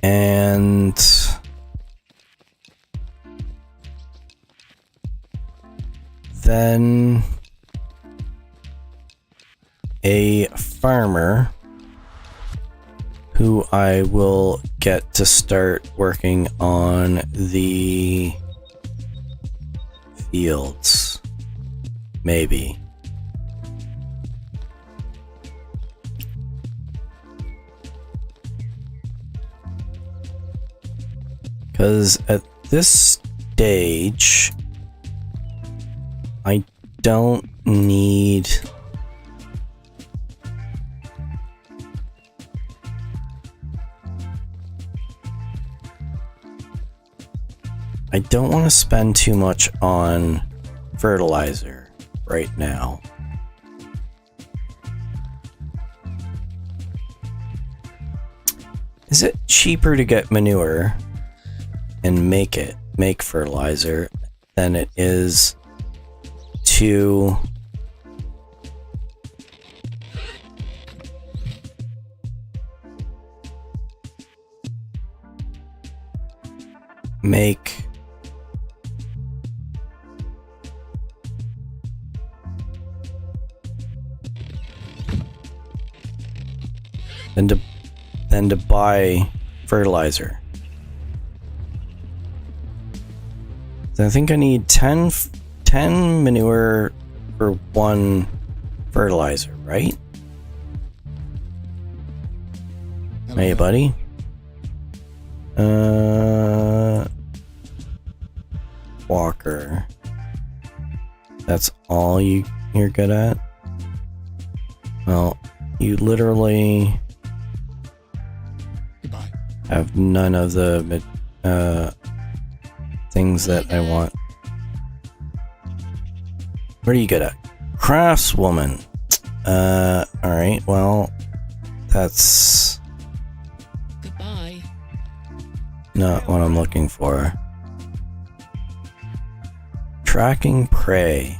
And then a farmer who I will get to start working on the fields, maybe. Because at this stage, I don't need I don't want to spend too much on fertilizer right now. Is it cheaper to get manure and make fertilizer than it is to make than to buy fertilizer? So I think I need 10 manure for one fertilizer, right? Hello. Hey, buddy. Walker. That's all you're good at? Well, you literally Goodbye. have none of the things that I want. What are you good at? Craftswoman. Alright, well, that's Goodbye. not what I'm looking for. Tracking prey.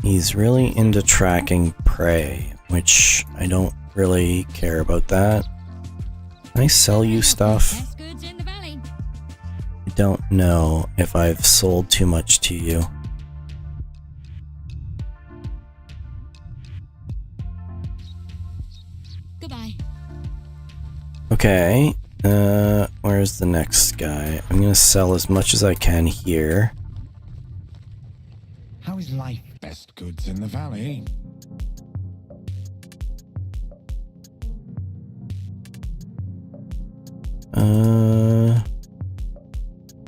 He's really into tracking prey, which I don't really care about that. Can I sell you stuff? Best goods in the valley. I don't know if I've sold too much to you. Goodbye. Okay, where's the next guy? I'm gonna sell as much as I can here. How is life? Best goods in the valley.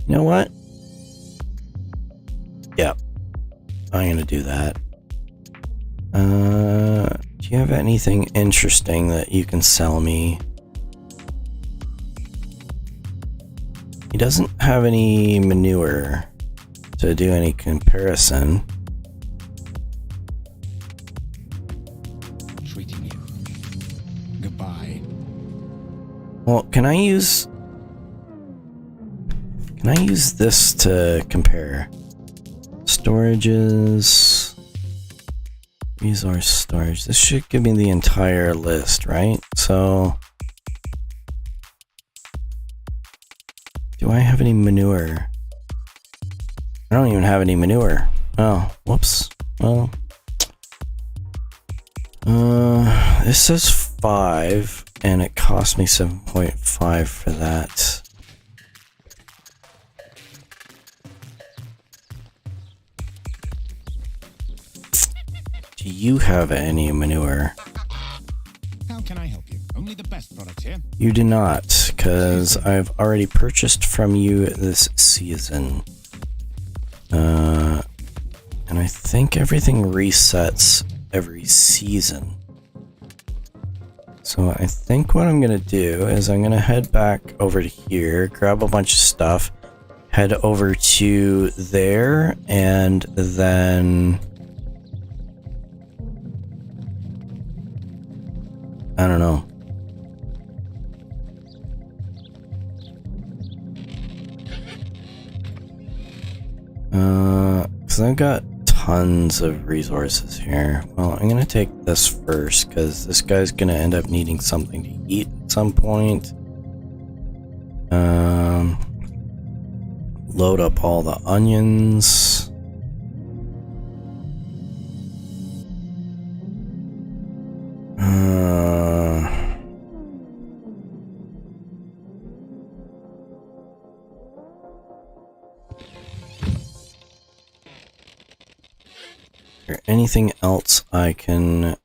You know what? Yep. I'm gonna do that. Do you have anything interesting that you can sell me? He doesn't have any manure to do any comparison. Treating you. Goodbye. Well, can I use this to compare? Storages, resource storage. This should give me the entire list, right? So, do I have any manure? I don't even have any manure. Oh, whoops. Well, this says 5, and it cost me 7.5 for that. Do you have any manure? How can I help you? Only the best products here. You do not, because I've already purchased from you this season. And I think everything resets every season. So I think what I'm gonna do is I'm gonna head back over to here, grab a bunch of stuff, head over to there, and then I don't know. Because I've got tons of resources here. Well, I'm gonna take this first, because this guy's gonna end up needing something to eat at some point. Load up all the onions. Is there anything else I can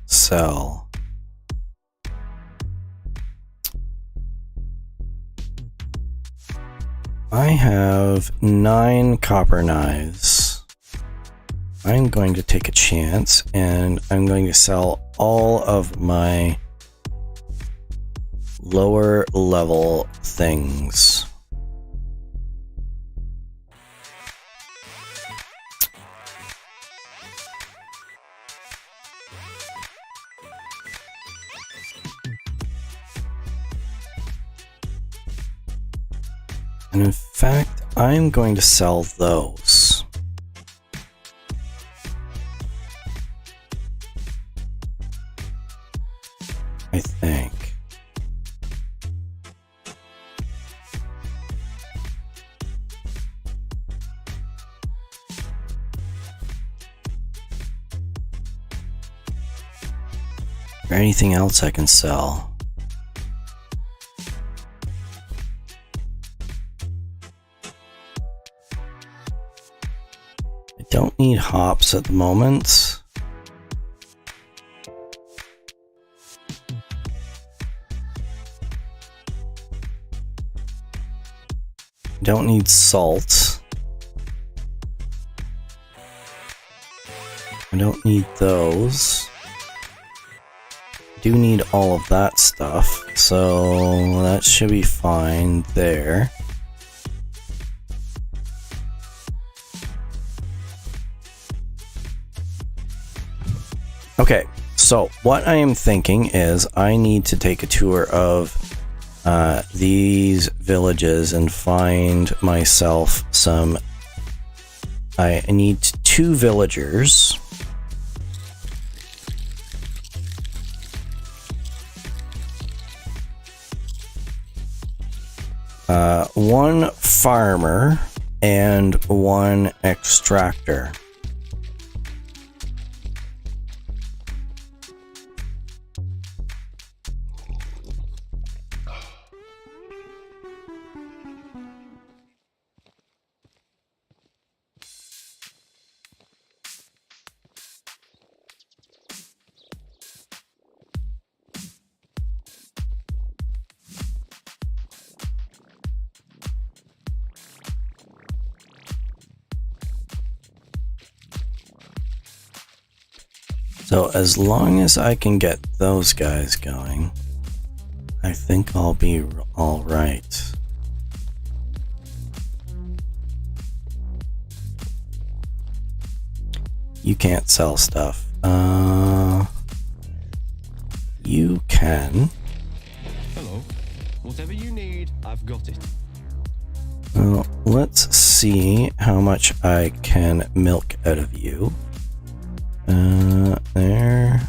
sell? I have 9 copper knives. I'm going to take a chance and I'm going to sell all of my lower level things. And in fact, I'm going to sell those. I think. Is there anything else I can sell? I don't need hops at the moment. Don't need salt. I don't need those. Do need all of that stuff, so that should be fine there. Okay, so what I am thinking is I need to take a tour of these villages and find myself some... I need 2 villagers. One farmer and 1 extractor. So as long as I can get those guys going, I think I'll be all right. You can't sell stuff. You can. Hello. Whatever you need, I've got it. Well, let's see how much I can milk out of you. There.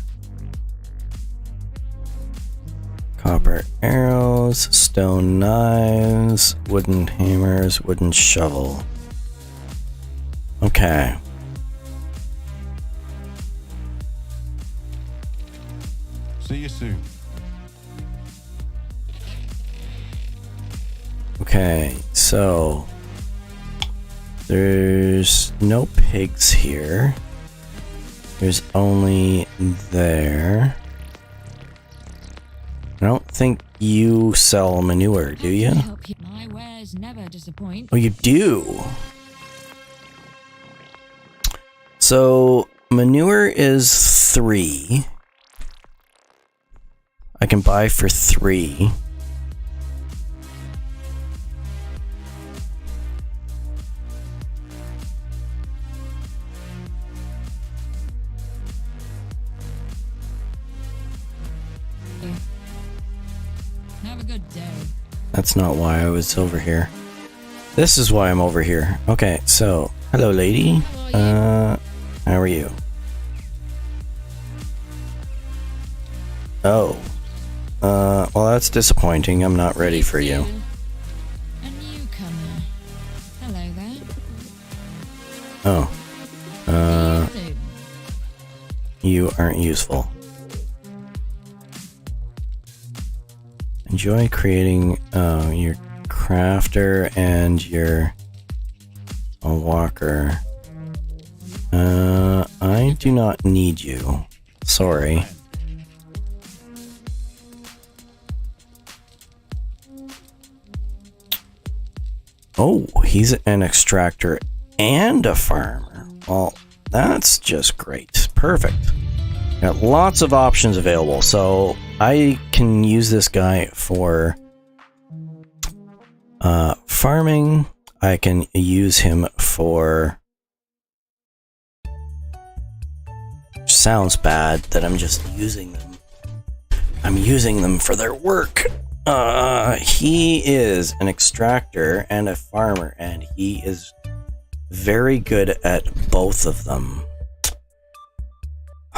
Copper arrows, stone knives, wooden hammers, wooden shovel. Okay. See you soon. Okay, so there's no pigs here. There's only there. I don't think you sell manure, do you? Help you. My wares never disappoint. Oh, you do. So manure is 3. I can buy for 3. Have a good day. That's not why I was over here. This is why I'm over here. Okay, so hello, lady. How are you? Oh. Well, that's disappointing. I'm not ready for you. A newcomer. Hello there. Oh. See you soon. You aren't useful. Enjoy creating your crafter and your walker. I do not need you. Sorry. Oh, he's an extractor and a farmer. Well, that's just great. Perfect. Got lots of options available, so I can use this guy for farming. I can use him for... Sounds bad that I'm just using them. I'm using them for their work. He is an extractor and a farmer, and he is very good at both of them.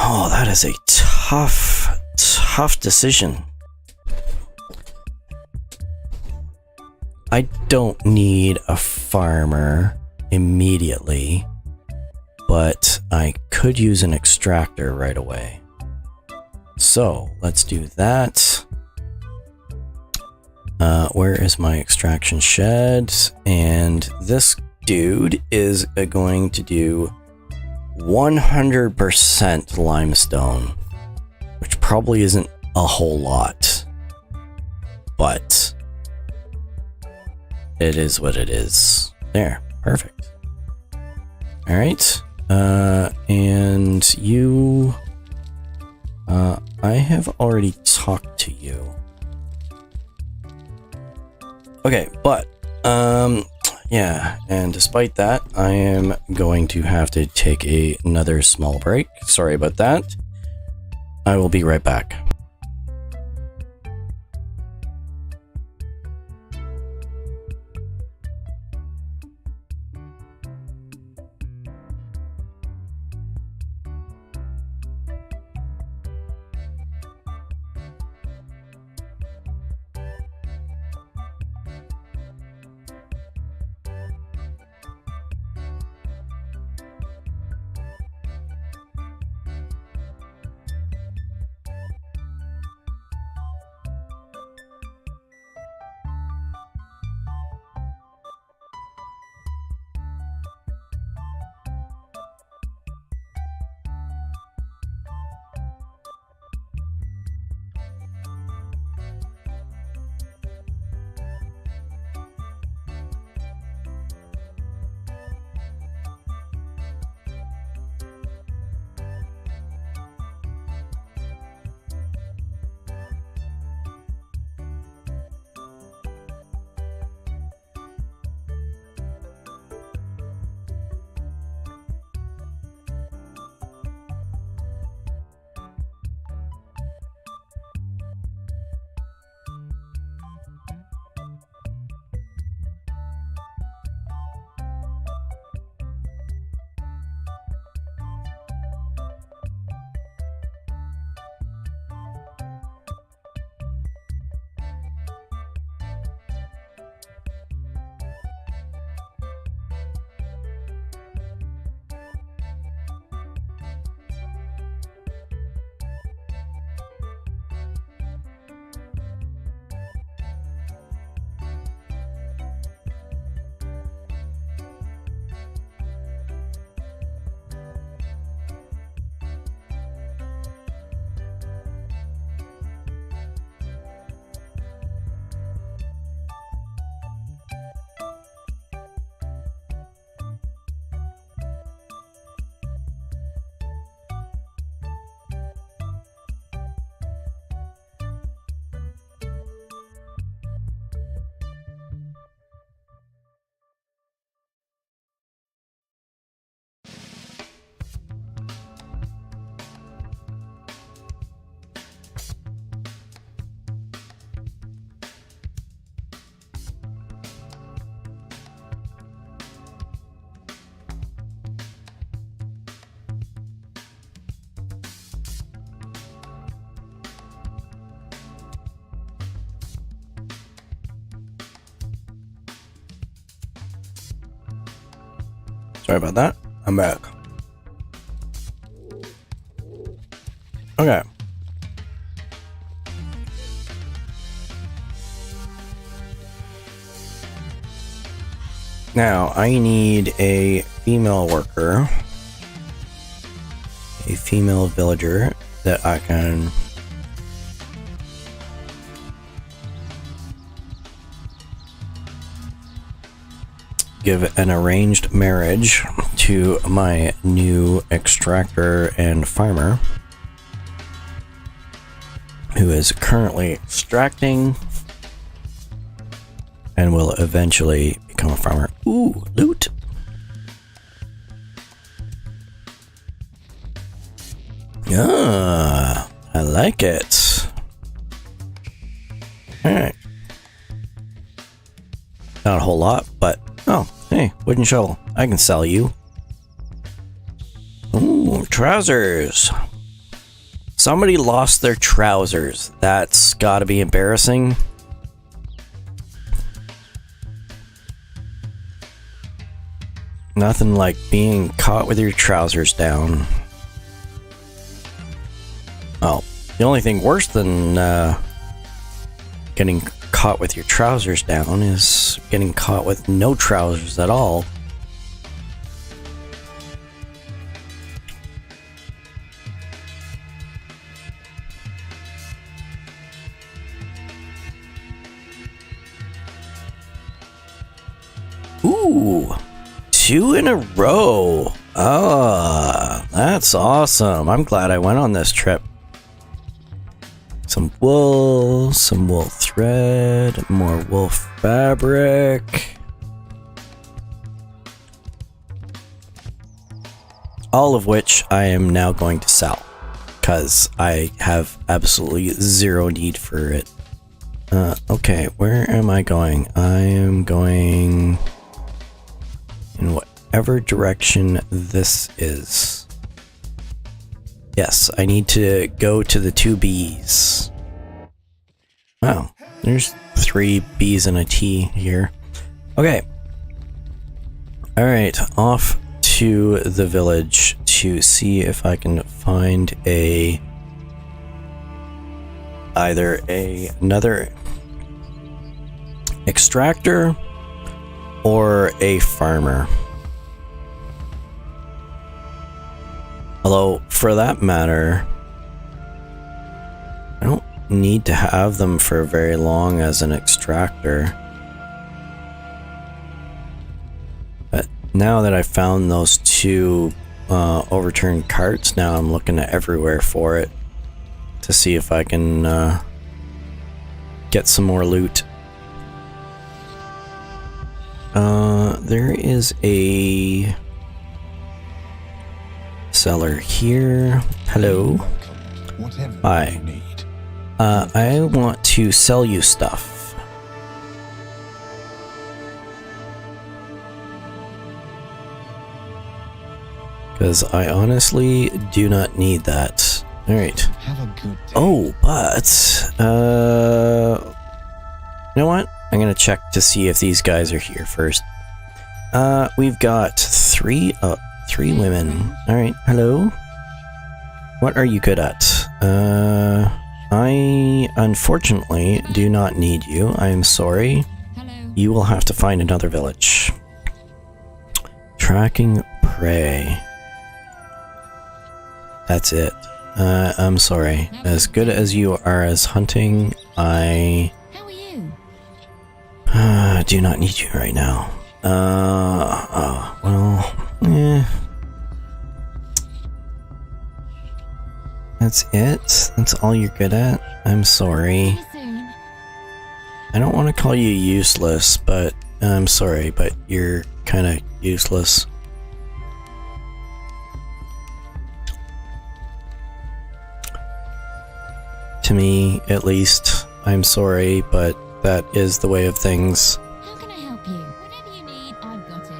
Oh, that is a tough decision. I don't need a farmer immediately, but I could use an extractor right away. So let's do that. Where is my extraction shed? And this dude is going to do 100% limestone, which probably isn't a whole lot, but it is what it is. There, perfect. All right, And you... I have already talked to you. Okay, but, yeah, and despite that, I am going to have to take another small break. Sorry about that. I will be right back. Sorry about that. I'm back. Okay. Now, I need a female worker, a female villager that I can give an arranged marriage to my new extractor and farmer, who is currently extracting and will eventually become a farmer. Ooh, loot. Ah, I like it. Alright. Not a whole lot, but oh, hey, wooden shovel. I can sell you. Ooh, trousers. Somebody lost their trousers. That's gotta be embarrassing. Nothing like being caught with your trousers down. Oh, the only thing worse than getting caught with your trousers down is getting caught with no trousers at all. Ooh, 2 in a row. Oh, that's awesome. I'm glad I went on this trip. Some wool thread, more wool fabric. All of which I am now going to sell, because I have absolutely zero need for it. Okay, where am I going? I am going in whatever direction this is. Yes, I need to go to the 2 B's. Wow, there's 3 B's and a T here. Okay. Alright, off to the village to see if I can find either another extractor or a farmer. Although, for that matter, I don't need to have them for very long as an extractor. But now that I've found those 2 overturned carts, now I'm looking everywhere for it to see if I can get some more loot. There is a seller here. Hello. Whatever Hi. you need. I want to sell you stuff. Because I honestly do not need that. Alright. Have a good day. Oh, but you know what? I'm gonna check to see if these guys are here first. We've got 3 women. Alright, hello. What are you good at? I unfortunately do not need you. I am sorry. Hello. You will have to find another village. Tracking prey. That's it. I'm sorry. As good as you are as hunting, I How are you? do not need you right now. Well, That's it? That's all you're good at? I'm sorry. See you soon. I don't want to call you useless, but I'm sorry, but you're kind of useless. To me, at least. I'm sorry, but that is the way of things. How can I help you? Whatever you need, I've got it.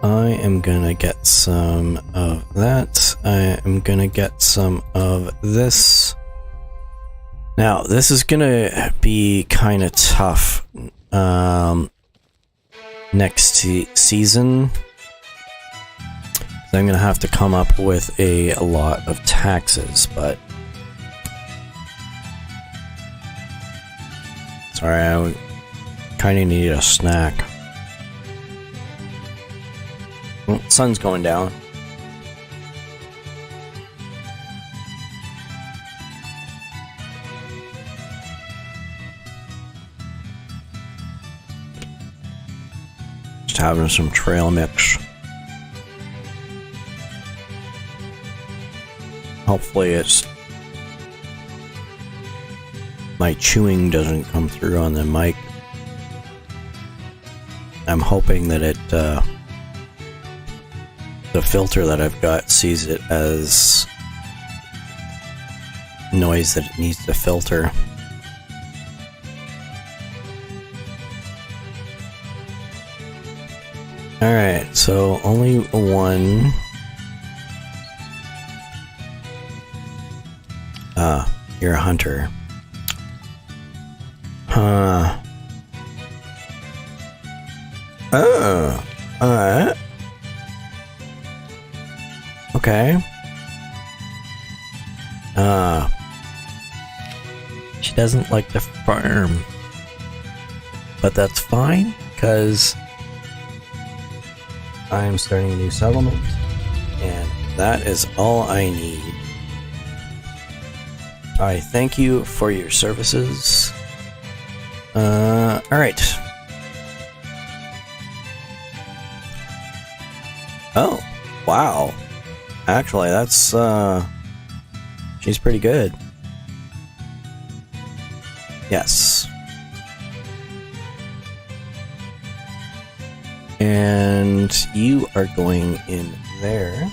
I am gonna get some of that. I am gonna get some of this. Now, this is gonna be kind of tough next season. I'm gonna have to come up with a lot of taxes, but sorry, I kind of need a snack. Well, sun's going down. Just having some trail mix. Hopefully my chewing doesn't come through on the mic. I'm hoping that the filter that I've got sees it as noise that it needs to filter. Alright, so only one. You're a hunter. Huh. Oh, alright. Okay. She doesn't like the farm. But that's fine, because I'm starting a new settlement, and that is all I need. I thank you for your services. Alright. Oh, wow. Actually, that's, she's pretty good. Yes. And you are going in there.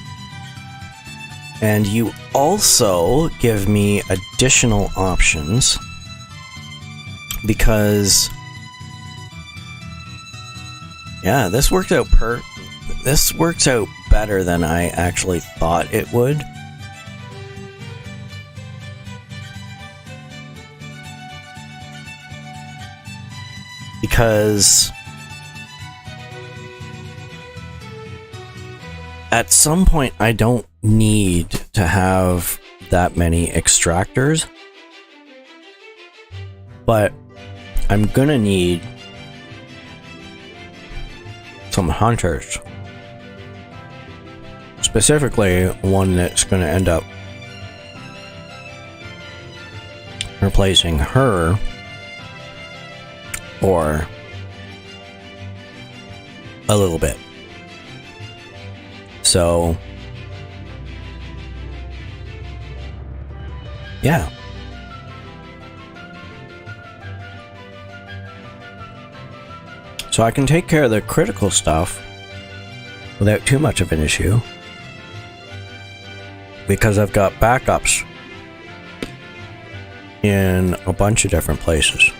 And you also give me additional options because, yeah, this works out better than I actually thought it would. Because at some point I don't need to have that many extractors, but I'm gonna need some hunters. Specifically, one that's gonna end up replacing her or a little bit. So, yeah. So I can take care of the critical stuff without too much of an issue because I've got backups in a bunch of different places.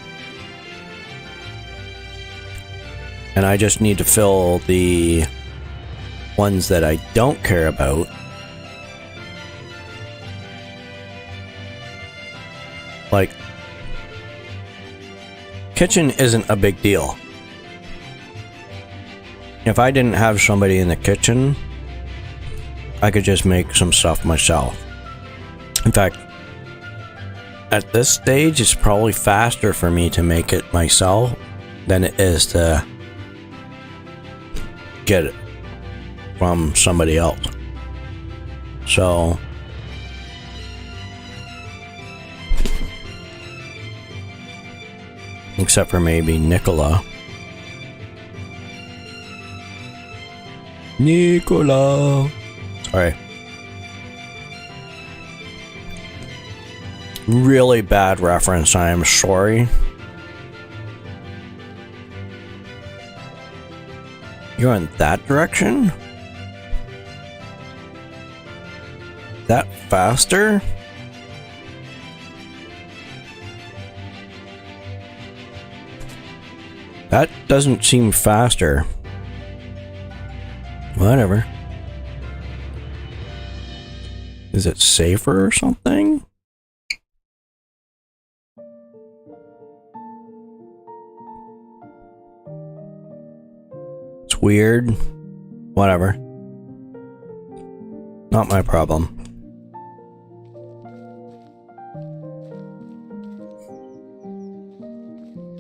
And I just need to fill the ones that I don't care about. Like, kitchen isn't a big deal. If I didn't have somebody in the kitchen, I could just make some stuff myself. In fact, at this stage, it's probably faster for me to make it myself than it is to get it from somebody else. So, except for maybe Nicola. Sorry. Really bad reference, I am sorry. You're in that direction? That faster? That doesn't seem faster. Whatever. Is it safer or something? It's weird. Whatever. Not my problem.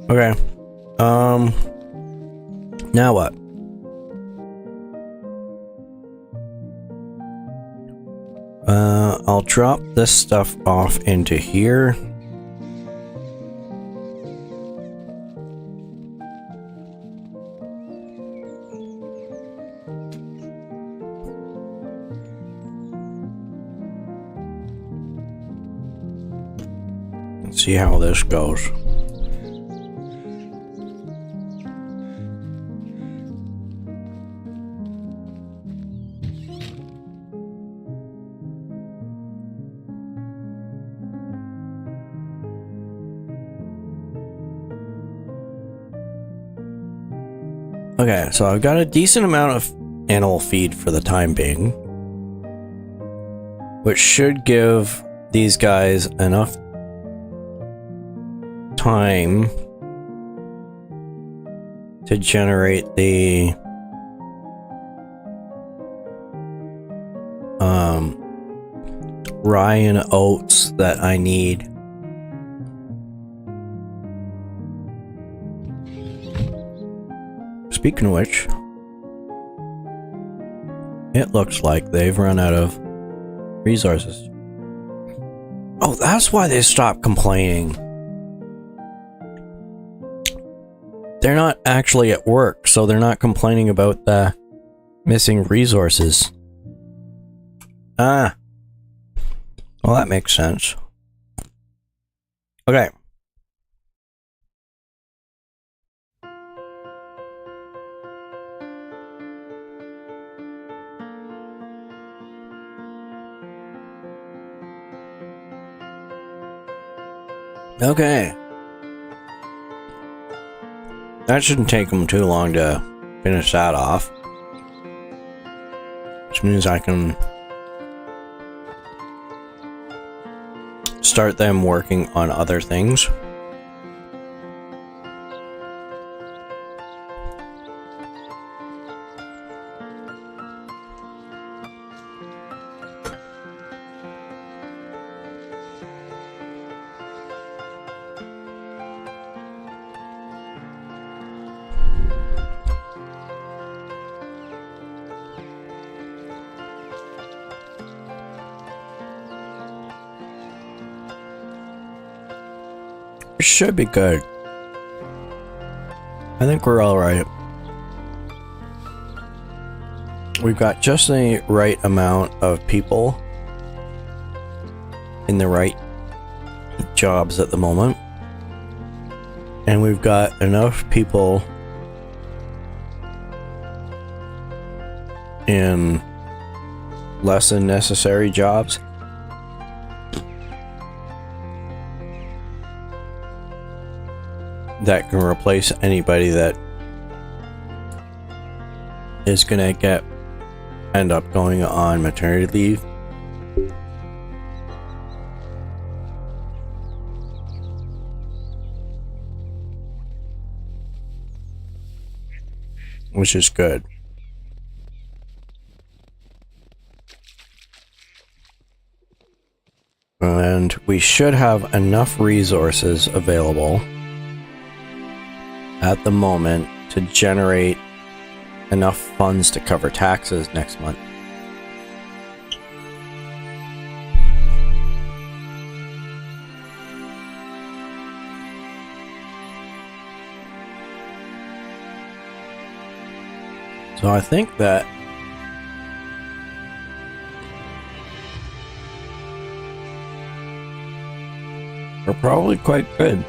Okay. Now what? I'll drop this stuff off into here. Let's see how this goes. Okay, so I've got a decent amount of animal feed for the time being, which should give these guys enough time to generate the rye and oats that I need. Speaking of which, it looks like they've run out of resources. Oh, that's why they stopped complaining. They're not actually at work, so they're not complaining about the Missing resources. Ah. Well, that makes sense. Okay. Okay. That shouldn't take them too long to finish that off. Which means I can start them working on other things. Should be good. I think we're all right. We've got just the right amount of people in the right jobs at the moment. And we've got enough people in less than necessary jobs that can replace anybody that is gonna end up going on maternity leave. Which is good. And we should have enough resources available at the moment to generate enough funds to cover taxes next month. So I think that we're probably quite good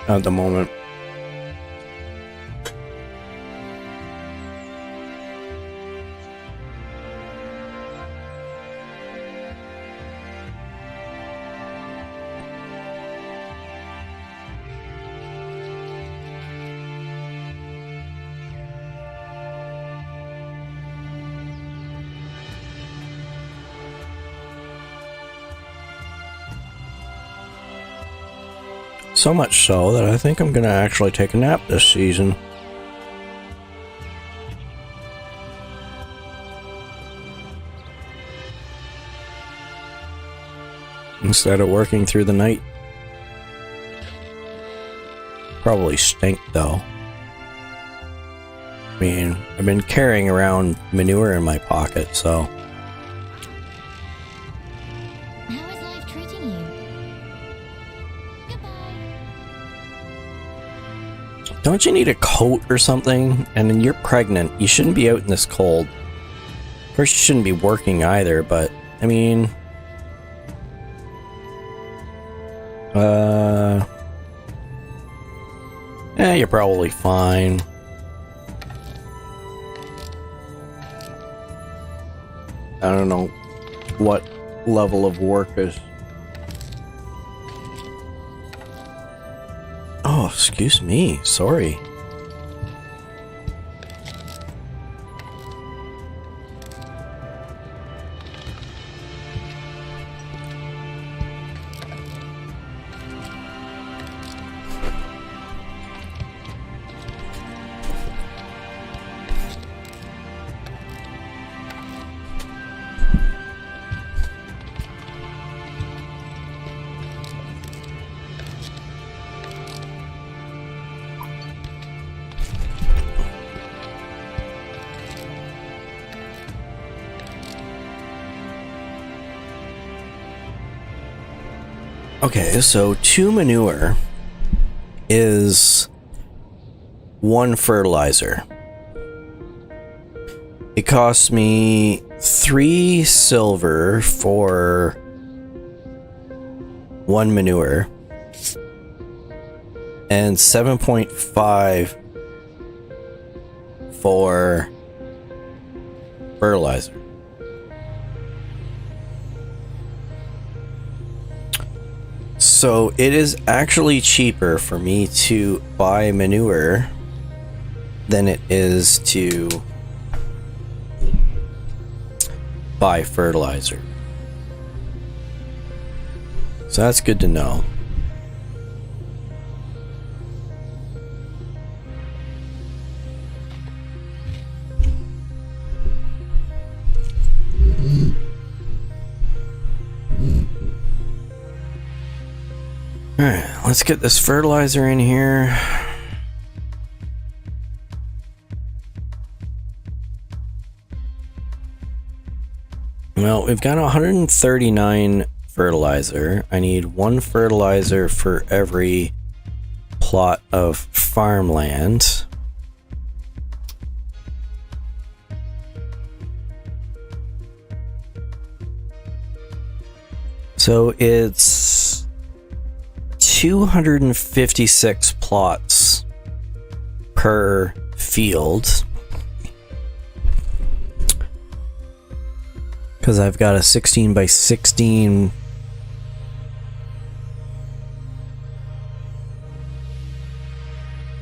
at the moment. So much so that I think I'm gonna actually take a nap this season. Instead of working through the night. Probably stink though. I mean, I've been carrying around manure in my pocket, so. How is life treating you? Goodbye. Don't you need a coat or something? And then you're pregnant. You shouldn't be out in this cold. Of course, you shouldn't be working either, but, I mean... you're probably fine. I don't know what level of work is... Oh, excuse me. Sorry. Okay, so 2 manure is 1 fertilizer. it costs me 3 silver for 1 manure and 7.5 for fertilizer. So it is actually cheaper for me to buy manure than it is to buy fertilizer. So that's good to know. Alright, let's get this fertilizer in here. Well, we've got 139 fertilizer. I need 1 fertilizer for every plot of farmland. So it's 256 plots per field. Because I've got a 16 by 16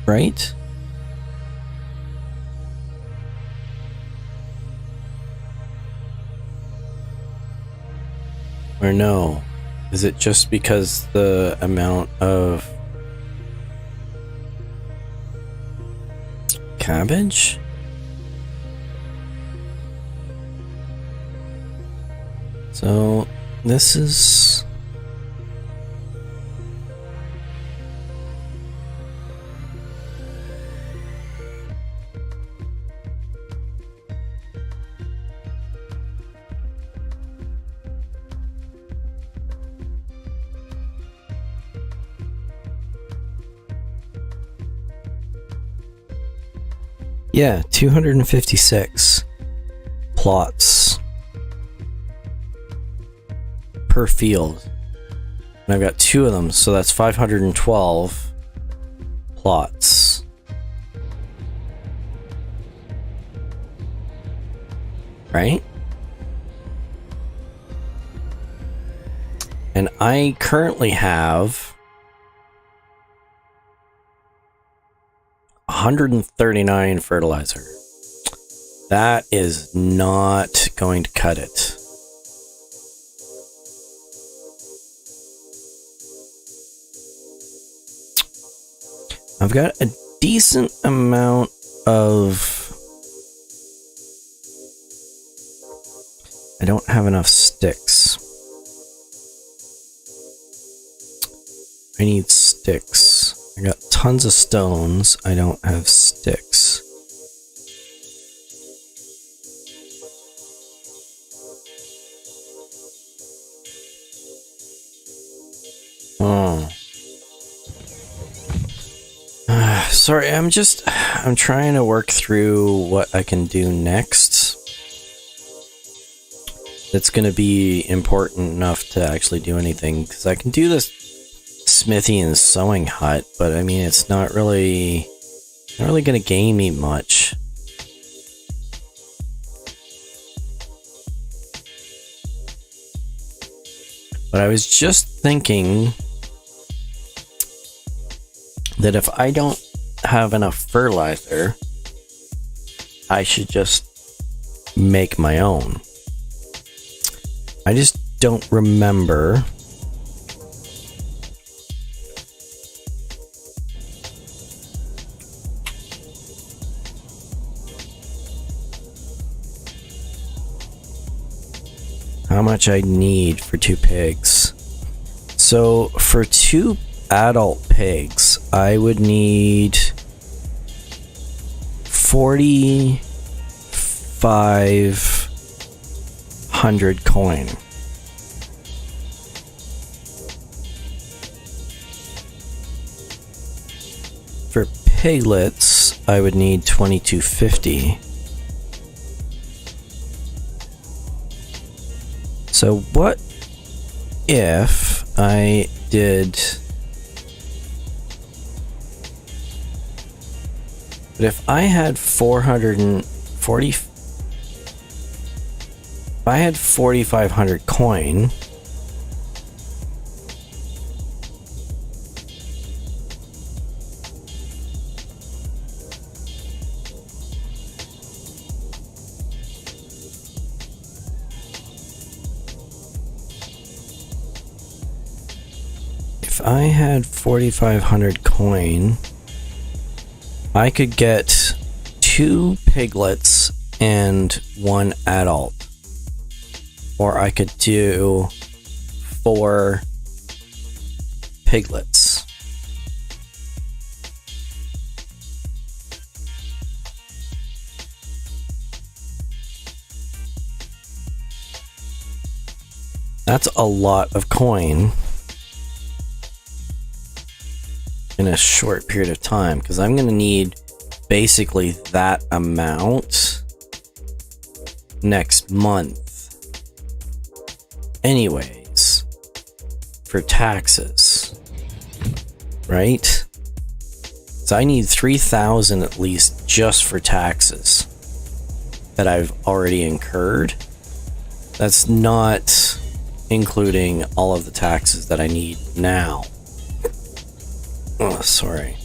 right? Or no? Is it just because the amount of cabbage? So this is yeah, 256 plots per field. And I've got 2 of them, so that's 512 plots. Right? And I currently have 139 fertilizer. That is not going to cut it. I've got a decent amount of... I don't have enough sticks. I need sticks. I got tons of stones. I don't have sticks. Oh. Sorry, I'm trying to work through what I can do next. That's going to be important enough to actually do anything, because I can do this smithy and sewing hut, but I mean, it's not really going to gain me much. But I was just thinking that if I don't have enough fertilizer, I should just make my own. I just don't remember how much I need for 2 pigs. So for 2 adult pigs, I would need 4,500 coin. For piglets, I would need 2,250. So what if I did... But if I had 440... If I had 4,500 coin... If I had 4,500 coin, I could get 2 piglets and 1 adult. Or I could do 4 piglets. That's a lot of coin in a short period of time, because I'm going to need basically that amount next month anyways for taxes, right? So I need 3,000 at least just for taxes that I've already incurred. That's not including all of the taxes that I need now. Oh, sorry.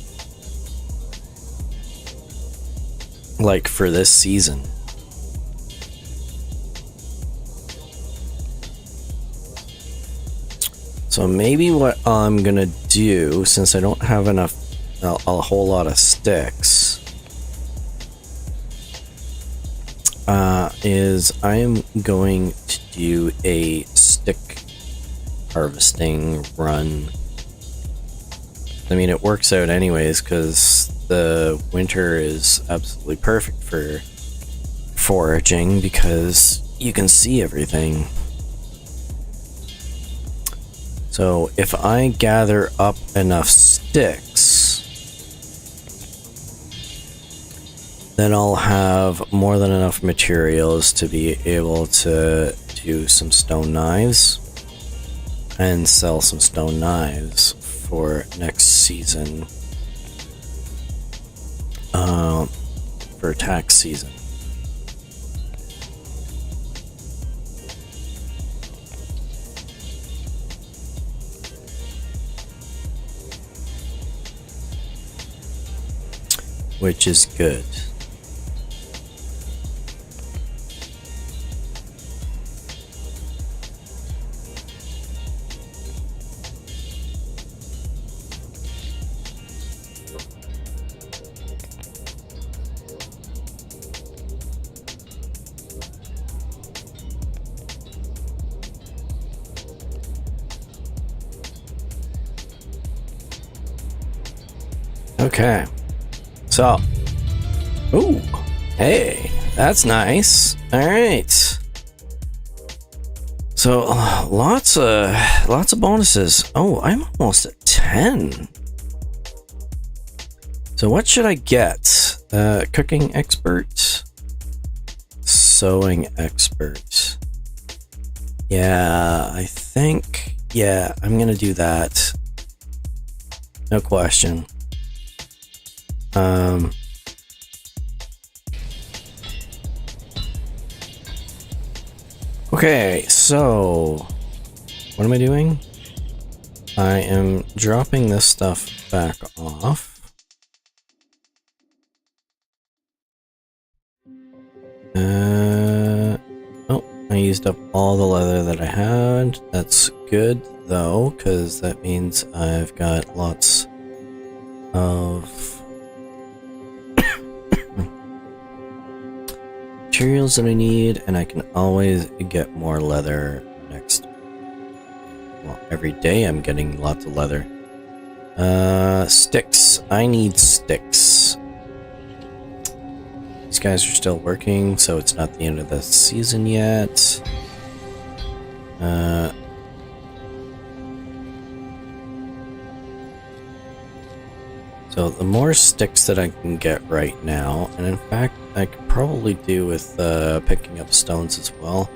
Like for this season. So maybe what I'm gonna do, since I don't have enough, a whole lot of sticks, is I am going to do a stick harvesting run. I mean, it works out anyways, because the winter is absolutely perfect for foraging, because you can see everything. So if I gather up enough sticks, then I'll have more than enough materials to be able to do some stone knives and sell some stone knives for next season, for tax season. Which is good. Okay. So, ooh, hey, that's nice. All right. So, lots of bonuses. Oh, I'm almost at 10. So, what should I get? Cooking expert, sewing expert. Yeah, I think. Yeah, I'm gonna do that. No question. Okay, so what am I doing? I am dropping this stuff back off. Oh, I used up all the leather that I had. That's good though, because that means I've got lots of materials that I need, and I can always get more leather next. Well, every day I'm getting lots of leather. Sticks. I need sticks. These guys are still working, so it's not the end of the season yet. So the more sticks that I can get right now, and in fact I could probably do with picking up stones as well.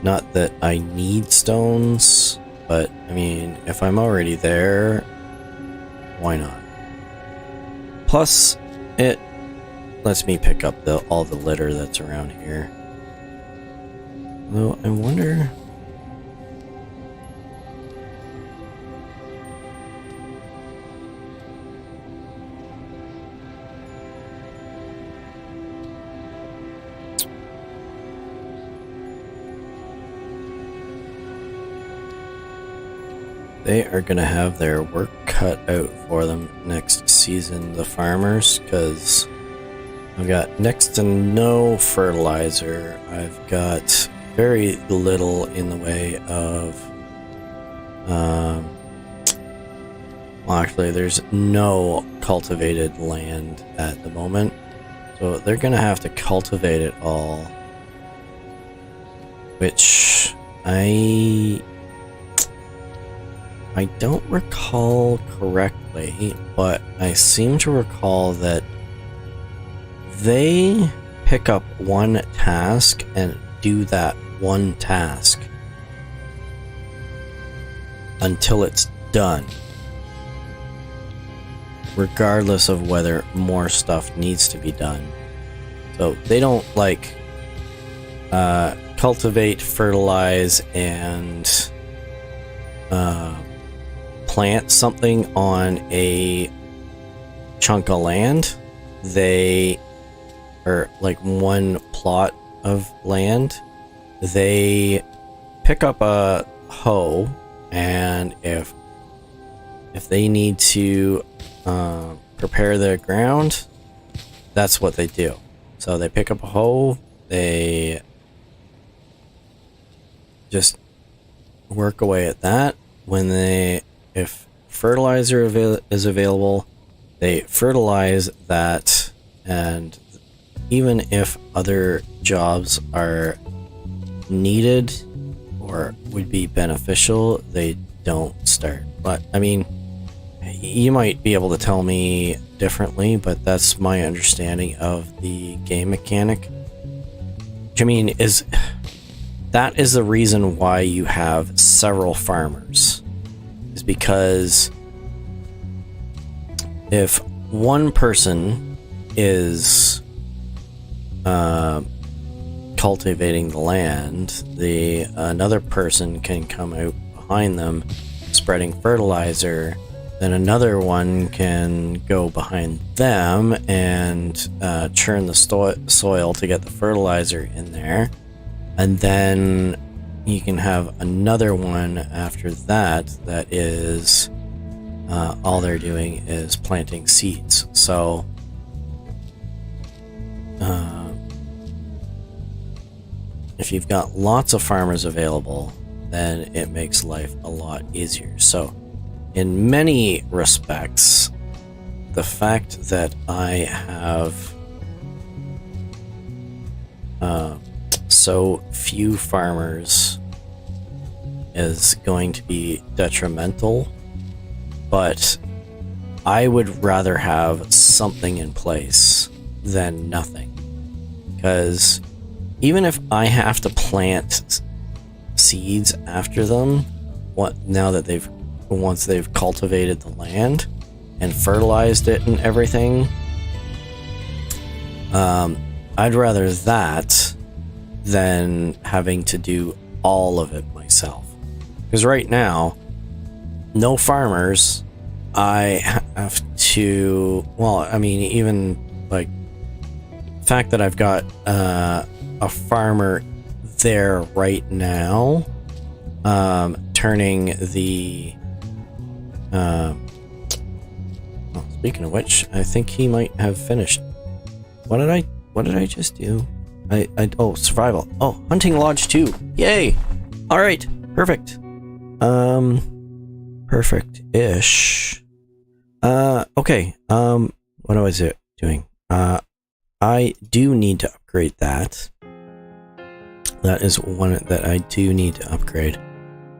Not that I need stones, but I mean, if I'm already there, why not? Plus, it lets me pick up all the litter that's around here. Though I wonder. They are going to have their work cut out for them next season, the farmers, because I've got next to no fertilizer. I've got very little in the way of... well, actually, there's no cultivated land at the moment, so they're going to have to cultivate it all, which I don't recall correctly, but I seem to recall that they pick up one task and do that one task until it's done, regardless of whether more stuff needs to be done. So they don't like cultivate, fertilize, and plant something on a chunk of land. They are like one plot of land. They pick up a hoe, and if they need to prepare the ground, that's what they do. So they pick up a hoe, they just work away at that. If fertilizer is available, they fertilize that, and even if other jobs are needed or would be beneficial, they don't start. But I mean, you might be able to tell me differently, but that's my understanding of the game mechanic. Which, I mean, that is the reason why you have several farmers, is because if one person is cultivating the land, another person can come out behind them spreading fertilizer, then another one can go behind them and churn the soil to get the fertilizer in there, and then you can have another one after that is all they're doing is planting seeds. So if you've got lots of farmers available, then it makes life a lot easier. So in many respects, the fact that I have so few farmers is going to be detrimental, but I would rather have something in place than nothing. Because even if I have to plant seeds after them, once they've cultivated the land and fertilized it and everything, I'd rather that than having to do all of it myself. Because right now, no farmers, I have to, well, I mean, even like the fact that I've got a farmer there right now, turning the well, speaking of which, I think he might have finished. What did I just do? Oh, survival. Oh, hunting lodge 2. Yay! All right, perfect. Perfect-ish. Okay. What was it doing? I do need to upgrade that. That is one that I do need to upgrade.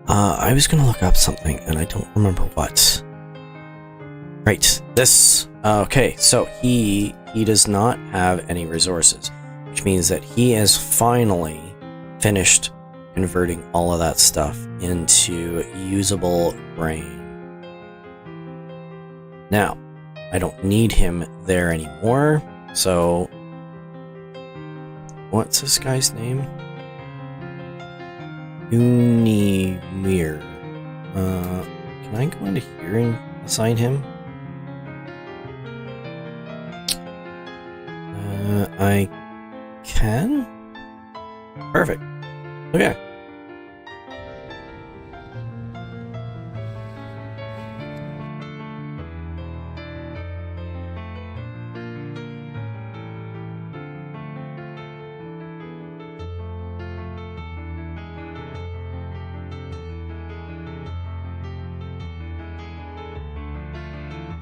I was gonna look up something and I don't remember what. Right, this. Okay, so he does not have any resources, which means that he has finally finished converting all of that stuff into usable grain. Now, I don't need him there anymore, so what's this guy's name? Unimir. Can I go into here and assign him? I can? Perfect. Okay.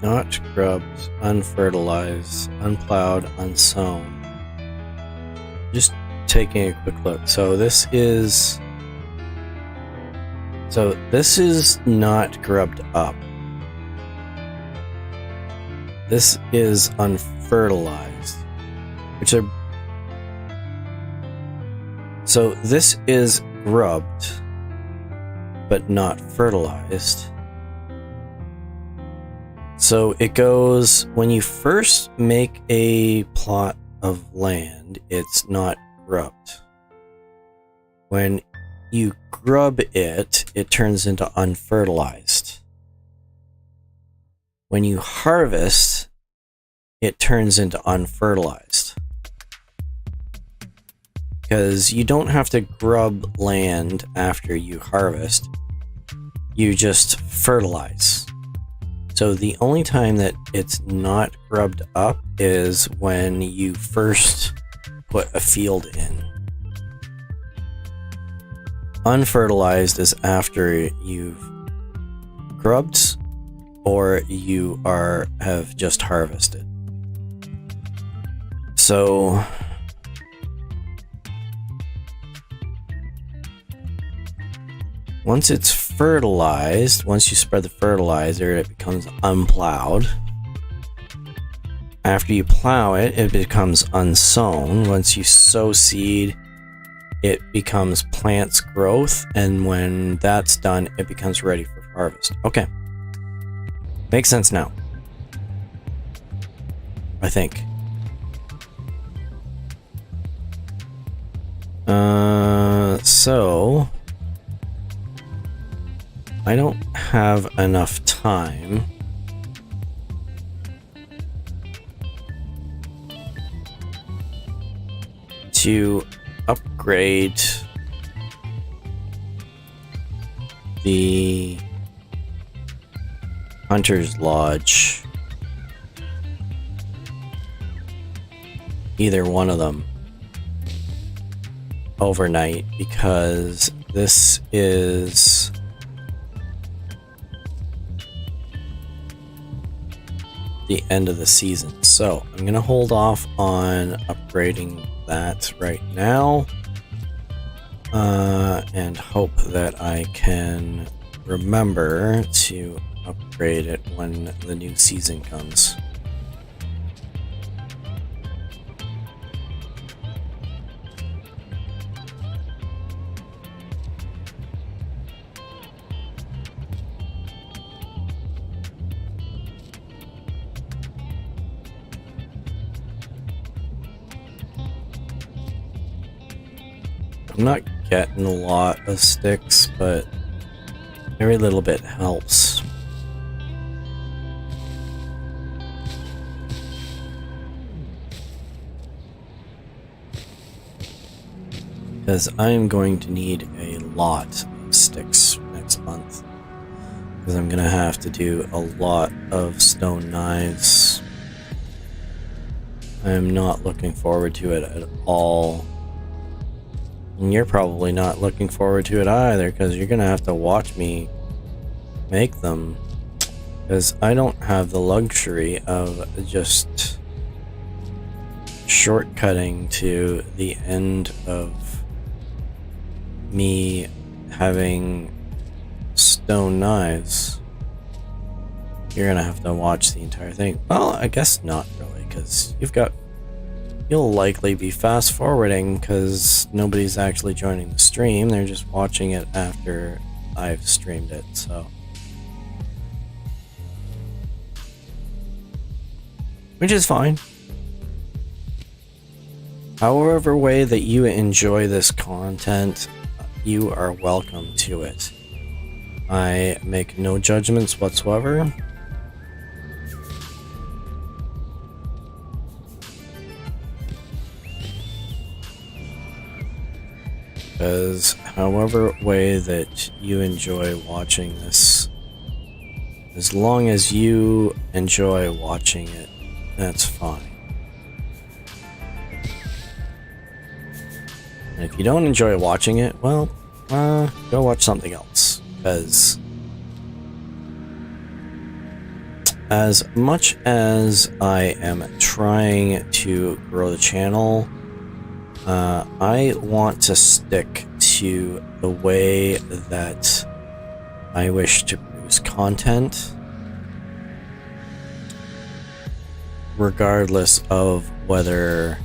Not grubbed, unfertilized, unplowed, unsown. Just taking a quick look. So this is not grubbed up. This is unfertilized, so this is grubbed but not fertilized. So it goes, when you first make a plot of land, it's not grubbed. When you grub it, it turns into unfertilized. When you harvest, it turns into unfertilized. Because you don't have to grub land after you harvest, you just fertilize. So the only time that it's not grubbed up is when you first put a field in. Unfertilized is after you've grubbed or you have just harvested. So once it's fertilized, once you spread the fertilizer, it becomes unplowed. After you plow it, it becomes unsown. Once you sow seed, it becomes plants growth, and when that's done, it becomes ready for harvest. Okay. Makes sense now. I think. So I don't have enough time to upgrade the Hunter's Lodge. Either one of them overnight, because this is the end of the season. So I'm gonna hold off on upgrading that right now, and hope that I can remember to upgrade it when the new season comes. I'm not getting a lot of sticks, but every little bit helps. Because I'm going to need a lot of sticks next month. Because I'm going to have to do a lot of stone knives. I'm not looking forward to it at all. And you're probably not looking forward to it either, because you're gonna have to watch me make them, because I don't have the luxury of just shortcutting to the end of me having stone knives. You're gonna have to watch the entire thing. Well, I guess not really, because you've got you'll likely be fast forwarding because nobody's actually joining the stream. They're just watching it after I've streamed it, so. Which is fine. However way that you enjoy this content, you are welcome to it. I make no judgments whatsoever. Because however way that you enjoy watching this, as long as you enjoy watching it, that's fine. And if you don't enjoy watching it, well, go watch something else. Because as much as I am trying to grow the channel, I want to stick to the way that I wish to produce content, regardless of whether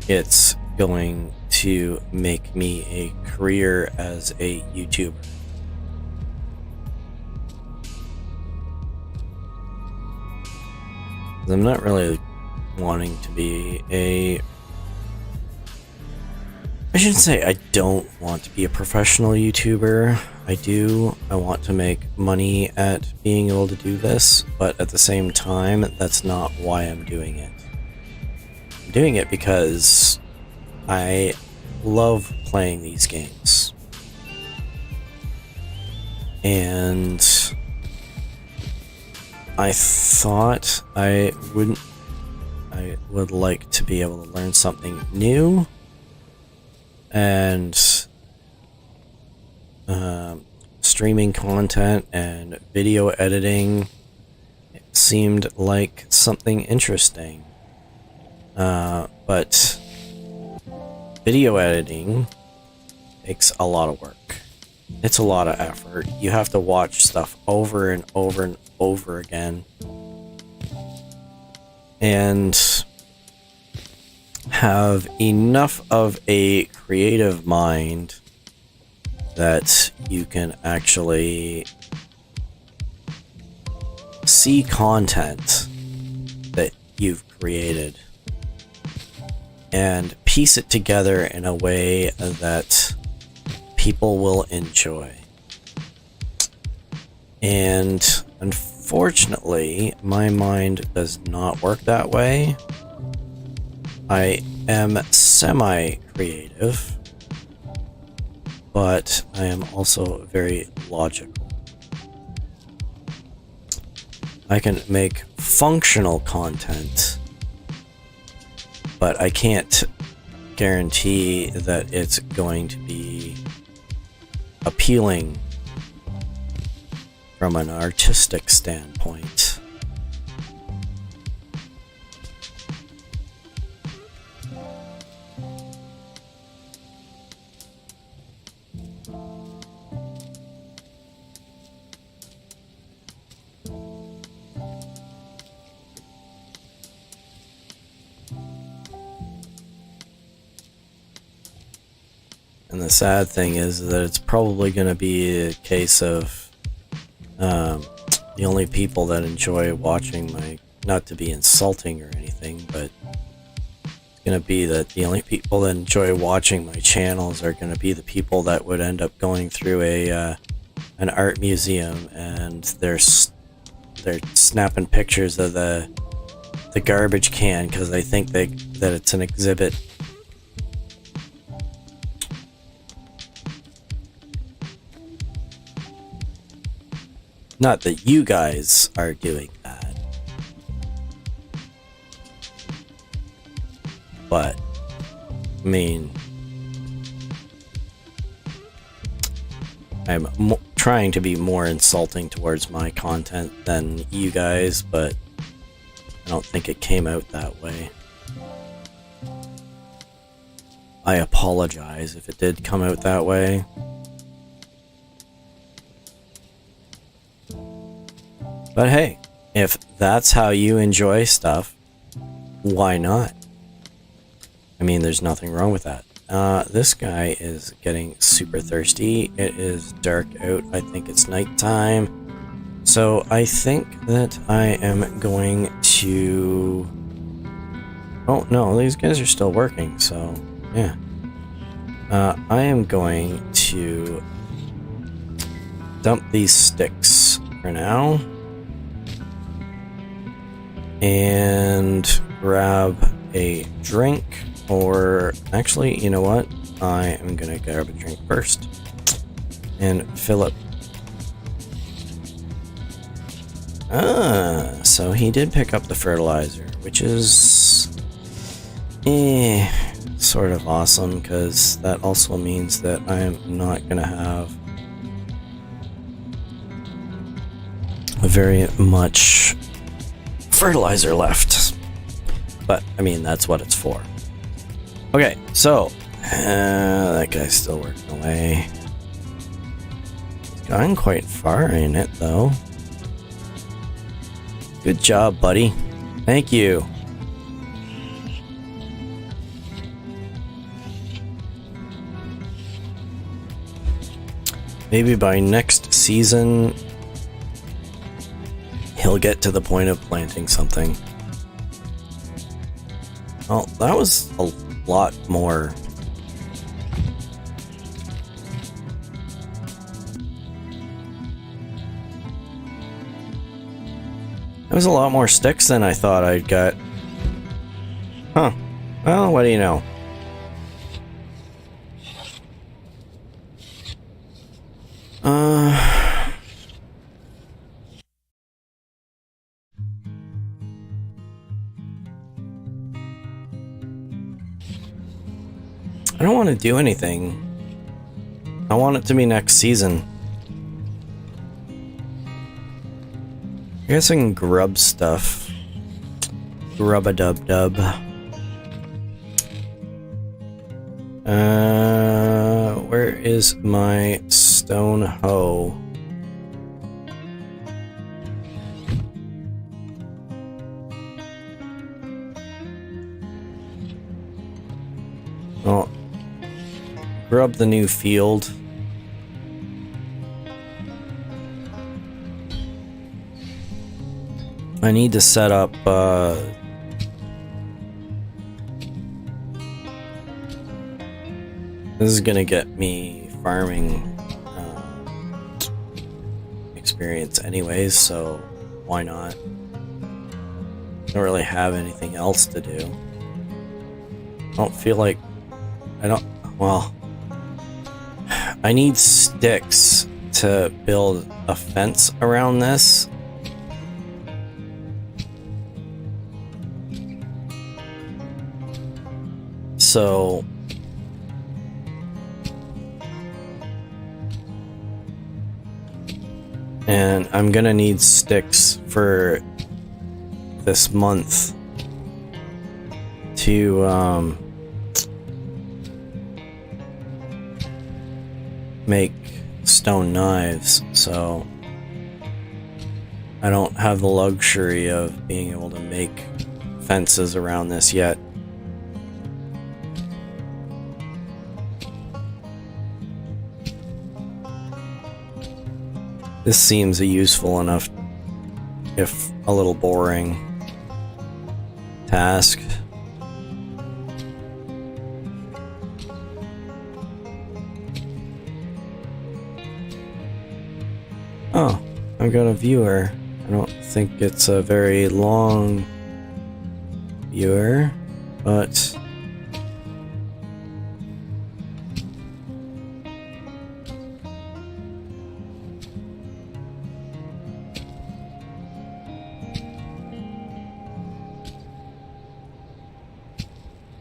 it's going to make me a career as a YouTuber. I'm not really wanting to be I shouldn't say I don't want to be a professional YouTuber. I do. I want to make money at being able to do this, but at the same time, that's not why I'm doing it. I'm doing it because I love playing these games. And I thought I would like to be able to learn something new, and streaming content and video editing, it seemed like something interesting. But video editing takes a lot of work. It's a lot of effort. You have to watch stuff over and over and over again, and have enough of a creative mind that you can actually see content that you've created and piece it together in a way that people will enjoy. And unfortunately, my mind does not work that way. I am semi-creative, but I am also very logical. I can make functional content, but I can't guarantee that it's going to be appealing from an artistic standpoint. And the sad thing is that it's probably going to be a case of the only people that enjoy watching my, not to be insulting or anything, but it's going to be that the only people that enjoy watching my channels are going to be the people that would end up going through an art museum and they're snapping pictures of the garbage can because they think that it's an exhibit. Not that you guys are doing that, but I mean, I'm trying to be more insulting towards my content than you guys, but I don't think it came out that way. I apologize if it did come out that way. But hey, if that's how you enjoy stuff, why not? I mean, there's nothing wrong with that. This guy is getting super thirsty. It is dark out. I think it's nighttime. So I think that I am going to... Oh, no, these guys are still working, so yeah. I am going to dump these sticks for now. And grab a drink. Or actually, you know what? I am gonna grab a drink first and fill up. So he did pick up the fertilizer, which is sort of awesome, because that also means that I am not gonna have very much fertilizer left. But I mean, that's what it's for. Okay, so that guy's still working away. He's gone quite far in it, though. Good job, buddy. Thank you. Maybe by next season, he'll get to the point of planting something. Oh, that was a lot more. That was a lot more sticks than I thought I'd get. Huh. Well, what do you know? I don't want to do anything. I want it to be next season. I guess I can grub stuff. Grub-a-dub-dub. Where is my stone hoe? Oh. Grub the new field. I need to set up this is gonna get me farming experience anyways, so why not? Don't really have anything else to do. I don't feel like well, I need sticks to build a fence around this. So and I'm gonna need sticks for this month to make stone knives, so I don't have the luxury of being able to make fences around this yet. This seems a useful enough, if a little boring, task. Oh, I've got a viewer. I don't think it's a very long viewer, but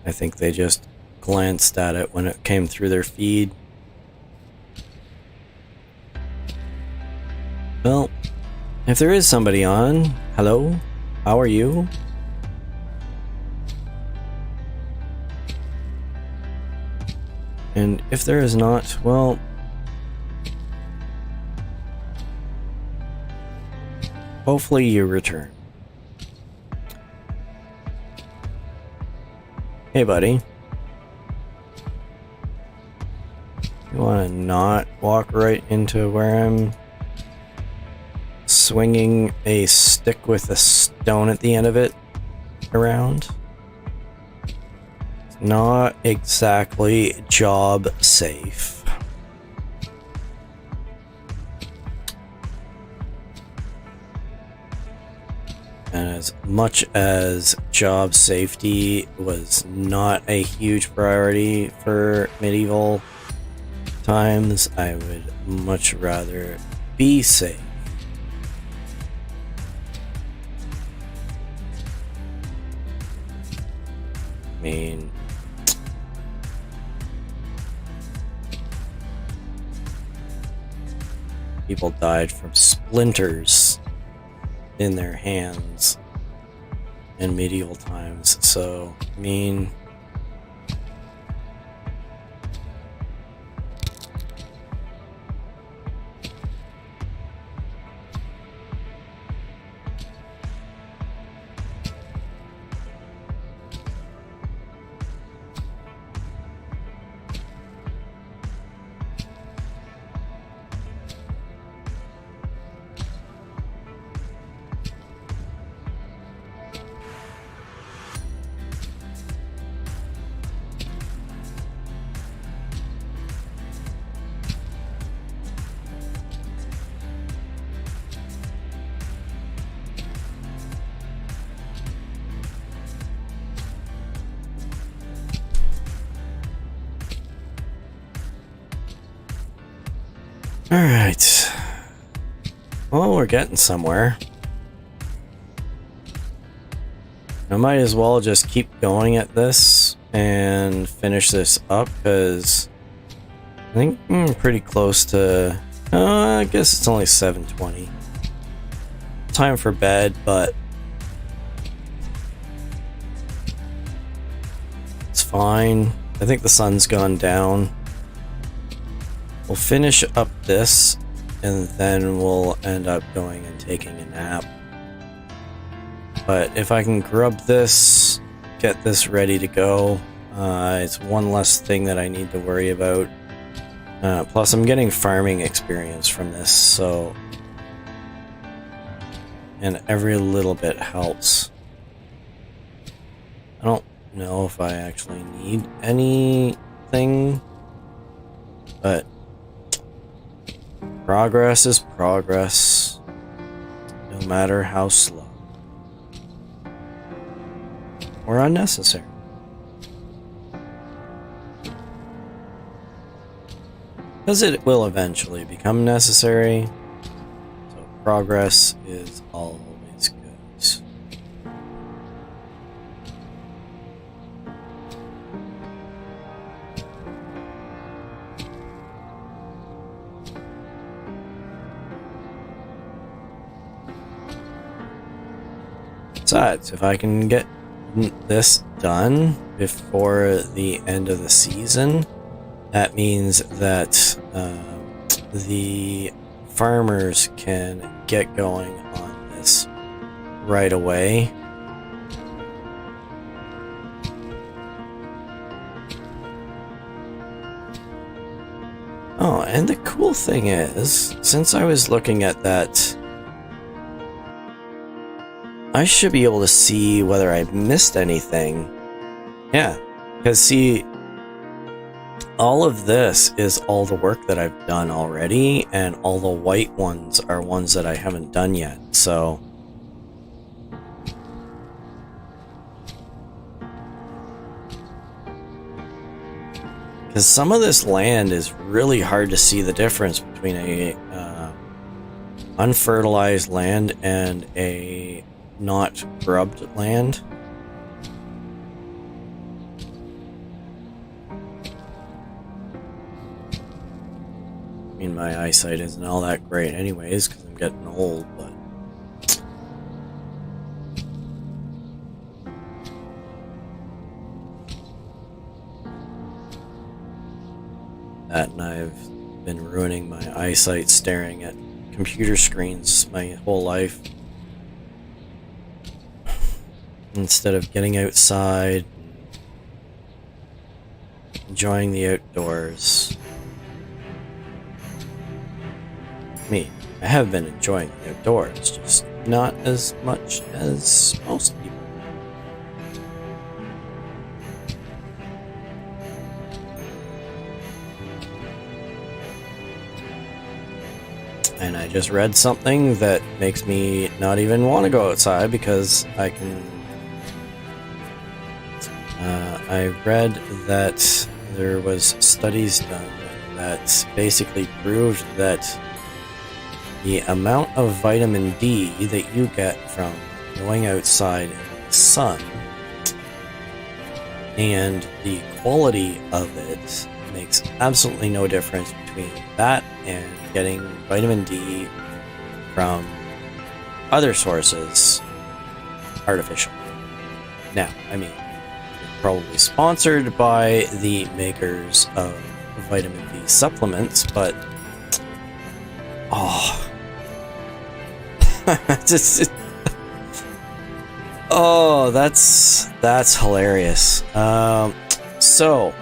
I think they just glanced at it when it came through their feed. Well, if there is somebody on, hello, how are you? And if there is not, well, hopefully you return. Hey, buddy. You want to not walk right into where I'm swinging a stick with a stone at the end of it around? It's not exactly job safe. And as much as job safety was not a huge priority for medieval times, I would much rather be safe. I mean, people died from splinters in their hands in medieval times, so I mean, alright. Well, we're getting somewhere. I might as well just keep going at this and finish this up, because I think I'm pretty close to... I guess it's only 7:20. Time for bed, but it's fine. I think the sun's gone down. We'll finish up this, and then we'll end up going and taking a nap. But if I can grub this, get this ready to go, it's one less thing that I need to worry about. Plus, I'm getting farming experience from this, so... and every little bit helps. I don't know if I actually need anything, but progress is progress, no matter how slow or unnecessary. Because it will eventually become necessary, so progress is always good. Besides, if I can get this done before the end of the season, that means that the farmers can get going on this right away. Oh, and the cool thing is, since I was looking at that, I should be able to see whether I missed anything. Yeah, because see, all of this is all the work that I've done already, and all the white ones are ones that I haven't done yet, so... because some of this land is really hard to see the difference between a unfertilized land and a not grubbed land. I mean, my eyesight isn't all that great anyways, because I'm getting old, but... that, and I've been ruining my eyesight staring at computer screens my whole life. Instead of getting outside, enjoying the outdoors. Me, I have been enjoying the outdoors, just not as much as most people. And I just read something that makes me not even want to go outside because I can... I read that there was studies done that basically proved that the amount of vitamin D that you get from going outside in the sun and the quality of it makes absolutely no difference between that and getting vitamin D from other sources, artificial. Now, I mean, it's probably sponsored by the makers of vitamin D supplements, but that's hilarious. So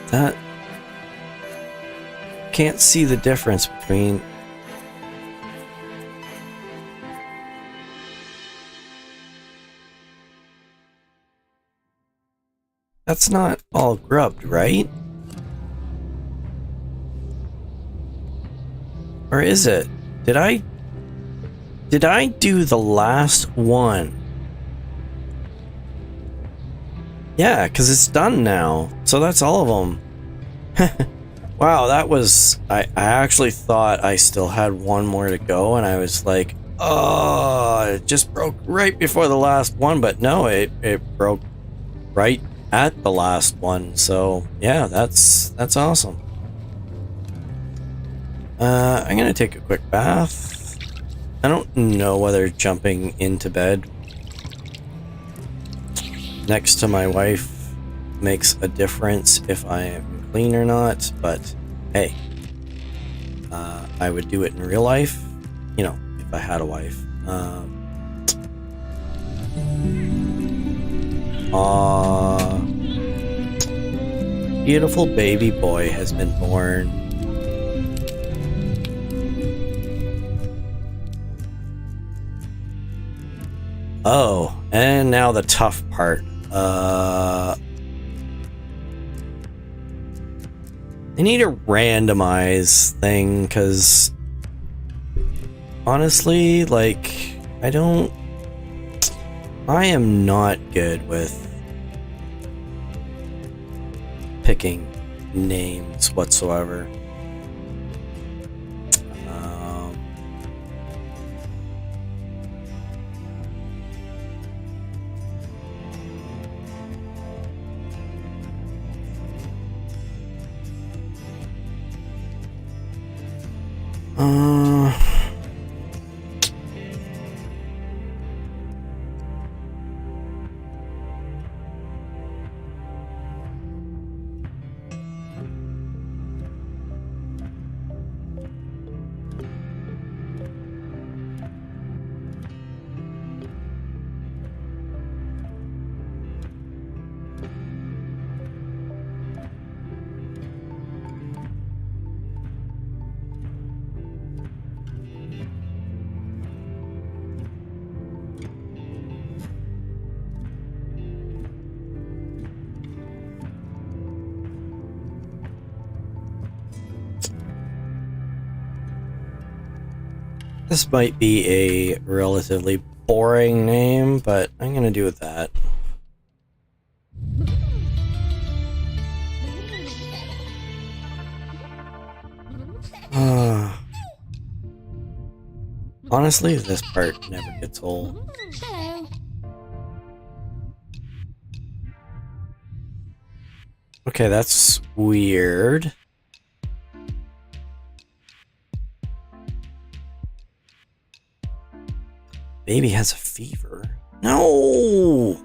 that can't see the difference between that's not all grubbed, right? Or is it? Did I do the last one? Yeah, because it's done now. So that's all of them. Wow, that was... I actually thought I still had one more to go, and I was like, oh, it just broke right before the last one. But no, it broke right at the last one. So, yeah, that's awesome. I'm gonna take a quick bath. I don't know whether jumping into bed next to my wife makes a difference if I am clean or not, but hey, I would do it in real life, you know, if I had a wife. Beautiful baby boy has been born. Oh, and now the tough part. I need a randomize thing, because honestly, like, I am not good with picking names whatsoever. This might be a relatively boring name, but I'm gonna do with that. Honestly, this part never gets old. Hello. Okay, that's weird. Baby has a fever. No!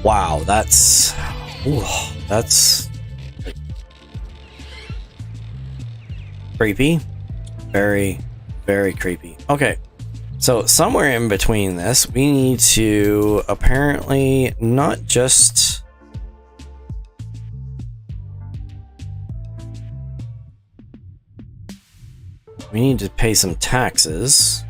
Wow, that's... Ooh, that's... like, Creepy. Very, very creepy. Okay. So somewhere in between this, we need to apparently not just... We need to pay some taxes.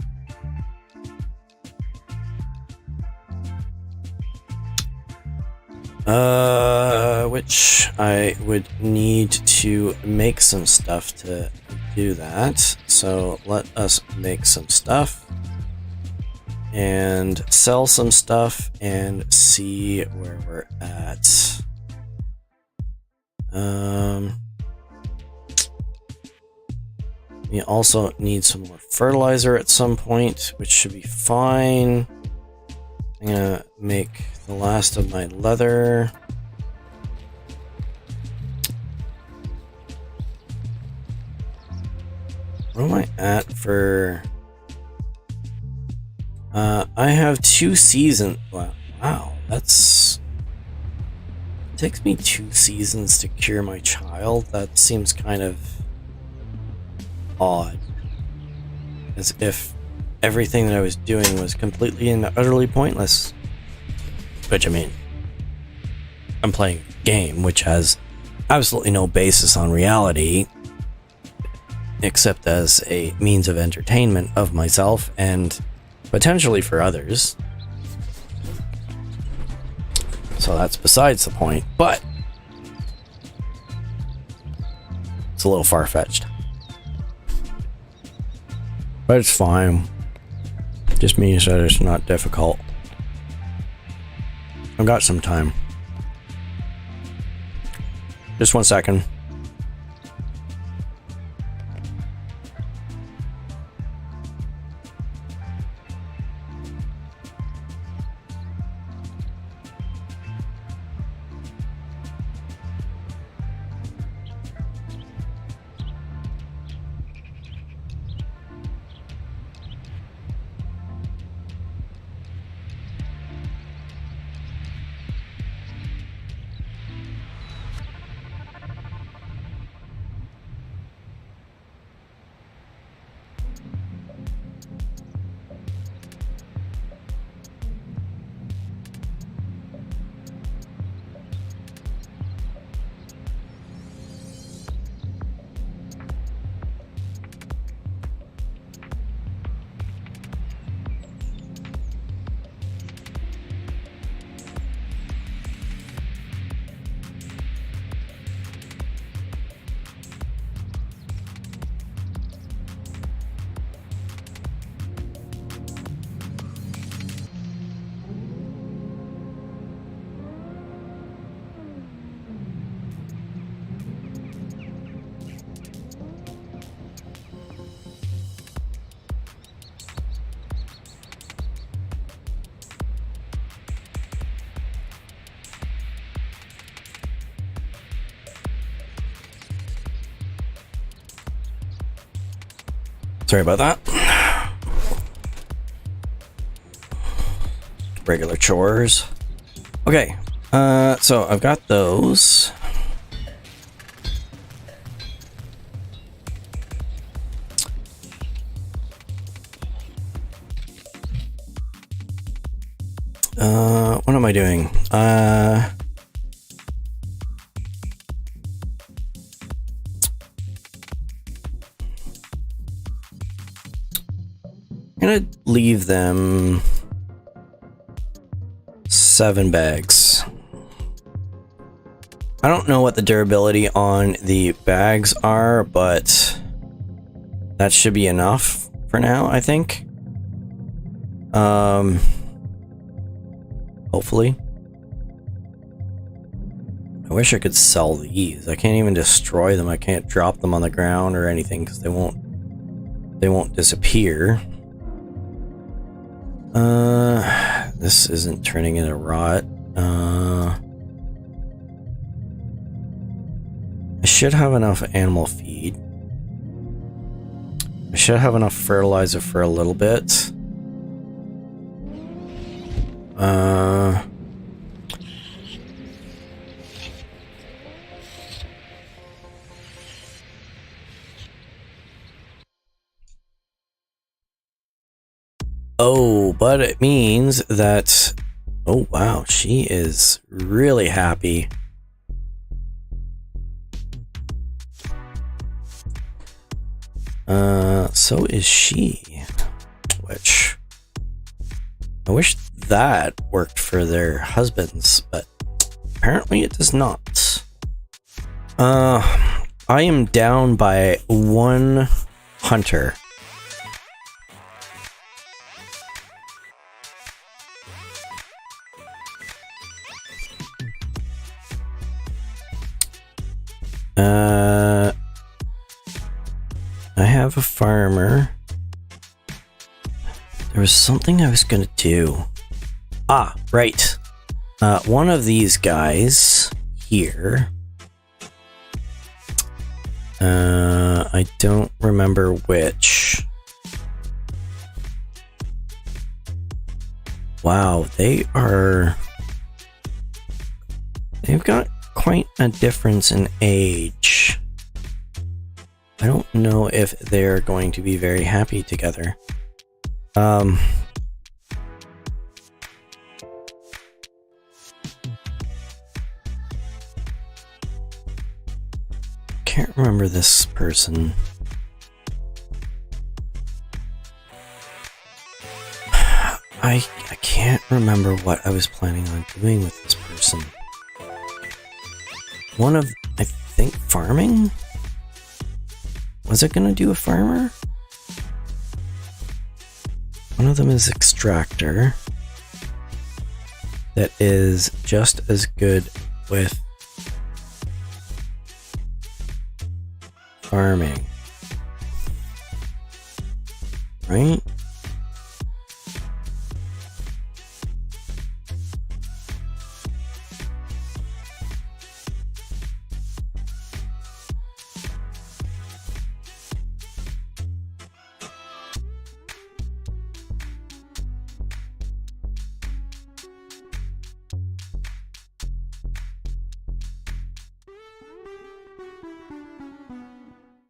Which I would need to make some stuff to do that. So let us make some stuff and sell some stuff and see where we're at. We also need some more fertilizer at some point, which should be fine. I'm gonna make the last of my leather. Where am I at for... I have 2 seasons. Wow, that's... It takes me 2 seasons to cure my child. That seems kind of odd. As if everything that I was doing was completely and utterly pointless. Which, I mean, I'm playing a game which has absolutely no basis on reality, except as a means of entertainment of myself and potentially for others. So that's besides the point, but it's a little far-fetched. But it's fine. Just means that it's not difficult. I've got some time. Just 1 second. Sorry about that. Regular chores. Okay, so I've got those. What am I doing? I'm gonna leave them 7 bags. I don't know what the durability on the bags are, but that should be enough for now, I think. Hopefully. I wish I could sell these. I can't even destroy them. I can't drop them on the ground or anything because they won't disappear. This isn't turning into rot. I should have enough animal feed. I should have enough fertilizer for a little bit. Oh, but it means that... Oh, wow, she is really happy. So is she. Which... I wish that worked for their husbands, but apparently it does not. I am down by one hunter. I have a farmer. There was something I was gonna do. Ah, right. One of these guys here. I don't remember which. Wow, they've got quite a difference in age. I don't know if they're going to be very happy together. Can't remember this person. I can't remember what I was planning on doing with this person. One of, I think, farming? Was it gonna do a farmer? One of them is extractor. That is just as good with farming. Right?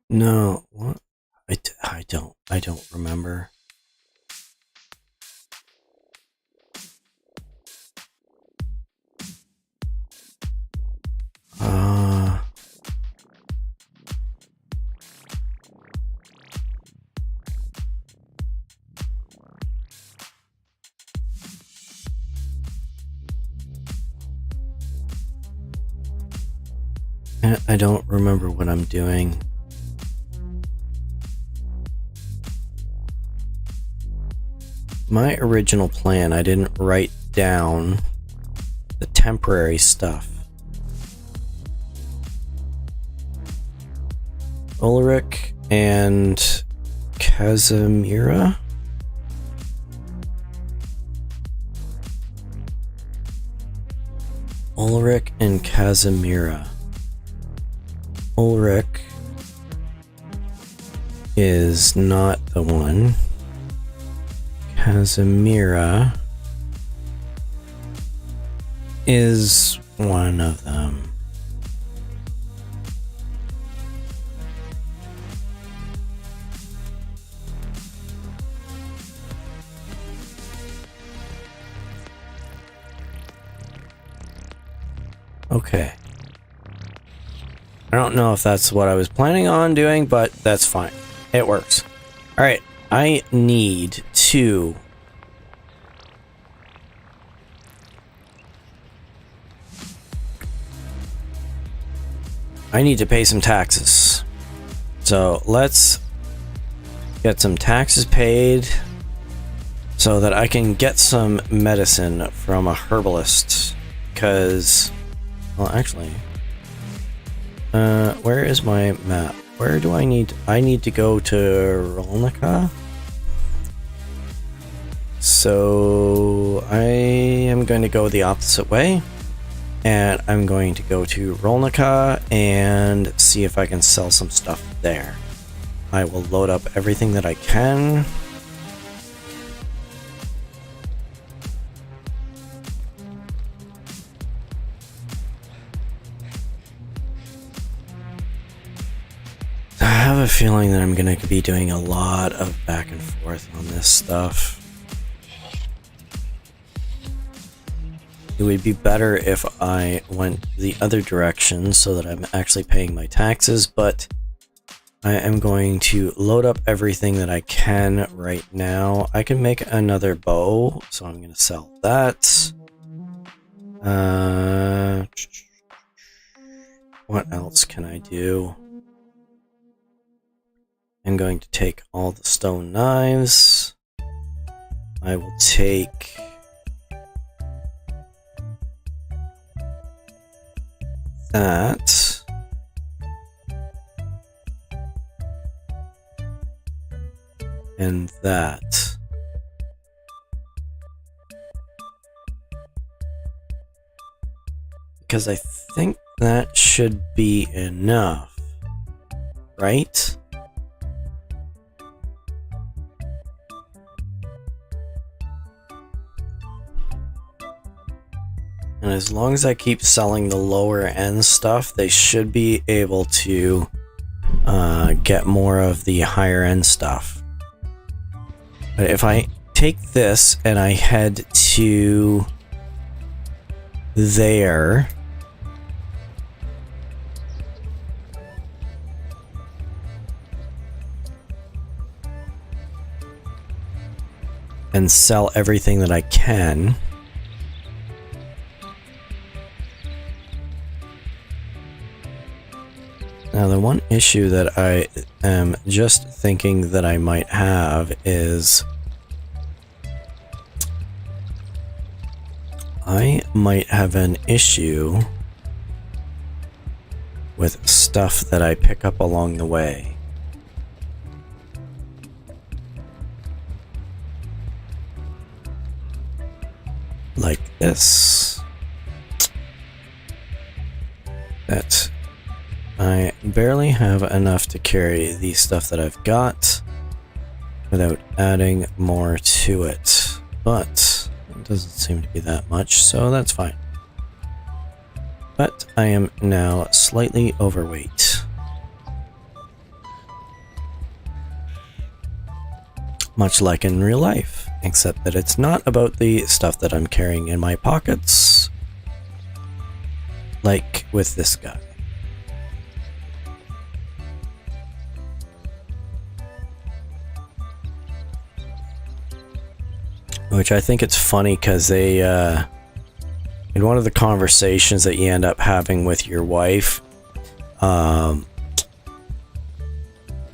No, what? I don't remember. I don't remember what I'm doing. My original plan, I didn't write down the temporary stuff. Ulrich and Casimira? Ulrich and Casimira. Ulrich is not the one. Casimira is one of them. Okay. I don't know if that's what I was planning on doing, but that's fine. It works. All right. I need to... pay some taxes. So let's get some taxes paid so that I can get some medicine from a herbalist. Because, well, actually, where is my map? Where do I need to go to Rolnica? So I am going to go the opposite way, and I'm going to go to Rolnica and see if I can sell some stuff there. I will load up everything that I can. I have a feeling that I'm going to be doing a lot of back and forth on this stuff. It would be better if I went the other direction so that I'm actually paying my taxes, but I am going to load up everything that I can right now. I can make another bow, so I'm going to sell that. What else can I do? I'm going to take all the stone knives. I will take that. And that. Because I think that should be enough, right? And as long as I keep selling the lower end stuff, they should be able to get more of the higher end stuff. But if I take this and I head to there, and sell everything that I can, now the one issue that I am just thinking that I might have is I might have an issue with stuff that I pick up along the way. Like this. That I barely have enough to carry the stuff that I've got without adding more to it. But it doesn't seem to be that much, so that's fine. But I am now slightly overweight. Much like in real life, except that it's not about the stuff that I'm carrying in my pockets, like with this guy. Which I think it's funny because they, in one of the conversations that you end up having with your wife,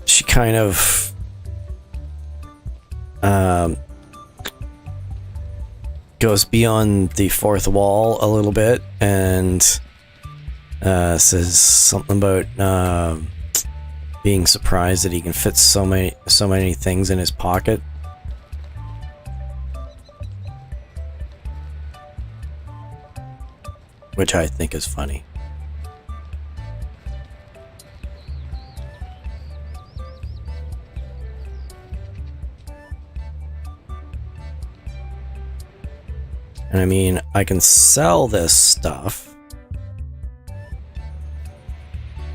she kind of goes beyond the fourth wall a little bit and says something about being surprised that he can fit so many things in his pocket. Which I think is funny. And I mean, I can sell this stuff,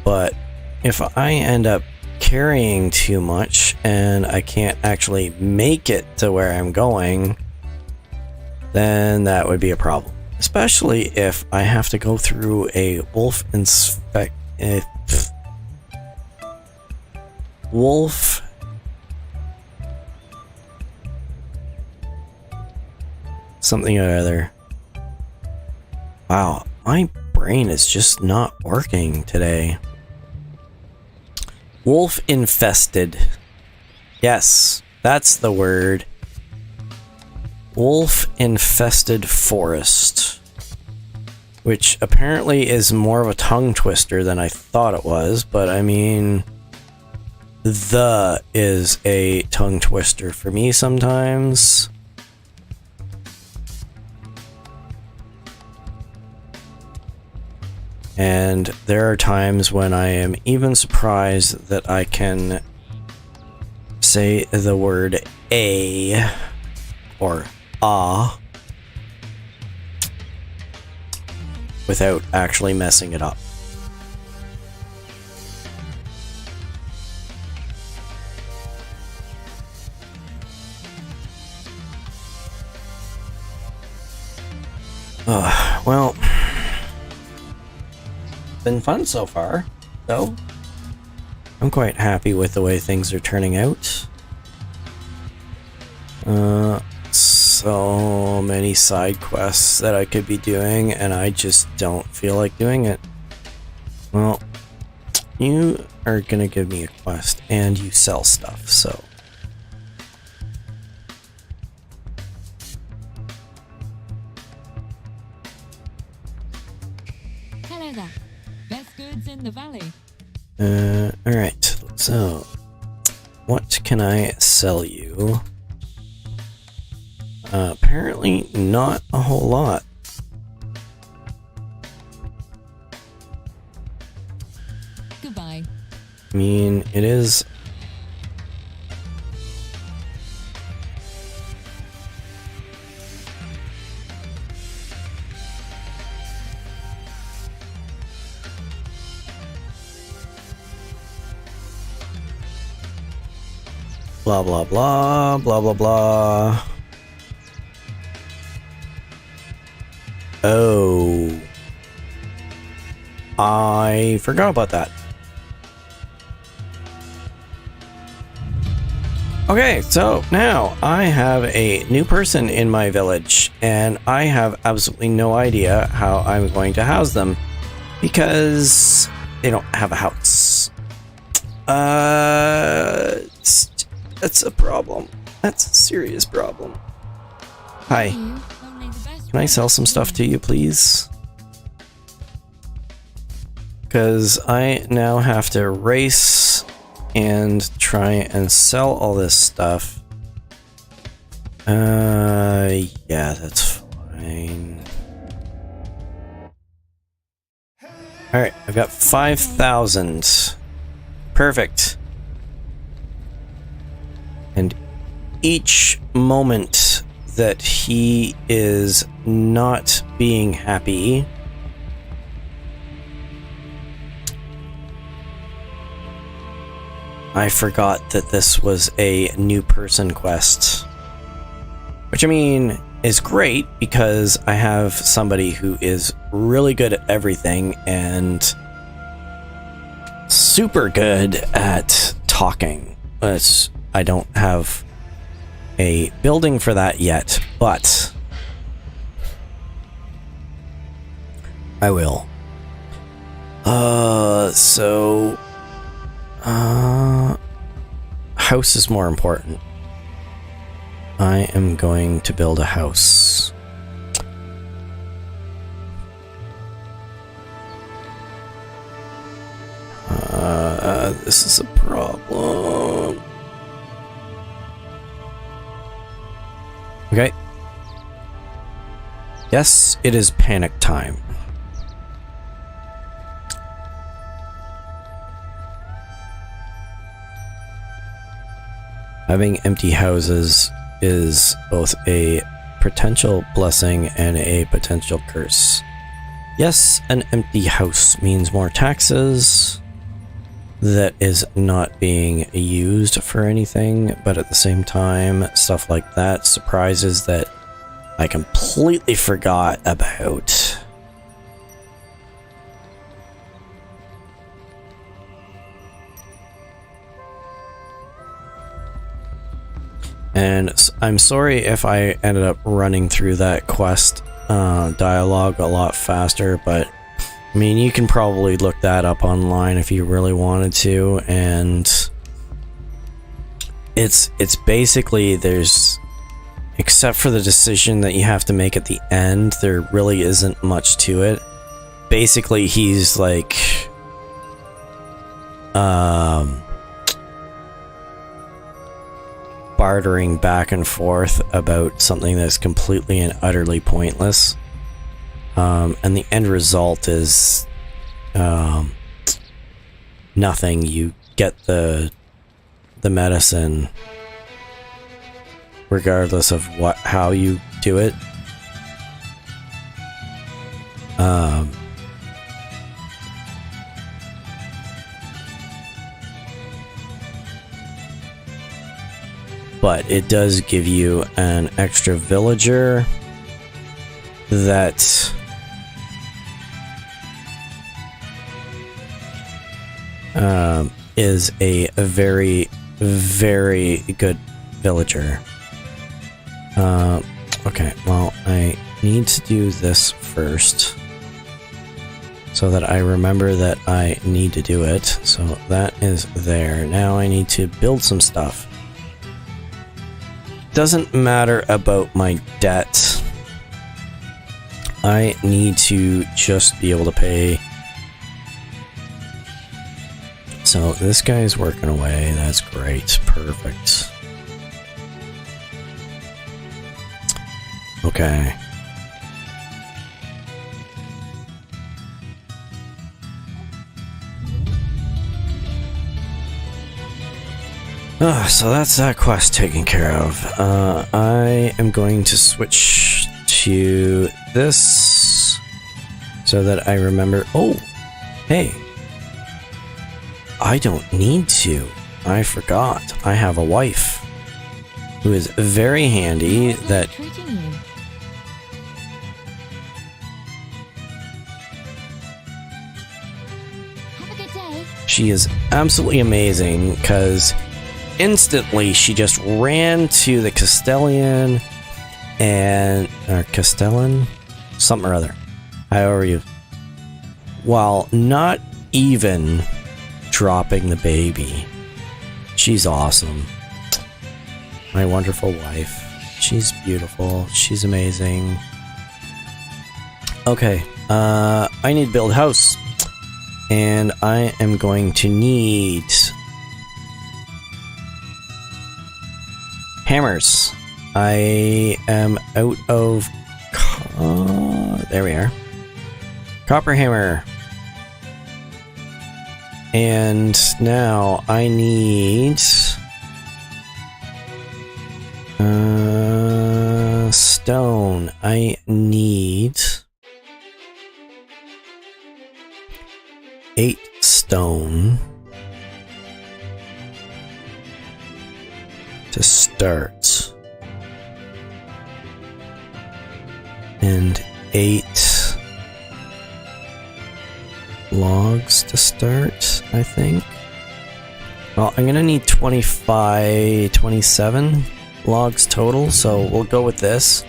but if I end up carrying too much and I can't actually make it to where I'm going, then that would be a problem. Especially if I have to go through a wolf something or other. Wow, my brain is just not working today. Wolf infested. Yes, that's the word. Wolf infested forest. Which apparently is more of a tongue twister than I thought it was, but I mean, the is a tongue twister for me sometimes. And there are times when I am even surprised that I can say the word a or ah without actually messing it up. Well, been fun so far, though. I'm quite happy with the way things are turning out. So many side quests that I could be doing, and I just don't feel like doing it. Well, you are gonna give me a quest, and you sell stuff, so... Hello there. Best goods in the valley. Alright, so... what can I sell you? Apparently not a whole lot. Goodbye. I mean, it is... blah blah blah, blah blah blah. Oh. I forgot about that. Okay, so now I have a new person in my village, and I have absolutely no idea how I'm going to house them because they don't have a house. That's a problem. That's a serious problem. Hi. Can I sell some stuff to you, please? Because I now have to race and try and sell all this stuff. Yeah, that's fine. Alright, I've got 5,000. Perfect. And each moment that he is not being happy, I forgot that this was a new person quest. Which, I mean, is great because I have somebody who is really good at everything and super good at talking. I don't have a building for that yet, but I will. House is more important. I am going to build a house. This is a problem. Okay. Yes, it is panic time. Having empty houses is both a potential blessing and a potential curse. Yes, an empty house means more taxes that is not being used for anything, but at the same time, stuff like that, surprises that I completely forgot about. And I'm sorry if I ended up running through that quest dialogue a lot faster, but I mean, you can probably look that up online if you really wanted to, and it's basically, there's, except for the decision that you have to make at the end, there really isn't much to it. Basically, he's like bartering back and forth about something that's completely and utterly pointless. And the end result is nothing. You get the medicine regardless of how you do it. But it does give you an extra villager that is a very, very good villager. Okay, well, I need to do this first so that I remember that I need to do it. So that is there. Now I need to build some stuff. Doesn't matter about my debt. I need to just be able to pay. So this guy's working away. That's great. Perfect. Okay. So that's that quest taken care of. I am going to switch to this so that I remember. Oh, hey. I don't need to. I forgot. I have a wife who is very handy that Treating you. Have a good day. she is absolutely amazing because instantly she just ran to the Castellan and Castellan something or other. However you, while not even dropping the baby. She's awesome. My wonderful wife. She's beautiful. She's amazing. Okay, I need to build a house. And I am going to need hammers. I am out of there we are. Copper hammer. And now I need stone. I need 8 stone to start. And 8 logs to start, I think. Well, I'm gonna need 27 logs total, so we'll go with this.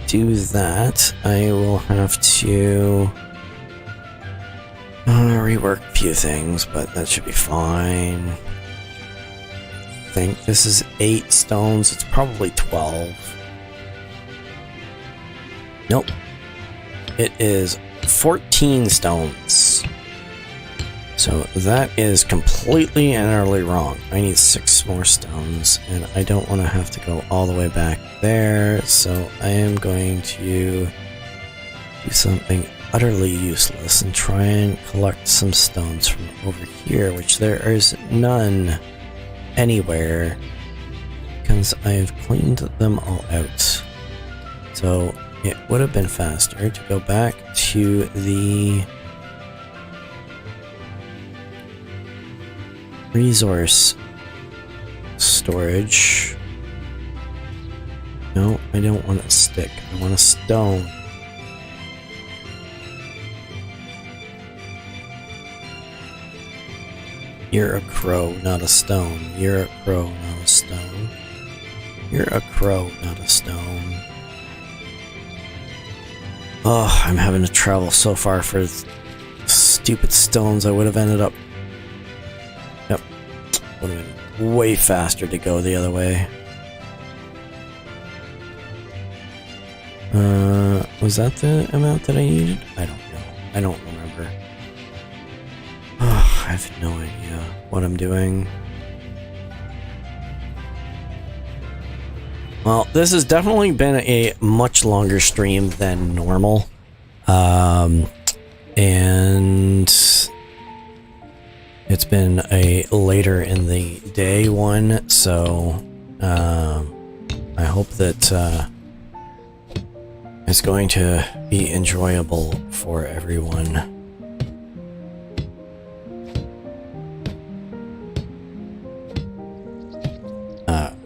Do that. I will have to rework a few things, but that should be fine. I think this is 8 stones. It's probably 12. Nope. It is 14 stones. So that is completely and utterly wrong. I need 6 more stones, and I don't want to have to go all the way back there, so I am going to do something utterly useless and try and collect some stones from over here, which there is none anywhere, because I have cleaned them all out. So it would have been faster to go back to the resource storage. No, I don't want a stick. I want a stone. You're a crow, not a stone. You're a crow, not a stone. You're a crow, not a stone. Oh, I'm having to travel so far for stupid stones. I would have ended up... Yep. Would have been way faster to go the other way. Was that the amount that I needed? I don't know. I don't remember. Oh, I have no idea what I'm doing. Well, this has definitely been a much longer stream than normal. And it's been a later in the day one, so I hope that it's going to be enjoyable for everyone.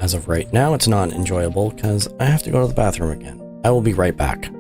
as of right now, it's not enjoyable because I have to go to the bathroom again. I will be right back.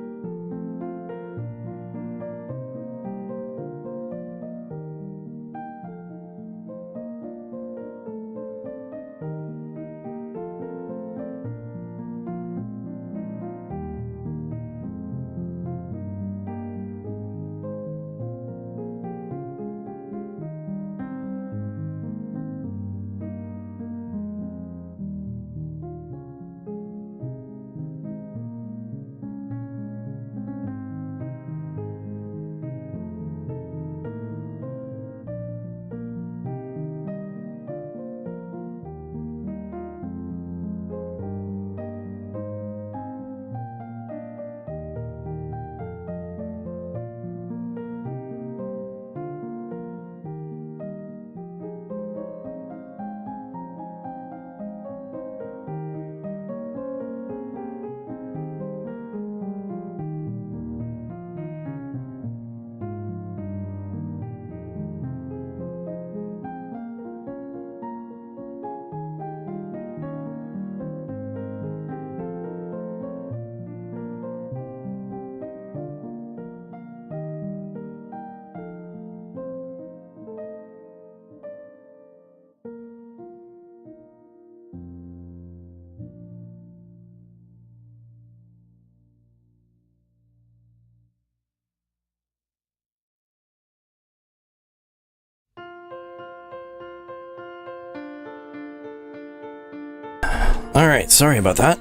Alright, sorry about that.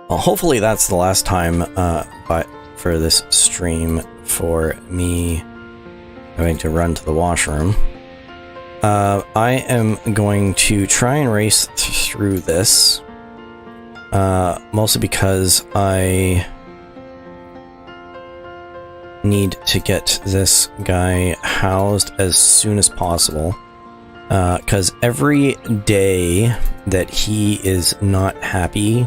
Well, hopefully that's the last time for this stream for me having to run to the washroom. I am going to try and race through this, mostly because I need to get this guy housed as soon as possible. Because every day that he is not happy,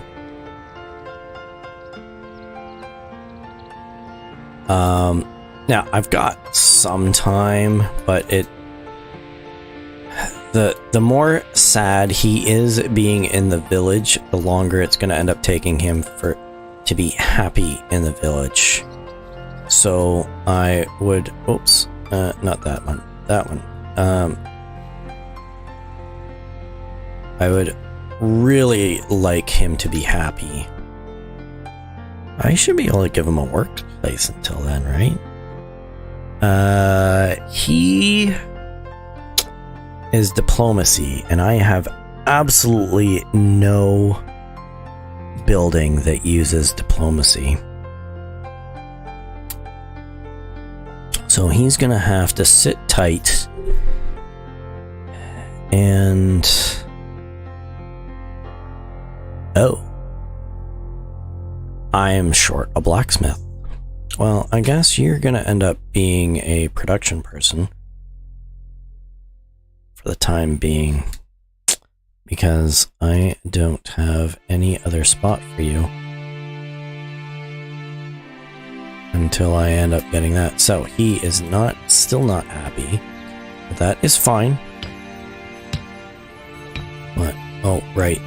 now I've got some time, but the more sad he is being in the village, the longer it's going to end up taking him to be happy in the village. So I would, oops, not that one, that one. I would really like him to be happy. I should be able to give him a workplace until then, right? He is diplomacy, and I have absolutely no building that uses diplomacy. So he's gonna have to sit tight and... Oh. I am short a blacksmith. Well, I guess you're gonna end up being a production person for the time being, because I don't have any other spot for you until I end up getting that. So he is still not happy, but that is fine. What? Oh, right.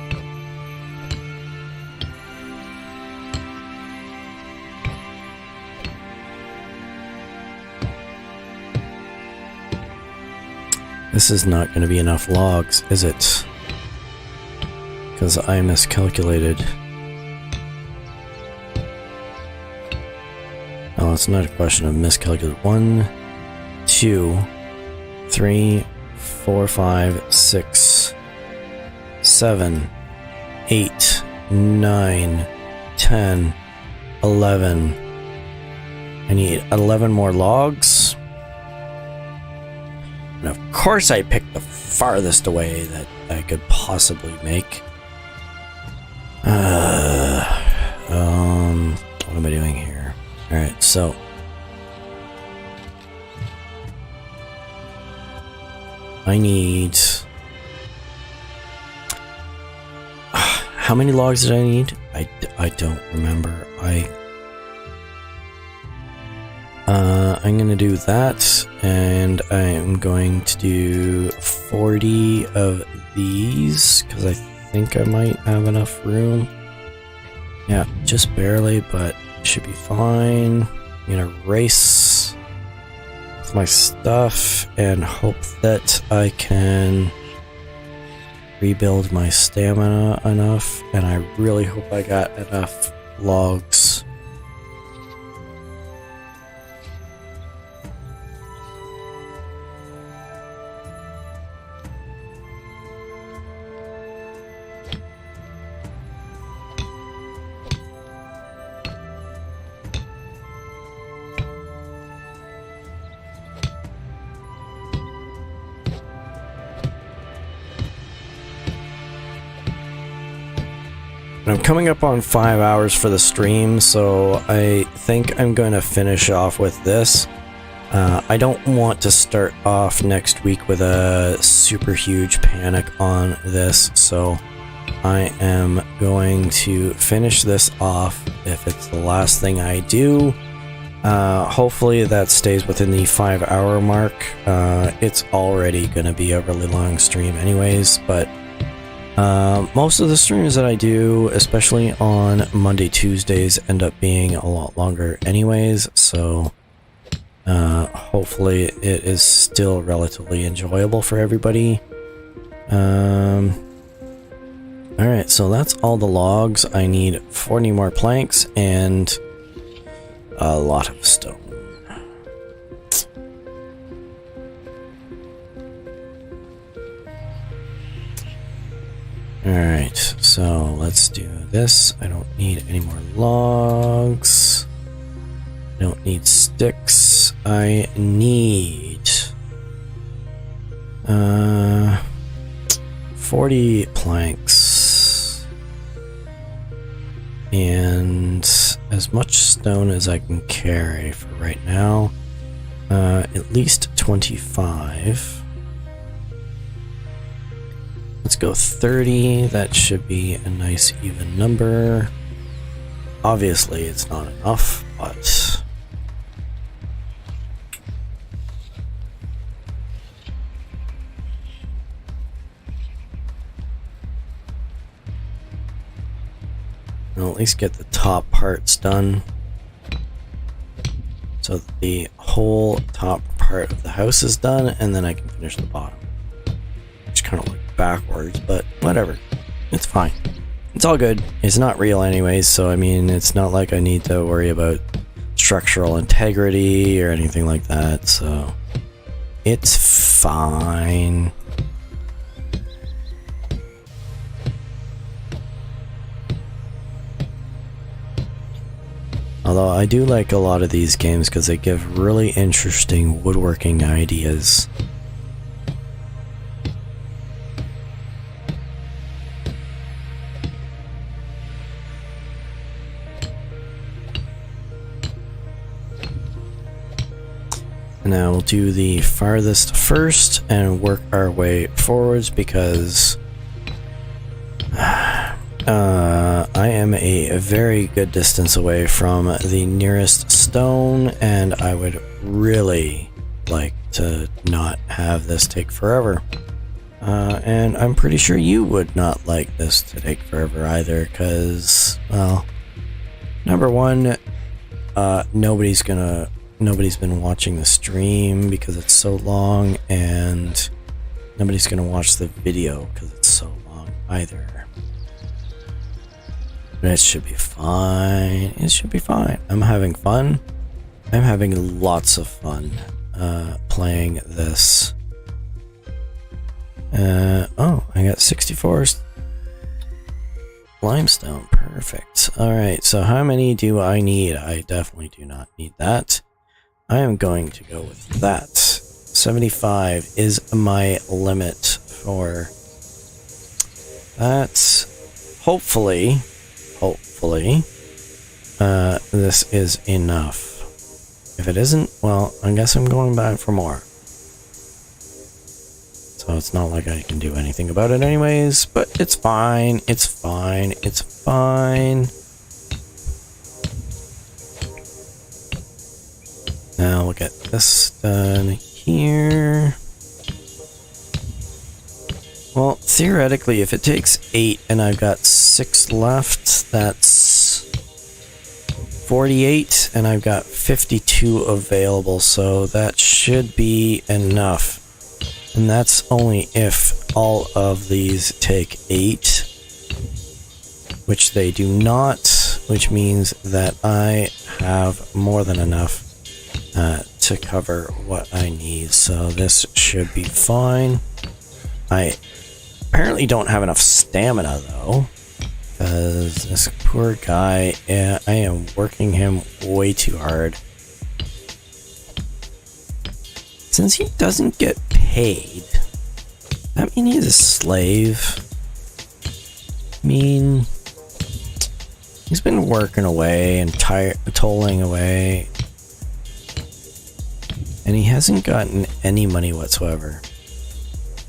This is not going to be enough logs, is it? Because I miscalculated. Oh, it's not a question of miscalculated. 1, 2, 3, 4, 5, 6, 7, 8, 9, 10, 11. I need 11 more logs. And of course I picked the farthest away that I could possibly make. What am I doing here? Alright, so... I need... How many logs did I need? I don't remember. I I'm going to do that, and I'm going to do 40 of these, because I think I might have enough room. Yeah, just barely, but should be fine. I'm going to race with my stuff and hope that I can rebuild my stamina enough, and I really hope I got enough logs. I'm coming up on 5 hours for the stream, so I think I'm going to finish off with this. I don't want to start off next week with a super huge panic on this, so I am going to finish this off if it's the last thing I do. Hopefully that stays within the 5 hour mark. It's already going to be a really long stream anyways, but most of the streams that I do, especially on Monday, Tuesdays, end up being a lot longer anyways, so hopefully it is still relatively enjoyable for everybody. Alright, so that's all the logs. I need 40 more planks and a lot of stone. Alright, so let's do this. I don't need any more logs. I don't need sticks. I need 40 planks and as much stone as I can carry for right now. At least 25. Let's go 30. That should be a nice even number. Obviously, it's not enough, but I'll at least get the top parts done, so that the whole top part of the house is done, and then I can finish the bottom. Which kind of like backwards, but whatever. It's fine. It's all good. It's not real anyways, so I mean, it's not like I need to worry about structural integrity or anything like that, so it's fine. Although I do like a lot of these games because they give really interesting woodworking ideas. Now we'll do the farthest first and work our way forwards because I am a very good distance away from the nearest stone, and I would really like to not have this take forever. And I'm pretty sure you would not like this to take forever either, because, well, number one, nobody's been watching the stream because it's so long, and nobody's gonna watch the video because it's so long either. But it should be fine. It should be fine. I'm having fun. I'm having lots of fun playing this. Oh, I got 64 limestone. Perfect. Alright, so how many do I need? I definitely do not need that. I am going to go with that. 75 is my limit for that. Hopefully, this is enough. If it isn't, well, I guess I'm going back for more. So it's not like I can do anything about it anyways, but it's fine, it's fine, it's fine. Now we'll get this done here. Well, theoretically, if it takes 8 and I've got 6 left, that's 48, and I've got 52 available, so that should be enough. And that's only if all of these take 8, which they do not, which means that I have more than enough to cover what I need. So this should be fine. I apparently don't have enough stamina though, because this poor guy, I am working him way too hard. Since he doesn't get paid, that means he's a slave. I mean, he's been working away and tolling away, and he hasn't gotten any money whatsoever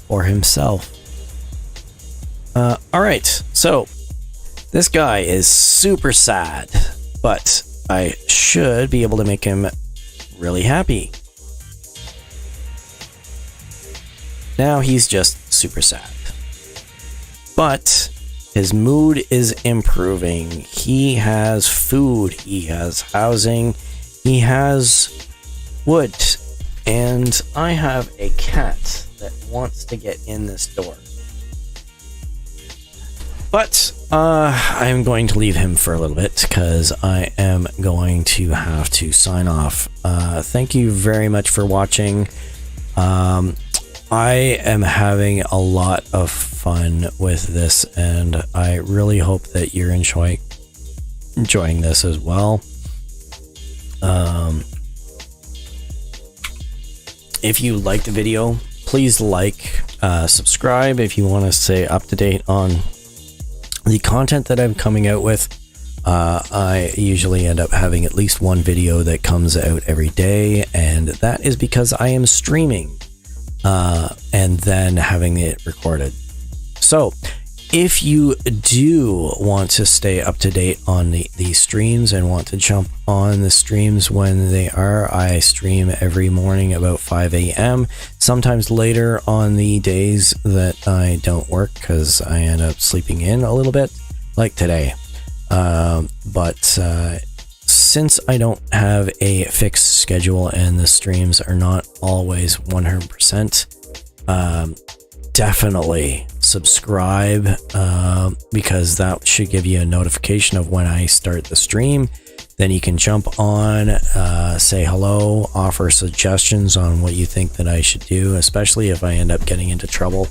for himself. Alright, so this guy is super sad, but I should be able to make him really happy. Now he's just super sad. But his mood is improving. He has food, he has housing, he has wood, and I have a cat that wants to get in this door. But I'm going to leave him for a little bit because I am going to have to sign off. Thank you very much for watching. I am having a lot of fun with this, and I really hope that you're enjoying this as well. If you liked the video, please like, subscribe if you want to stay up to date on the content that I'm coming out with. I usually end up having at least one video that comes out every day, and that is because I am streaming and then having it recorded. So if you do want to stay up to date on the streams and want to jump on the streams when they are, I stream every morning about 5 a.m. sometimes later on the days that I don't work because I end up sleeping in a little bit, like today. But since I don't have a fixed schedule and the streams are not always 100%, definitely subscribe, because that should give you a notification of when I start the stream. Then you can jump on, say hello, offer suggestions on what you think that I should do, especially if I end up getting into trouble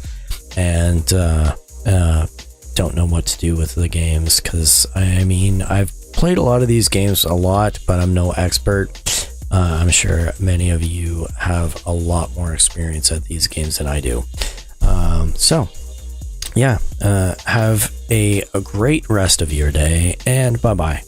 and don't know what to do with the games, because I mean, I've played a lot of these games a lot, but I'm no expert. I'm sure many of you have a lot more experience at these games than I do. So yeah, have a great rest of your day, and bye bye.